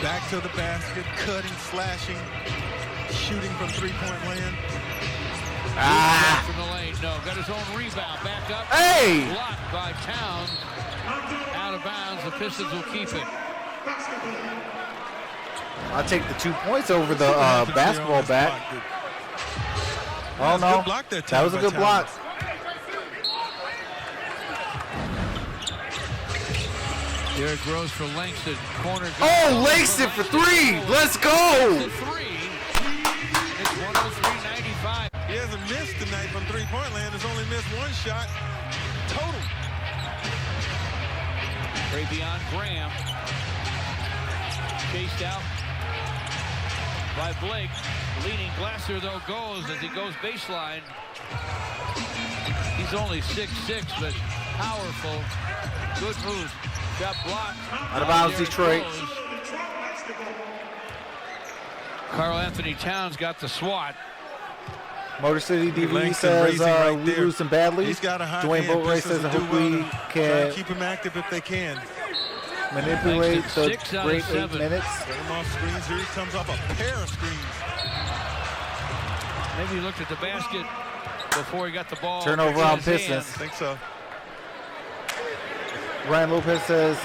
Back to the basket, cutting, slashing, shooting from three-point land. From the lane, no. Got his own rebound. Back up. Hey! Blocked by Towns. Out of bounds. The Pistons will keep it. I'll take the 2 points over the basketball bat. Oh, no. That was a good block. Derrick Rose for Langston. Corner. Oh, Langston for 3. Let's go. It's 103-95. He hasn't missed tonight from three-point land. Has only missed 1 shot total. Travion Graham. Chased out by Blake. Leading Glasser, though, goes as he goes baseline. He's only 6'6", but powerful. Good move. Got blocked. Out of bounds, Detroit. Karl Anthony Towns got the swat. Motor City DV says we losing badly. He's got a hot Dwayne hand. Boatwright says I hope we can keep him active if they can. Manipulate the great 8 minutes. Get him off screens. Here he comes off a pair of screens. Maybe he looked at the basket before he got the ball. Turnover on Pistons. I think so. Ryan Lopez says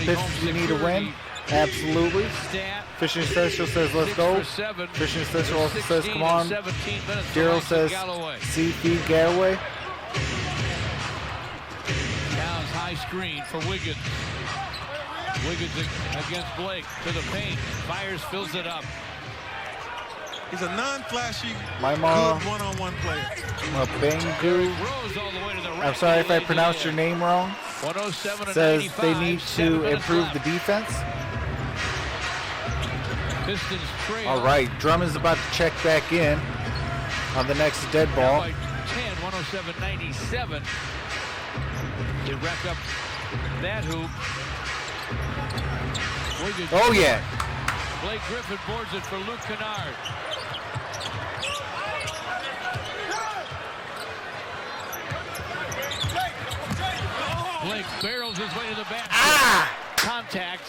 Pistons we need to win. Absolutely. Fishing Special says let's go. Fishing Special also says come on. Daryl says see feed Galloway. Towns high screen for Wiggins. Wiggins against Blake to the paint. Fires, fills it up. He's a non-flashy, good one-on-one player. Bengu. I'm sorry if I pronounced your name wrong. 107 says they need to improve the defense. Pistons trail. All right, Drummond's about to check back in on the next dead ball. By 10, 107-97. They rack up that hoop. Wiggins. Oh, yeah. Blake Griffin boards it for Luke Kennard. the basket. Contact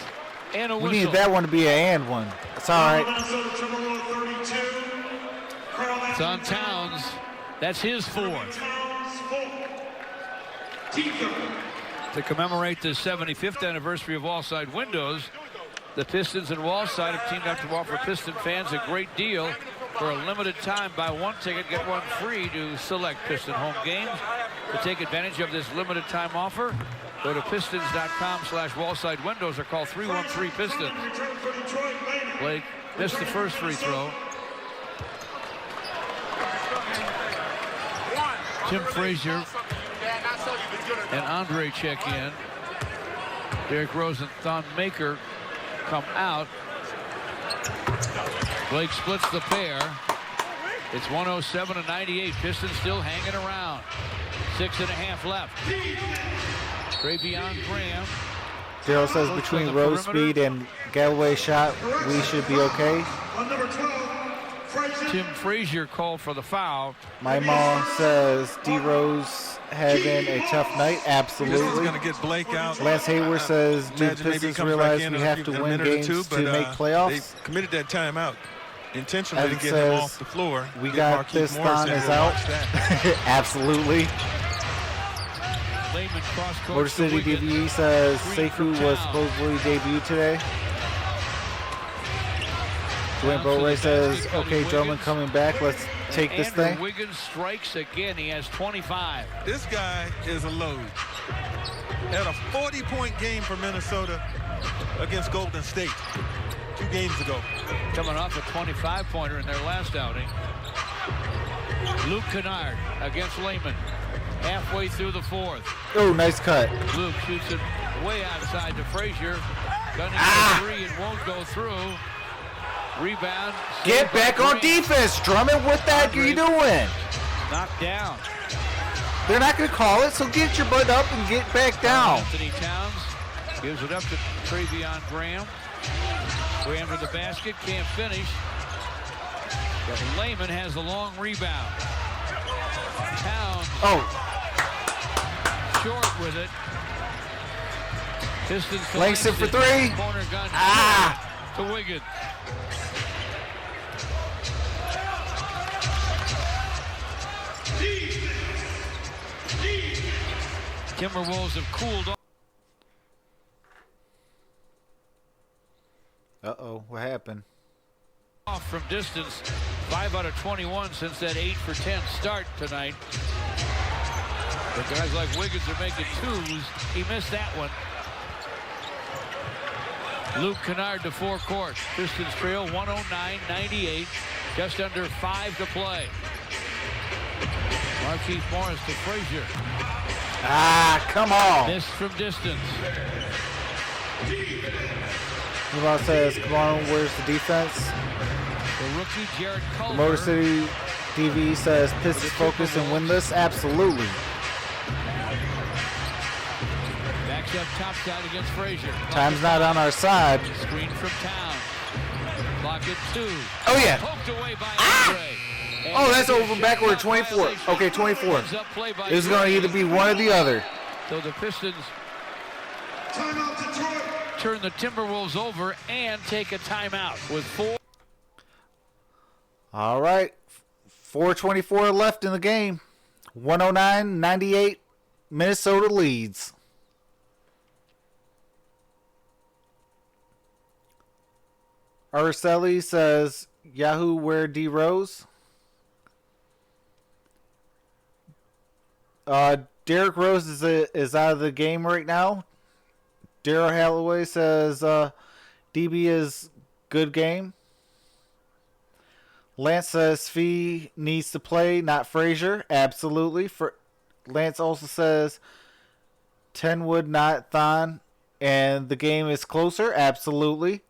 and a whistle. We need that one to be an and one. It's all right. It's on Towns. That's his fourth. To commemorate the 75th anniversary of Wallside Windows, the Pistons and Wallside have teamed up to offer Piston fans a great deal. For a limited time, buy one ticket, get one free to select Piston home games. To take advantage of this limited time offer, go to pistons.com/Wallside Windows or call 313-PISTONS. Blake missed the first free throw. Tim Frazier and Andre check in. Derrick Rose and Thon Maker come out. Blake splits the pair. It's 107-98. Pistons still hanging around. 6.5 left. Travion Graham. Daryl says between Rose speed and Galloway shot, we should be okay. Tim Frazier called for the foul. My mom says D Rose having a tough night. Absolutely. This is going to get Blake out. Lance Hayward says do the Pistons realize we have to win games to make playoffs? They committed that timeout intentionally Evan to get him off the floor. We got this. Thon is out. Absolutely. Motor City DVE says Sekou was supposedly debuted today. Dwayne Bowray says, okay, gentlemen, coming back. Let's take this thing. Wiggins strikes again. He has 25. This guy is a load. Had a 40-point game for Minnesota against Golden State 2 games ago. Coming off a 25-pointer in their last outing. Luke Kennard against Lehman. Halfway through the fourth. Oh, nice cut. Luke shoots it way outside to Frazier. Gunning for three and won't go through. Rebound. Get back on defense, Drummond. What the heck are you doing? Knocked down. They're not going to call it, so get your butt up and get back down. Anthony Towns gives it up to Travion Graham. Graham to the basket, can't finish. But Lehman has the long rebound. Towns. Short with it. Pistons Langston for three. Corner gun to Wiggins. Timberwolves have cooled off. Uh-oh, what happened? Off from distance, 5 out of 21 since that 8 for 10 start tonight. But guys like Wiggins are making twos. He missed that one. Luke Kennard to forecourt. Pistons trail 109-98. Just under 5 to play. Marquise Morris to Frazier. Come on. Missed from distance. Meanwhile says, come on, where's the defense? The rookie Jared Culver. Motor City TV says, Pistons focus and win this? Absolutely. Backs up top side against Frazier. Time's not on our side. Screen from Town. Clock at 2. Oh, yeah. Poked away by Andre. Oh, that's over backward 24. Okay, 24. It's going to either be one or the other. So the Pistons turn the Timberwolves over and take a timeout with 4. All right. 4:24 left in the game. 109-98. Minnesota leads. Araceli says, Yahoo, where D Rose? Derrick Rose is out of the game right now. Daryl Halloway says DB is good game. Lance says Fee needs to play, not Frazier. Absolutely. Lance also says Tenwood, not Thon, and the game is closer. Absolutely.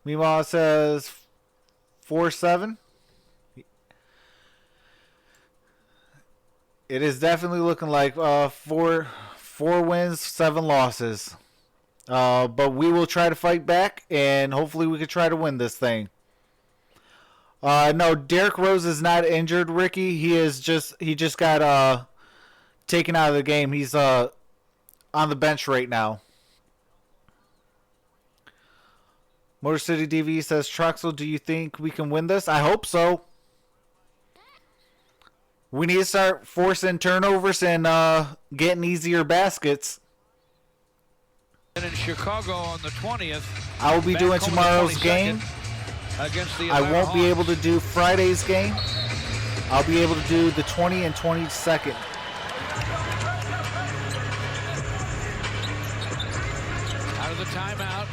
Meanwhile, it says 4-7. It is definitely looking like 4 wins, 7 losses. But we will try to fight back, and hopefully we can try to win this thing. No, Derrick Rose is not injured, Ricky. He just got taken out of the game. He's on the bench right now. Motor City DV says, Troxel, do you think we can win this? I hope so. We need to start forcing turnovers and getting easier baskets. And in Chicago on the 20th. I will be doing tomorrow's game. Against the I won't be Hawks. able to do Friday's game. I'll be able to do the 20 and 22nd. Out of the timeout.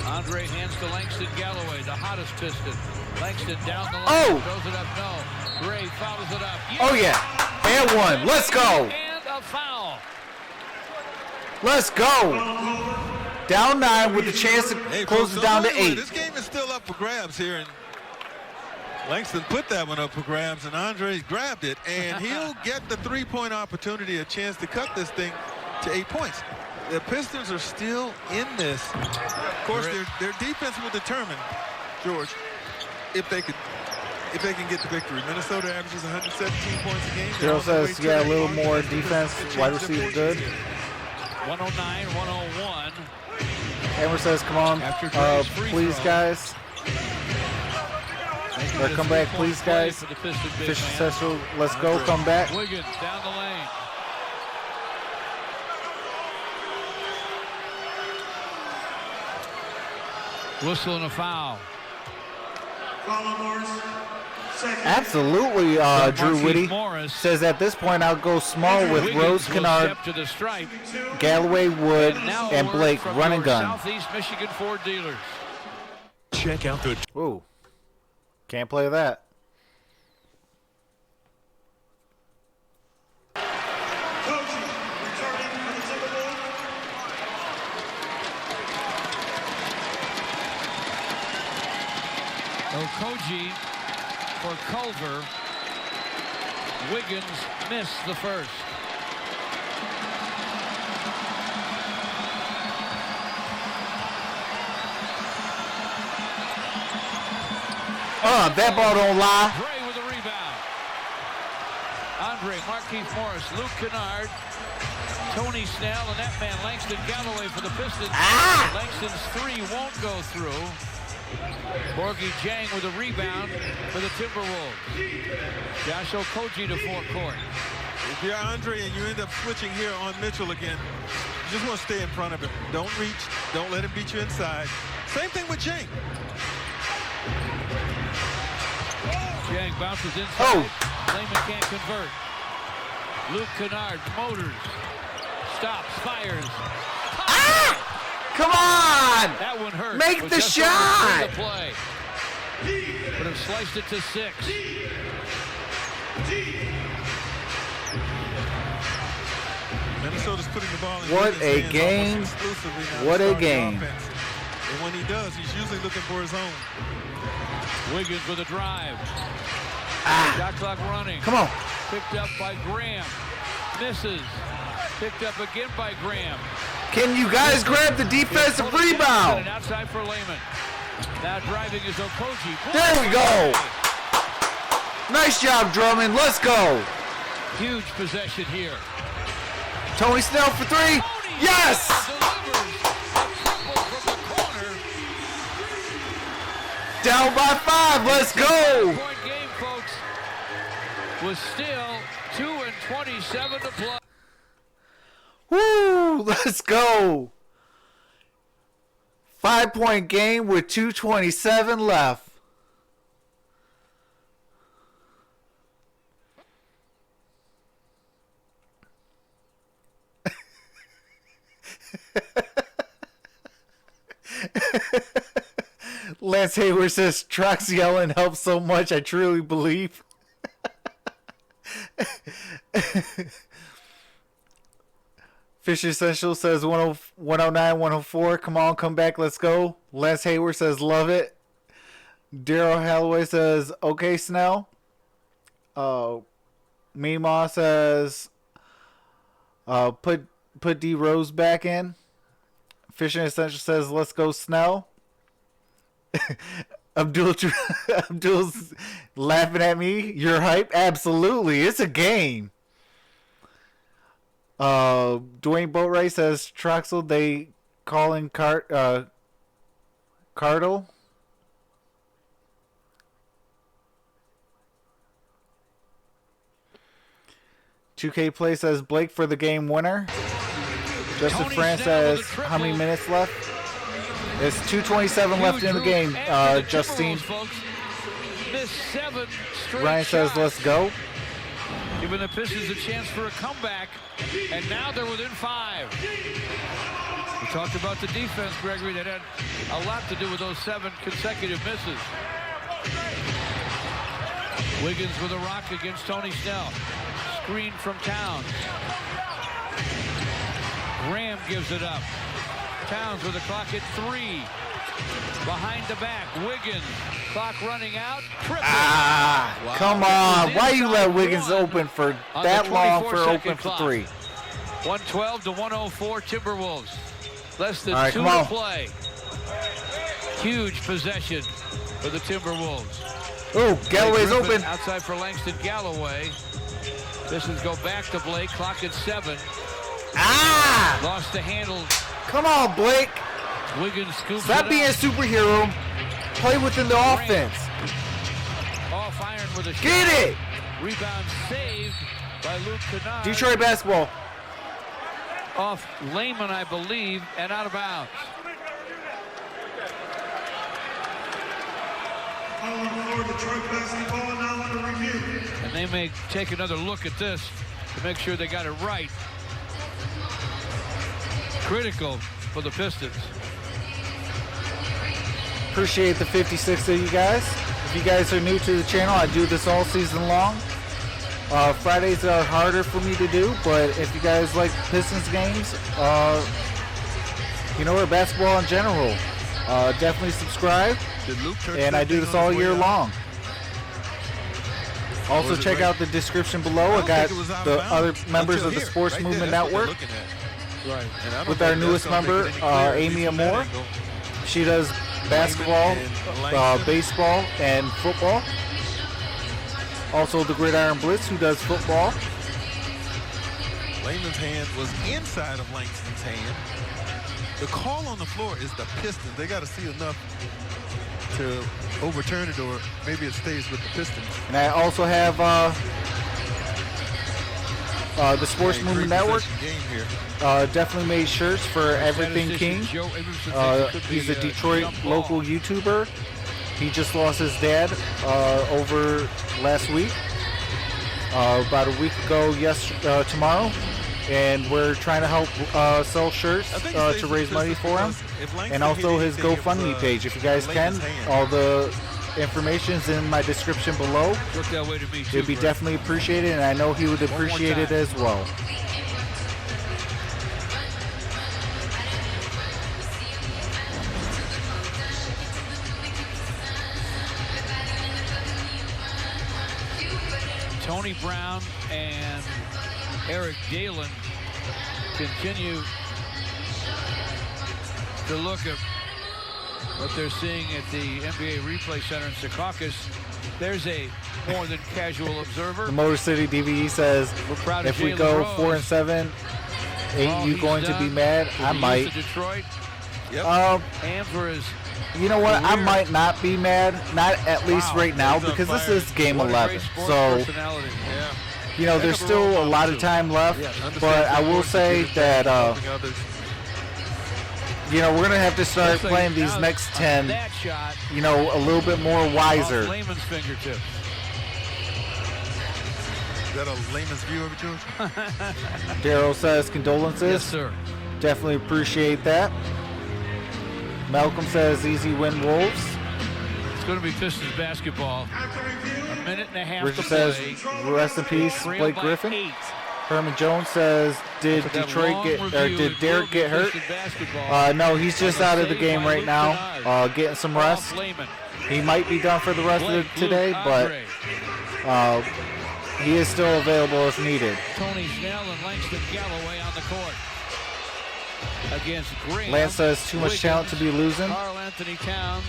Andre hands to Langston Galloway, the hottest Piston. Langston down the line. Throws it up. No. Gray fouls it up. Yes. Oh, yeah. And one. Let's go. And a foul. Let's go. Down 9 with the chance to close it down to 8. This game is still up for grabs here. And Langston put that one up for grabs, and Andre grabbed it. And he'll get the three-point opportunity, a chance to cut this thing to 8 points. The Pistons are still in this. Of course, their defense will determine, George, if they can get the victory. Minnesota averages 117 points a game. Daryl says, yeah, a little more defense. Wide receiver good. 109, 101. Amor says, come on, please, guys. Or come back, please, guys. Fish Central, let's go, come back. Wiggins down the lane. Whistle and a foul. Absolutely, Drew Whitty says at this point I'll go small with Wiggins Rose, Kennard, Galloway, Wood, and Blake, run and gun. Southeast Michigan Ford dealers. Check out the... Ooh, can't play that. Okogie for Culver. Wiggins missed the first. That ball don't lie. Gray with a rebound. Andre, Markieff Morris, Luke Kennard, Tony Snell, and that man Langston Galloway for the Pistons. Langston's three won't go through. Borgie Jang with a rebound for the Timberwolves. Josh Okogie to forecourt. If you're Andre and you end up switching here on Mitchell again, you just want to stay in front of him. Don't reach. Don't let him beat you inside. Same thing with Jang. Jang bounces inside. Lehman can't convert. Luke Kennard motors. Stops. Fires. Come on! That one hurt. Make the shot! The play. Would have sliced it to 6. Minnesota's putting the ball in. What a game. What a game. And when he does, he's usually looking for his own. Wiggins with a drive. Shot clock running. Come on. Picked up by Graham. Misses. Picked up again by Graham. Can you guys grab the defensive rebound? Outside for Lehman. Now driving is Okogie. There we go. Nice job, Drummond. Let's go. Huge possession here. Tony Snell for 3. Yes! Down by 5. Let's go. Point game, folks. Was still 2:27 to play. Woo! Let's go. 5-point game with 2:27 left. Lance Hayward says, Trox yelling helps so much, I truly believe. Fish Essential says 109, 104. Come on, come back, let's go. Lance Hayward says, love it. Daryl Halloway says, okay, Snell. Meemaw says, put D Rose back in. Fishing Essential says, let's go, Snell. Abdul's laughing at me. You're hype? Absolutely. It's a game. Dwayne Boatwright says Troxel, they calling Cardle. 2K Play says Blake for the game winner. Justin France says how many minutes left? It's 2:27 left in the game, Justine. Ryan says let's go. Giving the Pistons a chance for a comeback, and now they're within 5. We talked about the defense, Gregory, that had a lot to do with those 7 consecutive misses. Wiggins with a rock against Tony Snell. Screen from Towns. Graham gives it up. Towns with the clock at 3. Behind the back, Wiggins. Clock running out. Triple. Wow. Come on. Why you let Wiggins open for that long for open for 3? 112 to 104 Timberwolves. Less than 2 to play. Huge possession for the Timberwolves. Oh, Galloway's open. Outside for Langston Galloway. Pistons go back to Blake. Clock at 7. Lost the handle. Come on, Blake. Wiggins scoops Stop being a superhero. Play within the offense. Off iron with a shot. Get it. Rebound saved by Luke Kennard. Detroit basketball. Off Lehman, I believe, and out of bounds. Detroit basketball now under review. And they may take another look at this to make sure they got it right. Critical for the Pistons. Appreciate the 56 of you guys. If you guys are new to the channel, I do this all season long. Fridays are harder for me to do, but if you guys like Pistons games, you know, or basketball in general, definitely subscribe. And I do this all year long. Also, check out the description below. I got the other members of the Sports Movement Network. With our newest member, Amy Amor. She does basketball, baseball, and football. Also, the Gridiron Blitz, who does football. Layman's hand was inside of Langston's hand. The call on the floor is the Pistons. They got to see enough to overturn it, or maybe it stays with the Pistons. And I also have the Sports Movement Network. Definitely made shirts for Everything King. He's a Detroit local YouTuber. He just lost his dad over last week, about a week ago tomorrow. And we're trying to help sell shirts to raise money for him. And also his GoFundMe page. If you guys can, all the information is in my description below. It would be definitely appreciated, and I know he would appreciate it as well. Tony Brown and Eric Galen continue to look at what they're seeing at the NBA Replay Center in Secaucus. There's a more than casual observer. The Motor City DVE says, if we go 4-7, ain't you going to be mad? I might. Detroit. And for his you know what? I might not be mad, not at least right now, because this is game 11. So, you know, there's still a lot of time left, but I will say that, you know, we're going to have to start playing these next 10, you know, a little bit more wiser. Is that a layman's view of it, George? Daryl says condolences. Yes, sir. Definitely appreciate that. Malcolm says easy win Wolves. It's going to be Pistons basketball. A minute and a half Richard to play. says rest in peace Blake Griffin. Herman Jones says did Detroit get, or did Derek get hurt? No, he's just out of the game right now, getting some rest. He might be done for the rest of today, but he is still available if needed. Tony Snell and Langston Galloway on the court. Against Graham. Lance says too much talent to be losing. Karl Anthony Towns.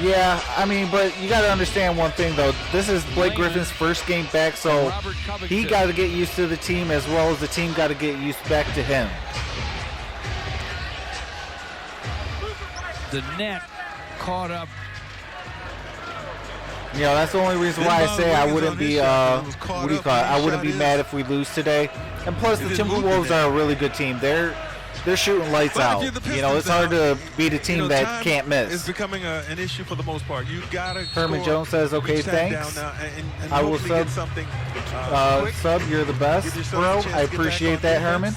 Yeah, I mean, but you got to understand one thing, though. This is Blake Griffin's first game back, so he got to get used to the team as well as the team got to get used back to him. The net caught up. You know, that's the only reason why I say I wouldn't be, what do you call it? I wouldn't be mad if we lose today. And plus, the Timberwolves are a really good team. They're shooting lights out. You know, it's hard to beat a team that can't miss. It's becoming an issue for the most part. You gotta. Herman Jones says, "Okay, thanks. And I will sub. Something, sub, you're the best, bro. I appreciate that, Herman."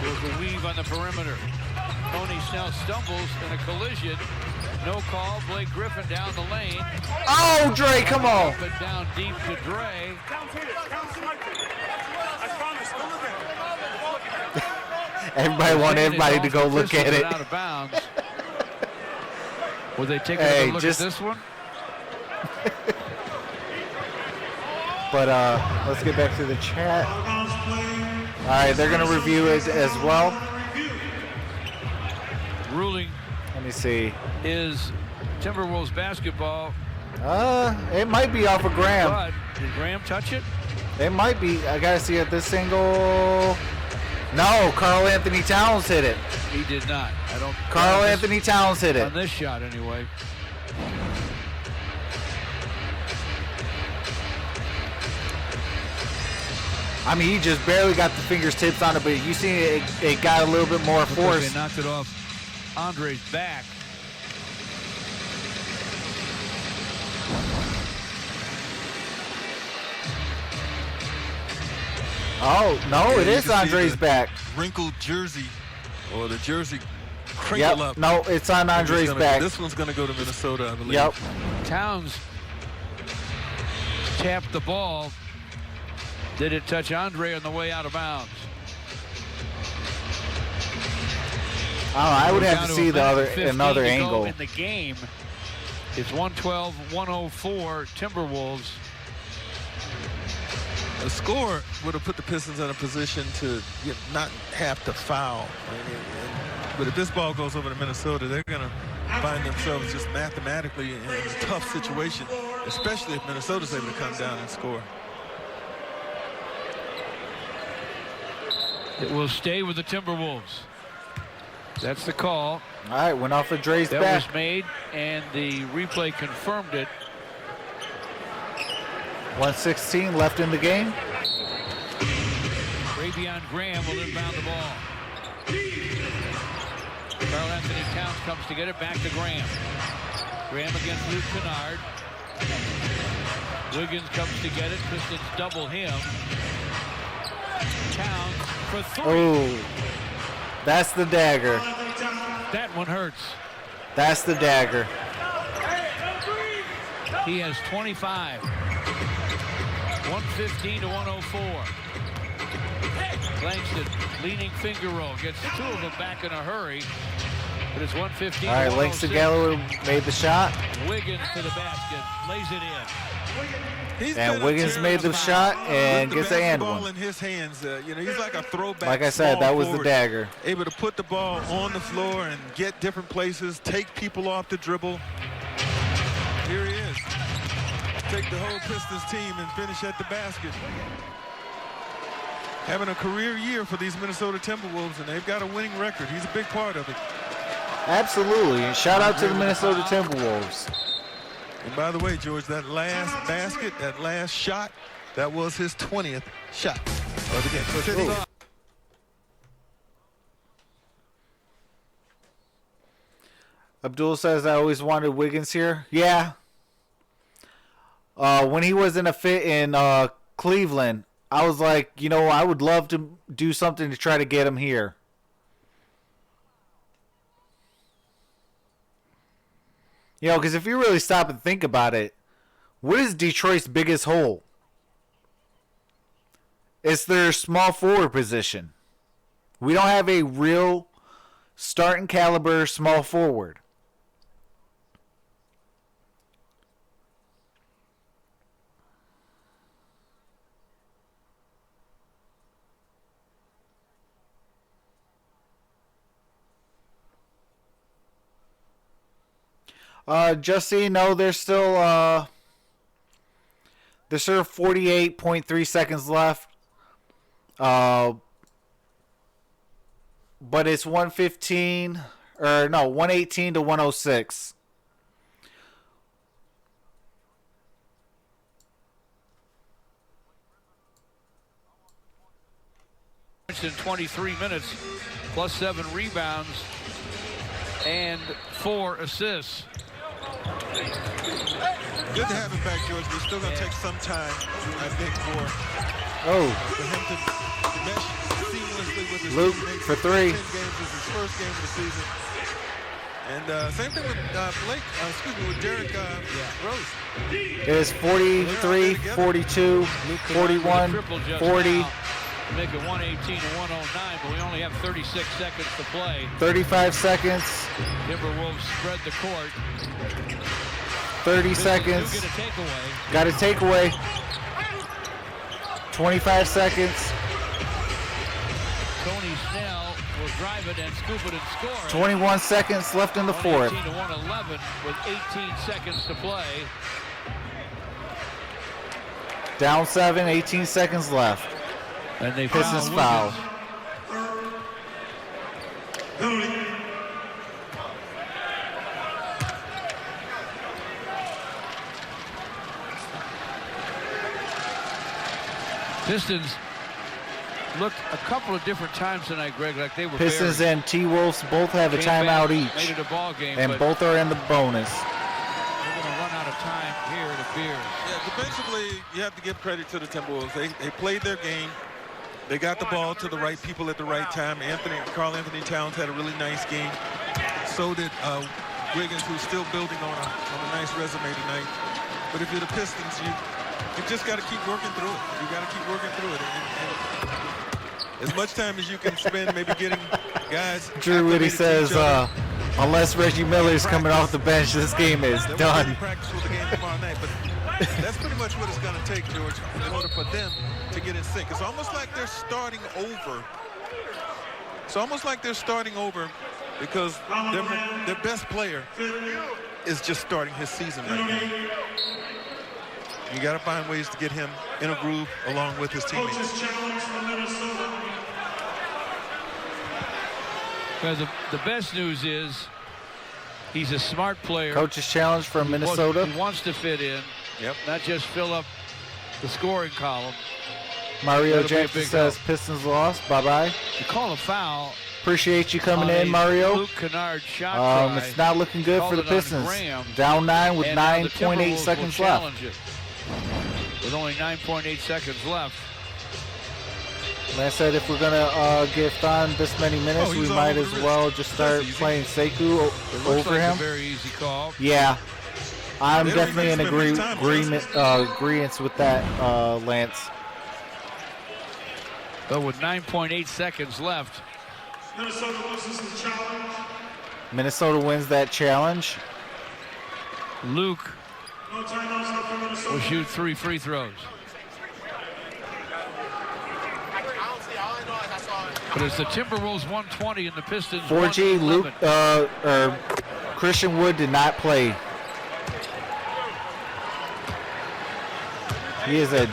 There's a weave on the perimeter. Tony Snell stumbles in a collision. No call. Blake Griffin down the lane. Oh, Dre, come on. Up and down deep to Dre. Everybody want everybody to go look at it. Out of bounds. Will they take a look at this one? But let's get back to the chat. All right, they're going to review it as well. Ruling. Let me see. Is Timberwolves basketball. It might be off of Graham. But did Graham touch it? It might be. I got to see at this angle. No, Karl Anthony Towns hit it. He did not. Karl Anthony Towns hit it. On this shot, anyway. I mean, he just barely got the fingertips on it, but you see it got a little bit more force. They knocked it off Andre's back. Oh, no, it is Andre's back. Wrinkled jersey, or the jersey crinkle up. No, it's on Andre's back. This one's going to go to Minnesota, I believe. Yep. Towns tapped the ball. Did it touch Andre on the way out of bounds? I would have to see another angle. In the game, it's 112-104 Timberwolves. A score would have put the Pistons in a position to not have to foul. But if this ball goes over to Minnesota, they're going to find themselves just mathematically in a tough situation, especially if Minnesota's able to come down and score. It will stay with the Timberwolves. That's the call. All right, went off of Dre's back. That was made, and the replay confirmed it. 1:16 left in the game. Ravion Graham will inbound the ball. Karl Anthony Towns comes to get it back to Graham. Graham against Luke Kennard. Wiggins comes to get it. Pistons double him. Towns for three. Oh, that's the dagger. That one hurts. That's the dagger. He has 25. 115-104. Langston, leaning finger roll, gets two of them back in a hurry. But it's 115. All right, Langston Galloway made the shot. Wiggins to the basket, lays it in. And Wiggins made the shot and gets the and one. In his hands, he's like a throwback. Like I said, that was the dagger. Able to put the ball on the floor and get different places, take people off the dribble. Here he is. Take the whole Pistons team and finish at the basket. Having a career year for these Minnesota Timberwolves, and they've got a winning record. He's a big part of it. Absolutely. And shout out to the Minnesota Timberwolves. And by the way, George, that last basket, that last shot, that was his 20th shot of the game. Abdul says, I always wanted Wiggins here. Yeah. When he was in a fit in Cleveland, I was like, I would love to do something to try to get him here. Because if you really stop and think about it, what is Detroit's biggest hole? It's their small forward position. We don't have a real starting caliber small forward. Just so you know, there's still 48.3 seconds left. But it's 118 to 106. In 23 minutes, plus 7 rebounds and 4 assists. Good to have him back, George. We're still going to take some time, I think, for him to mesh seamlessly with his Luke teammates. for 3. 10 games is his first game of the season. And same thing with with Derrick Rose. It is 43, 42, 41, 40. Make it 118 to 109, but we only have 36 seconds to play. 35 seconds. Timberwolves spread the court. 30 seconds. Get a takeaway. Got a takeaway. 25 seconds. Tony Snell will drive it and scoop it and score. 21 seconds left in the fourth. 118 to 111 with 18 seconds to play. Down 7, 18 seconds left. And they Pistons foul. Pistons looked a couple of different times tonight, Greg, like they were Pistons buried. and T-Wolves both have a timeout each. Made it a ball game, and both are in the bonus. We're going to run out of time here, it appears. Yeah, defensively, you have to give credit to the Timberwolves. They played their game. They got the ball to the right people at the right time. Karl Anthony Towns had a really nice game. So did Wiggins, who's still building on a nice resume tonight. But if you're the Pistons, you just got to keep working through it. You got to keep working through it. And as much time as you can spend maybe getting guys. Drew Whitty says, unless Reggie Miller's coming off the bench, this game is done. Practice with the game tomorrow night, but that's pretty much what it's going to take, George, in order for them to get in sync. It's almost like they're starting over. It's almost like they're starting over because their best player is just starting his season right now. You got to find ways to get him in a groove along with his teammates. Well, the best news is he's a smart player. Coach's challenge from Minnesota. He wants to fit in, not just fill up the scoring column. Mario Jackson says Pistons lost. Bye-bye. You call a foul. Appreciate you coming in, Mario. Luke Kennard shot try. It's not looking good for the Pistons. Down 9 with 9.8 seconds left. With only 9.8 seconds left. Like I said, if we're going to give Thon this many minutes, we might as well just start playing Sekou over him. A very easy call. Yeah. I'm definitely in agreement with that, Lance. But with 9.8 seconds left. Minnesota loses the challenge. Minnesota wins that challenge. Luke No timeouts left for Minnesota. will shoot 3 free throws. But it's the Timberwolves 120 and the Pistons 4G, 111. Luke, Christian Wood did not play. He is a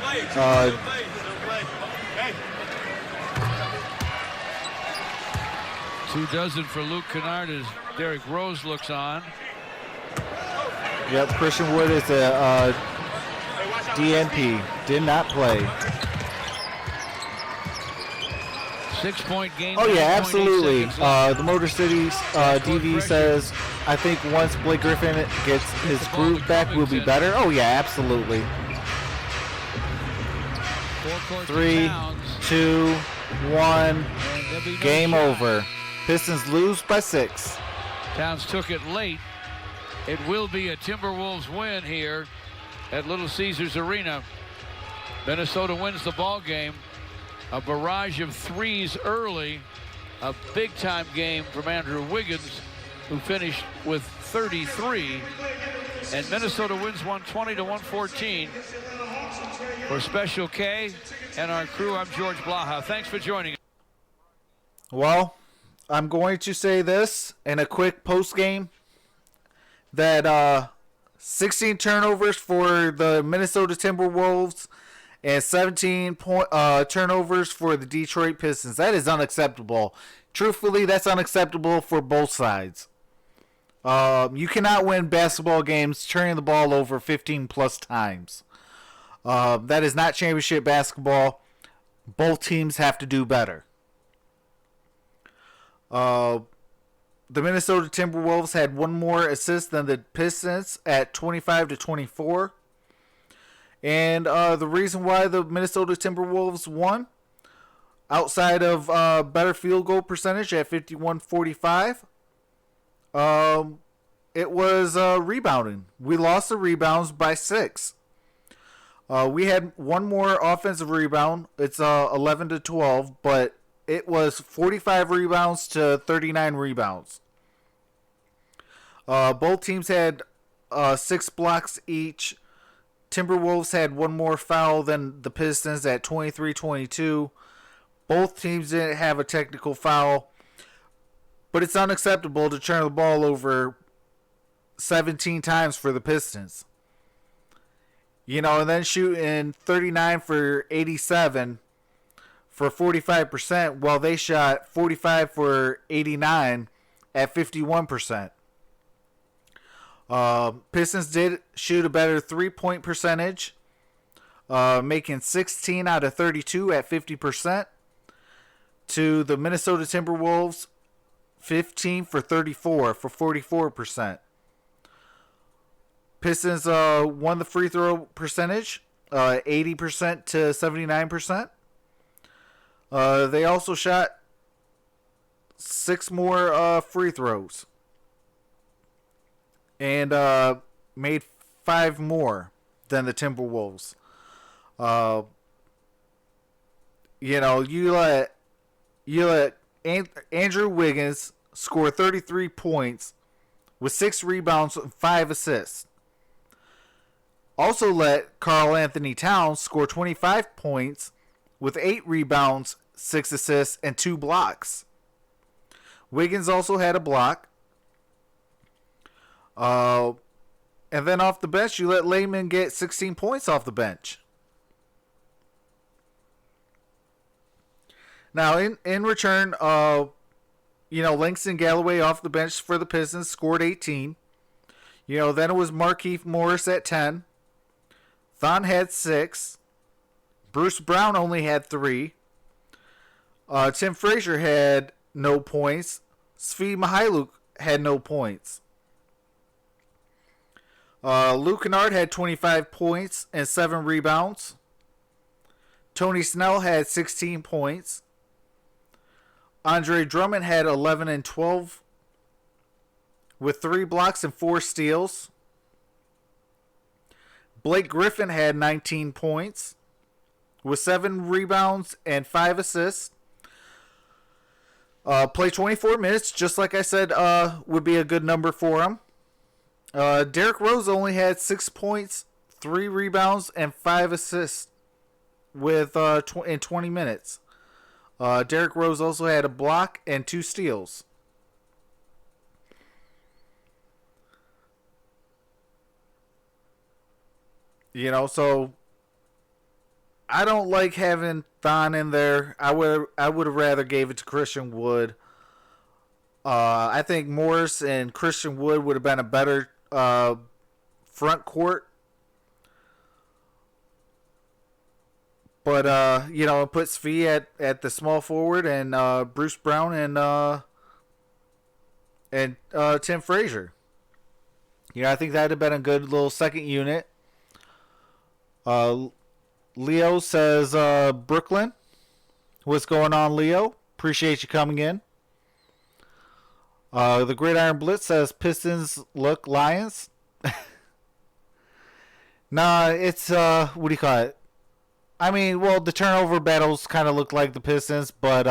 2 dozen for Luke Kennard as Derrick Rose looks on. Yep, Christian Wood is a DNP. Did not play. 6-point game. Oh yeah, absolutely. The Motor City DV says, I think once Blake Griffin gets his groove back, we'll be better. Oh yeah, absolutely. 3, 2, 1. Game over. Pistons lose by 6. Towns took it late. It will be a Timberwolves win here at Little Caesars Arena. Minnesota wins the ball game. A barrage of threes early. A big-time game from Andrew Wiggins, who finished with 33. And Minnesota wins 120 to 114. For Special K and our crew, I'm George Blaha. Thanks for joining us. Well, I'm going to say this in a quick post game. that 16 turnovers for the Minnesota Timberwolves and 17 turnovers for the Detroit Pistons. That is unacceptable. Truthfully, that's unacceptable for both sides. You cannot win basketball games turning the ball over 15 plus times. That is not championship basketball. Both teams have to do better. The Minnesota Timberwolves had one more assist than the Pistons at 25-24. And the reason why the Minnesota Timberwolves won, outside of better field goal percentage at 51-45, it was rebounding. We lost the rebounds by 6. We had one more offensive rebound. It's 11-12, but it was 45 rebounds to 39 rebounds. Both teams had 6 blocks each. Timberwolves had one more foul than the Pistons at 23-22. Both teams didn't have a technical foul. But it's unacceptable to turn the ball over 17 times for the Pistons. You know, and then shooting 39 for 87 for 45%, while they shot 45 for 89 at 51%. Pistons did shoot a better 3-point percentage, making 16 out of 32 at 50%, to the Minnesota Timberwolves 15 for 34 for 44%. Pistons won the free throw percentage, 80% to 79%. They also shot 6 more free throws and made 5 more than the Timberwolves. You know, you let Andrew Wiggins score 33 points with 6 rebounds and 5 assists. Also let Karl Anthony Towns score 25 points with 8 rebounds, 6 assists, and 2 blocks. Wiggins also had a block. And then off the bench, you let Layman get 16 points off the bench. Now, in return, Langston Galloway off the bench for the Pistons scored 18. Then it was Markieff Morris at 10. Thon had 6. Bruce Brown only had 3. Tim Frazier had no points. Svi Mykhailiuk had no points. Luke Kennard had 25 points and 7 rebounds. Tony Snell had 16 points. Andre Drummond had 11 and 12 with 3 blocks and 4 steals. Blake Griffin had 19 points with 7 rebounds and 5 assists. Played 24 minutes, just like I said, would be a good number for him. Derrick Rose only had 6 points, 3 rebounds, and 5 assists with in 20 minutes. Derrick Rose also had a block and 2 steals. So I don't like having Thon in there. I would have rather gave it to Christian Wood. I think Morris and Christian Wood would have been a better front court. But it puts Svi at the small forward and Bruce Brown and Tim Frazier. I think that'd have been a good little second unit. Leo says, Brooklyn. What's going on, Leo? Appreciate you coming in. The Gridiron Blitz says, Pistons look Lions. Nah, it's, what do you call it? I mean, well, the turnover battles kind of look like the Pistons, but,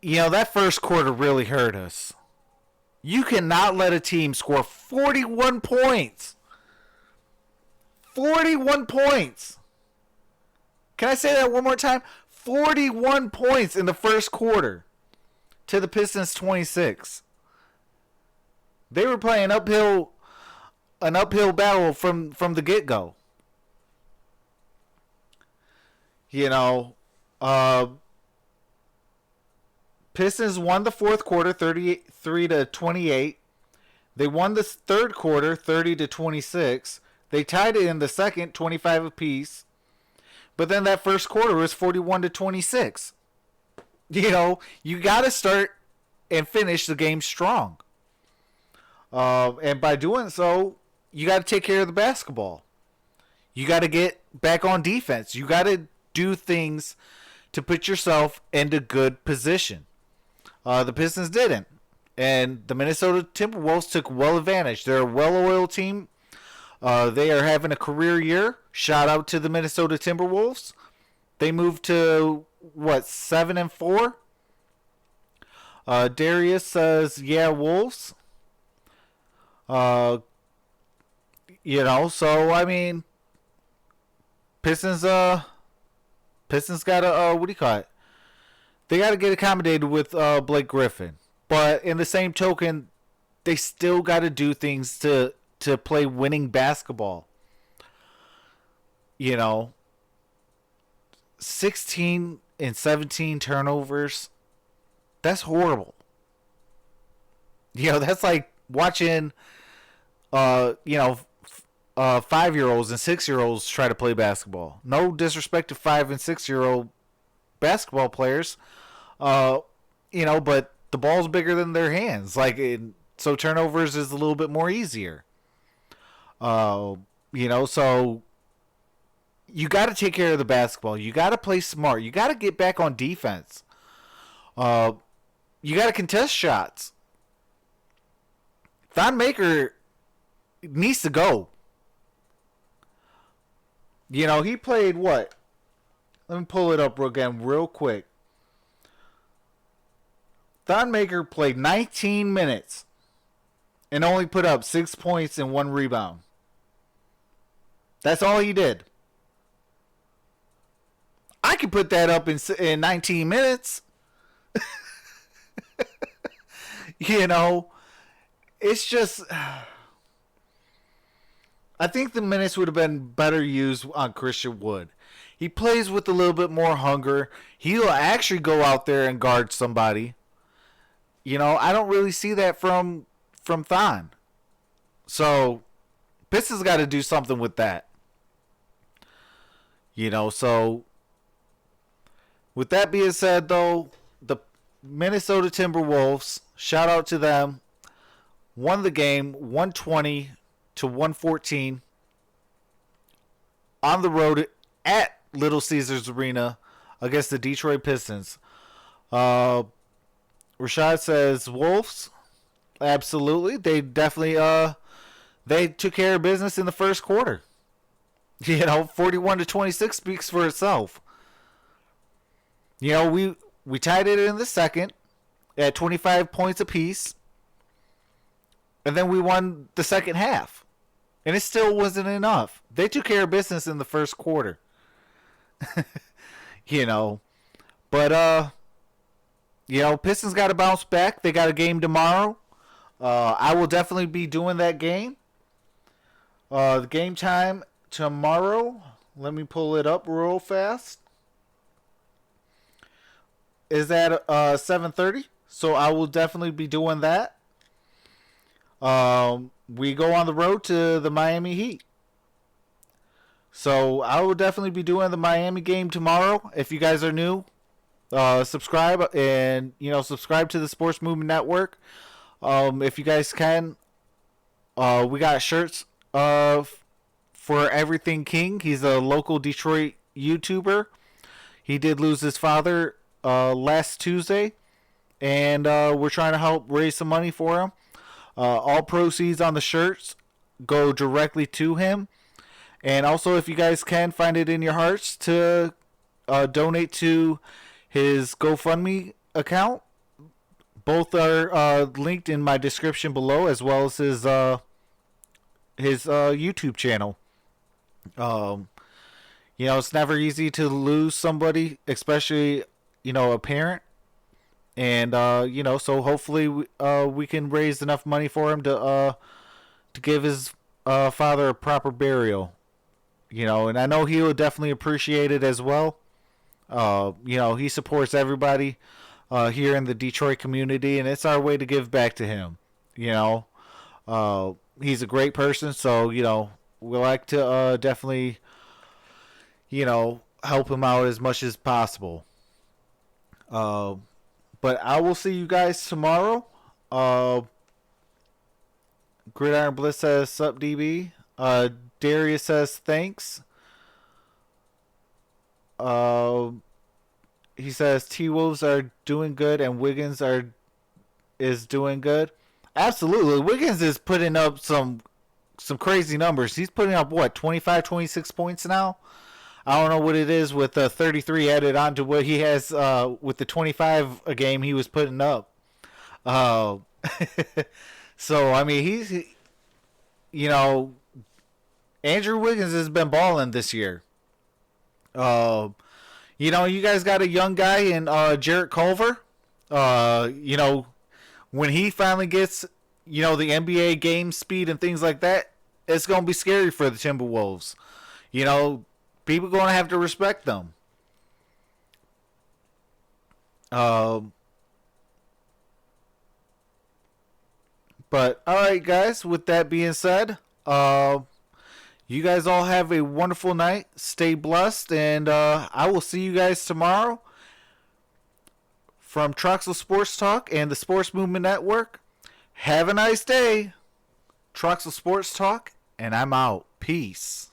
that first quarter really hurt us. You cannot let a team score 41 points. 41 points. Can I say that one more time? 41 points in the first quarter to the Pistons 26. They were playing an uphill battle from the get-go. You know, Pistons won the fourth quarter 33-28. They won the third quarter 30-26. They tied it in the second 25 apiece. But then that first quarter was 41-26. You know, you got to start and finish the game strong. And by doing so, you got to take care of the basketball. You got to get back on defense. You got to do things to put yourself into good position. The Pistons didn't. And the Minnesota Timberwolves took well advantage. They're a well-oiled team. They are having a career year. Shout out to the Minnesota Timberwolves. They moved to, 7-4? Darius says, yeah, Wolves. So, I mean, Pistons got to, what do you call it? They got to get accommodated with Blake Griffin. But in the same token, they still got to do things to play winning basketball. 16 and 17 turnovers. That's horrible. That's like watching, 5-year-olds and 6-year-olds try to play basketball. No disrespect to 5 and 6-year-old basketball players, but the ball's bigger than their hands. So turnovers is a little bit more easier. So you got to take care of the basketball. You got to play smart. You got to get back on defense. You got to contest shots. Thon Maker needs to go. He played what? Let me pull it up again real quick. Thon Maker played 19 minutes and only put up 6 points and 1 rebound. That's all he did. I could put that up in 19 minutes. It's just, I think the minutes would have been better used on Christian Wood. He plays with a little bit more hunger. He'll actually go out there and guard somebody. I don't really see that from Thon. So, Pistons got to do something with that. So, with that being said, though, the Minnesota Timberwolves, shout out to them, won the game 120-114 on the road at Little Caesars Arena against the Detroit Pistons. Rashad says Wolves. Absolutely. They definitely they took care of business in the first quarter. 41-26 speaks for itself. We tied it in the second at 25 points apiece. And then we won the second half. And it still wasn't enough. They took care of business in the first quarter. But Pistons got to bounce back. They got a game tomorrow. I will definitely be doing that game. The game time tomorrow, let me pull it up real fast, is at 7:30. So I will definitely be doing that. We go on the road to the Miami Heat. So I will definitely be doing the Miami game tomorrow. If you guys are new, subscribe and subscribe to the Sports Movement Network. If you guys can, we got shirts for Everything King. He's a local Detroit YouTuber. He did lose his father last Tuesday, and we're trying to help raise some money for him. All proceeds on the shirts go directly to him. And also, if you guys can find it in your hearts to donate to his GoFundMe account, both are linked in my description below, as well as his YouTube channel. It's never easy to lose somebody, especially a parent. And so hopefully we can raise enough money for him to give his father a proper burial. And I know he will definitely appreciate it as well. He supports everybody here in the Detroit community, and it's our way to give back to him. He's a great person, so we like to definitely help him out as much as possible. But I will see you guys tomorrow. Gridiron Blitz says, "Sup, DB." Darius says, "Thanks." He says T-Wolves are doing good and Wiggins is doing good. Absolutely. Wiggins is putting up some crazy numbers. He's putting up, 25, 26 points now? I don't know what it is with 33 added on to what he has with the 25 a game he was putting up. So, I mean, he's, Andrew Wiggins has been balling this year. You guys got a young guy in Jarrett Culver. When he finally gets, the NBA game speed and things like that, it's going to be scary for the Timberwolves. People going to have to respect them. But, all right, guys, with that being said, you guys all have a wonderful night. Stay blessed, and I will see you guys tomorrow from Troxel Sports Talk and the Sports Movement Network. Have a nice day. Troxel Sports Talk, and I'm out. Peace.